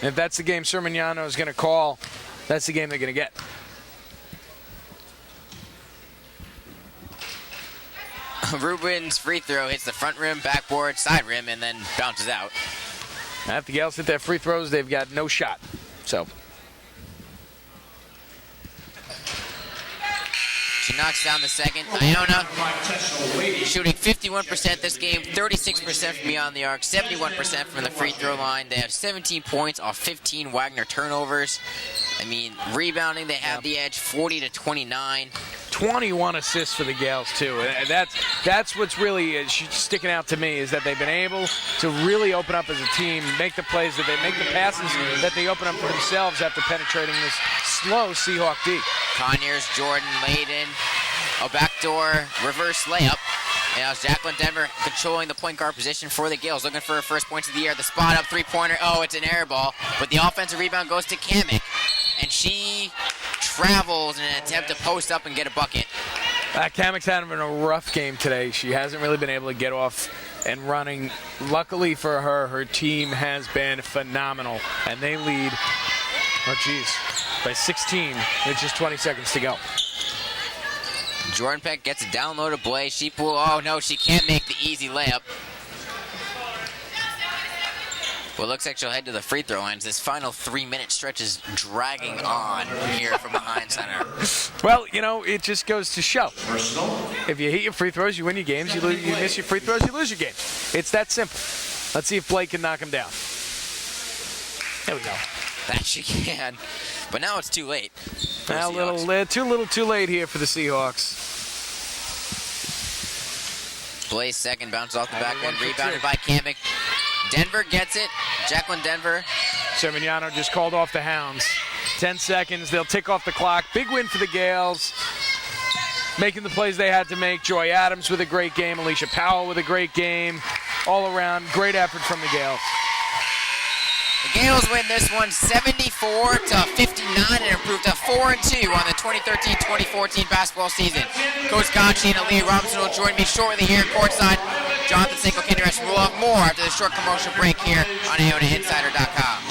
If that's the game Sermignano is going to call, that's the game they're going to get. Rubin's free throw hits the front rim, backboard, side rim, and then bounces out. If the Gales hit their free throws, they've got no shot. So she knocks down the second. Iona shooting 51% this game, 36% from beyond the arc, 71% from the free throw line. They have 17 points off 15 Wagner turnovers. I mean, rebounding, they have the edge, 40-29. 21 assists for the Gales, too. And that's what's really sticking out to me, is that they've been able to really open up as a team, make the plays that they make, the passes that they open up for themselves after penetrating this slow Seahawk D. Conyers, Jordan, Layden, a backdoor reverse layup. And now Jacqueline Denver controlling the point guard position for the Gales, looking for her first points of the year. The spot up three-pointer. Oh, it's an air ball. But the offensive rebound goes to Kamek. And she travels in an attempt to post up and get a bucket. Kamek's having a rough game today. She hasn't really been able to get off and running. Luckily for her, her team has been phenomenal. And they lead, by 16 with just 20 seconds to go. Jordan Peck gets a down low to Blaze. Oh no, she can't make the easy layup. Well, it looks like she'll head to the free throw lines. This final 3-minute stretch is dragging on here from behind center. Well, it just goes to show. If you hit your free throws, you win your games. You miss your free throws, you lose your game. It's that simple. Let's see if Blake can knock him down. There we go. That she can. But now it's too late. Now too late here for the Seahawks. Blaze second, bounces off the back end, rebounded by Kamek. Denver gets it. Jacqueline Denver. Sermignano just called off the Hounds. 10 seconds. They'll tick off the clock. Big win for the Gales. Making the plays they had to make. Joy Adams with a great game. Alicia Powell with a great game. All around, great effort from the Gales. The Gales win this one 74-59 and improved to 4-2 on the 2013-2014 basketball season. Coach Gonchi and Aaliyah Robinson will join me shortly here courtside. Jonathan Sinko, Kenny Rush, will have more after the short commercial break here on IonaInsider.com.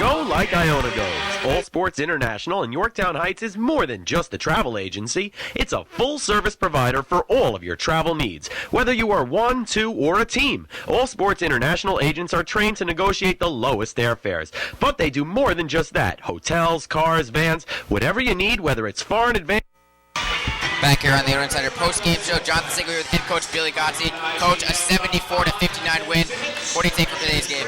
Go like Iona goes. All Sports International in Yorktown Heights is more than just a travel agency. It's a full-service provider for all of your travel needs. Whether you are one, two, or a team, All Sports International agents are trained to negotiate the lowest airfares. But they do more than just that. Hotels, cars, vans, whatever you need, whether it's far in advance. Back here on the Iona Insider post-game show, Jonathan Singley with head coach Billy Gotzi. Coach, a 74-59 win. What do you think from today's game?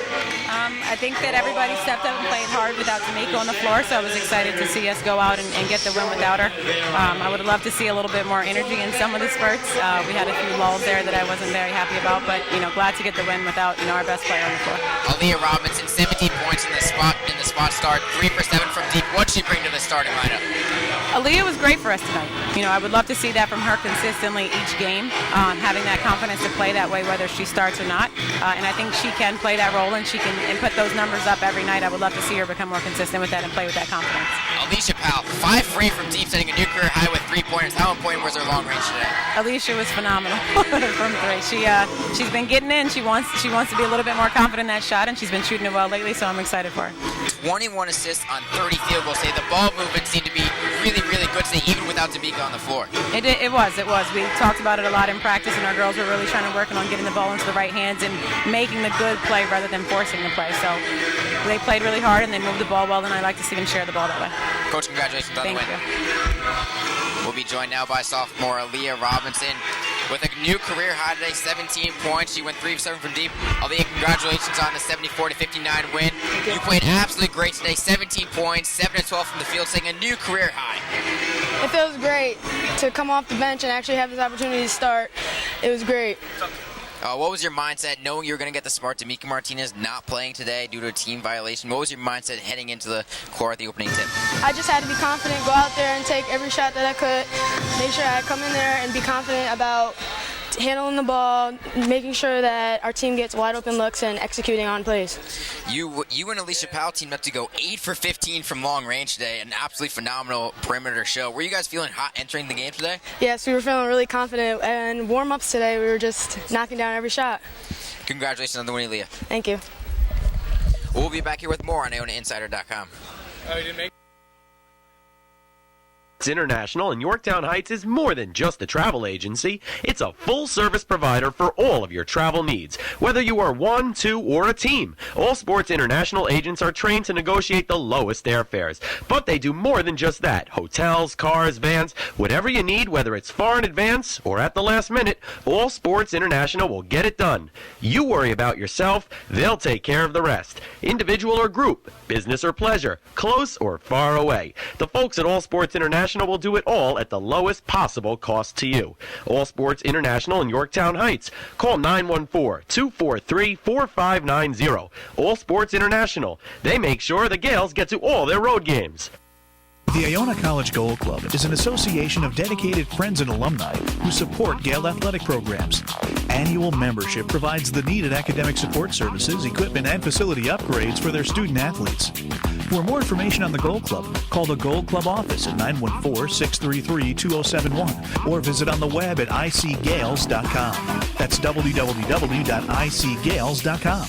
I think that everybody stepped up and played hard without Tamika on the floor, so I was excited to see us go out and get the win without her. I would have loved to see a little bit more energy in some of the spurts. We had a few lulls there that I wasn't very happy about, but glad to get the win without our best player on the floor. Aaliyah Robinson, 17 points in the spot start, 3 for 7 from deep. What'd she bring to the starting lineup? Aaliyah was great for us tonight. I would love to see that from her consistently each game, having that confidence to play that way whether she starts or not. And I think she can play that role and she can put those numbers up every night. I would love to see her become more consistent with that and play with that confidence. Alicia Powell, 5 free from deep, setting a new career high with 3-pointers. How important was her long range today? Alicia was phenomenal from 3. She's been getting in. She wants to be a little bit more confident in that shot, and she's been shooting it well lately, so I'm excited for her. 21 assists on 30 field goals today. The ball movement seemed to be really, really good today, even without Tamika on the floor. It was. We talked about it a lot in practice, and our girls were really trying to work on getting the ball into the right hands and making the good play rather than forcing the play. So they played really hard, and they moved the ball well, and I like to see them share the ball that way. Coach, congratulations on the win. Thank you. We'll be joined now by sophomore Aaliyah Robinson with a new career high today, 17 points. She went 3 of 7 from deep. Aaliyah, congratulations on the 74-59 win. You played absolutely great today, 17 points, 7 of 12 from the field, setting a new career high. It feels great to come off the bench and actually have this opportunity to start. It was great. What was your mindset knowing you were going to get the smart Tamika Martinez not playing today due to a team violation? What was your mindset heading into the floor at the opening tip? I just had to be confident, go out there and take every shot that I could, make sure I come in there and be confident about handling the ball, making sure that our team gets wide open looks and executing on plays. You and Alicia Powell teamed up to go 8 for 15 from long range today, an absolutely phenomenal perimeter show. Were you guys feeling hot entering the game today? Yes, we were feeling really confident, and warm-ups today we were just knocking down every shot. Congratulations on the win, Aaliyah. Thank you. We'll be back here with more on IonaInsider.com. Oh, you didn't make International in Yorktown Heights is more than just a travel agency. It's a full-service provider for all of your travel needs. Whether you are one, two, or a team, All Sports International agents are trained to negotiate the lowest airfares. But they do more than just that. Hotels, cars, vans, whatever you need, whether it's far in advance or at the last minute, All Sports International will get it done. You worry about yourself, they'll take care of the rest. Individual or group, business or pleasure, close or far away. The folks at All Sports International will do it all at the lowest possible cost to you. All Sports International in Yorktown Heights. Call 914-243-4590. All Sports International. They make sure the Gales get to all their road games. The Iona College Gold Club is an association of dedicated friends and alumni who support Gale athletic programs. Annual membership provides the needed academic support services, equipment, and facility upgrades for their student athletes. For more information on the Gold Club, call the Gold Club office at 914-633-2071 or visit on the web at icgales.com. That's www.icgales.com.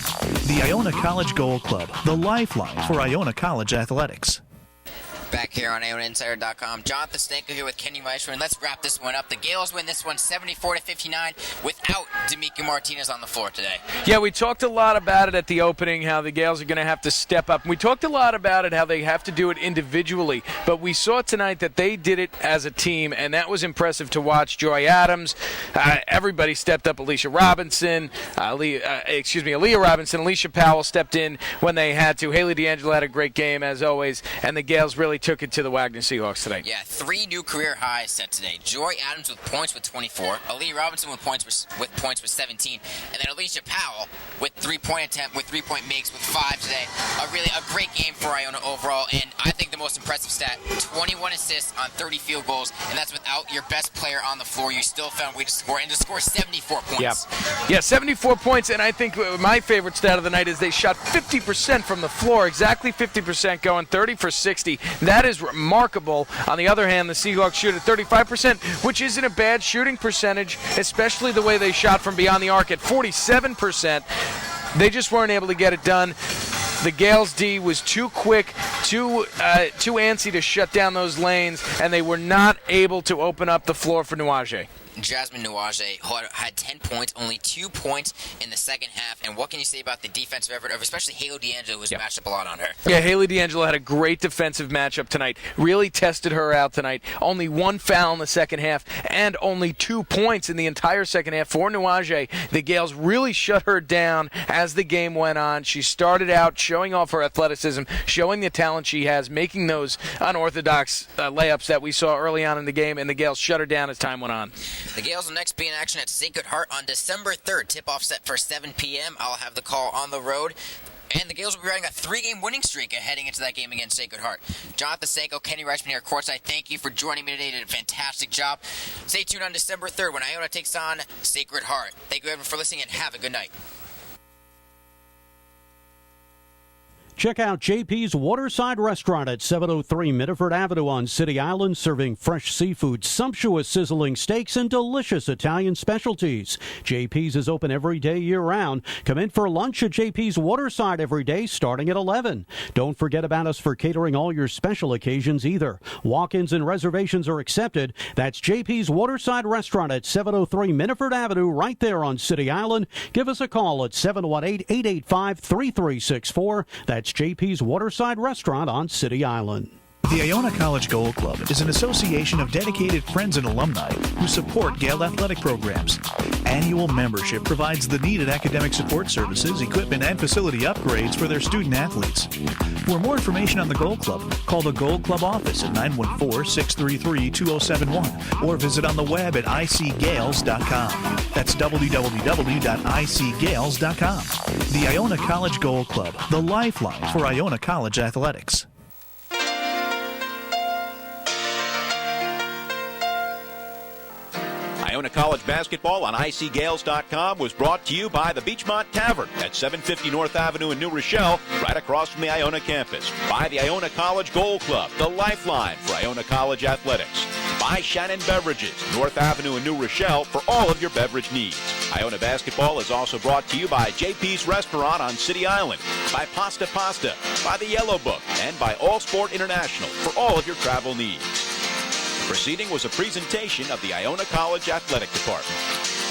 The Iona College Gold Club, the lifeline for Iona College athletics. Back here on IonaInsider.com. Jonathan Stanko here with Kenny Weissman. Let's wrap this one up. The Gales win this one 74-59 without D'Amico Martinez on the floor today. Yeah, we talked a lot about it at the opening, how the Gales are going to have to step up. We talked a lot about it, how they have to do it individually. But we saw tonight that they did it as a team, and that was impressive to watch. Joy Adams, everybody stepped up. Aaliyah Robinson, Alicia Powell stepped in when they had to. Haley D'Angelo had a great game, as always, and the Gales really took it to the Wagner Seahawks tonight. Yeah, 3 new career highs set today. Joy Adams with points with 24, Aaliyah Robinson with points with 17, and then Alicia Powell with 3-point makes with 5 today. A great game for Iona overall, and I think the most impressive stat: 21 assists on 30 field goals, and that's without your best player on the floor. You still found a way to score, and to score 74 points. Yeah, 74 points, and I think my favorite stat of the night is they shot 50% from the floor, exactly 50%, going 30 for 60. That is remarkable. On the other hand, the Seahawks shoot at 35%, which isn't a bad shooting percentage, especially the way they shot from beyond the arc at 47%. They just weren't able to get it done. The Gales D was too quick, too antsy to shut down those lanes, and they were not able to open up the floor for Nuaje. Jasmine Nuaje had 10 points, only 2 points in the second half. And what can you say about the defensive effort of especially Haley D'Angelo, who's matched up a lot on her? Yeah, Haley D'Angelo had a great defensive matchup tonight. Really tested her out tonight. Only 1 foul in the second half and only 2 points in the entire second half for Nuaje. The Gales really shut her down as the game went on. She started out showing off her athleticism, showing the talent she has, making those unorthodox layups that we saw early on in the game, and the Gales shut her down as time went on. The Gales will next be in action at Sacred Heart on December 3rd. Tip-off set for 7 p.m. I'll have the call on the road. And the Gales will be riding a 3-game winning streak heading into that game against Sacred Heart. Jonathan Stanko, Kenny Reichman here at courtside. Thank you for joining me today. You did a fantastic job. Stay tuned on December 3rd when Iona takes on Sacred Heart. Thank you everyone for listening, and have a good night. Check out JP's Waterside Restaurant at 703 Mitterford Avenue on City Island, serving fresh seafood, sumptuous sizzling steaks, and delicious Italian specialties. JP's is open every day year-round. Come in for lunch at JP's Waterside every day, starting at 11. Don't forget about us for catering all your special occasions either. Walk-ins and reservations are accepted. That's JP's Waterside Restaurant at 703 Mitterford Avenue, right there on City Island. Give us a call at 718-885-3364. That's JP's Waterside Restaurant on City Island. The Iona College Gold Club is an association of dedicated friends and alumni who support Gale athletic programs. Annual membership provides the needed academic support services, equipment, and facility upgrades for their student athletes. For more information on the Gold Club, call the Gold Club office at 914-633-2071 or visit on the web at icgales.com. That's www.icgales.com. The Iona College Gold Club, the lifeline for Iona College athletics. Iona College basketball on icgales.com was brought to you by the Beachmont Tavern at 750 North Avenue in New Rochelle, right across from the Iona campus. By the Iona College Gold Club, the lifeline for Iona College athletics. By Shannon Beverages, North Avenue in New Rochelle, for all of your beverage needs. Iona basketball is also brought to you by JP's Restaurant on City Island, by Pasta Pasta, by the Yellow Book, and by All Sport International for all of your travel needs. The proceeding was a presentation of the Iona College Athletic Department.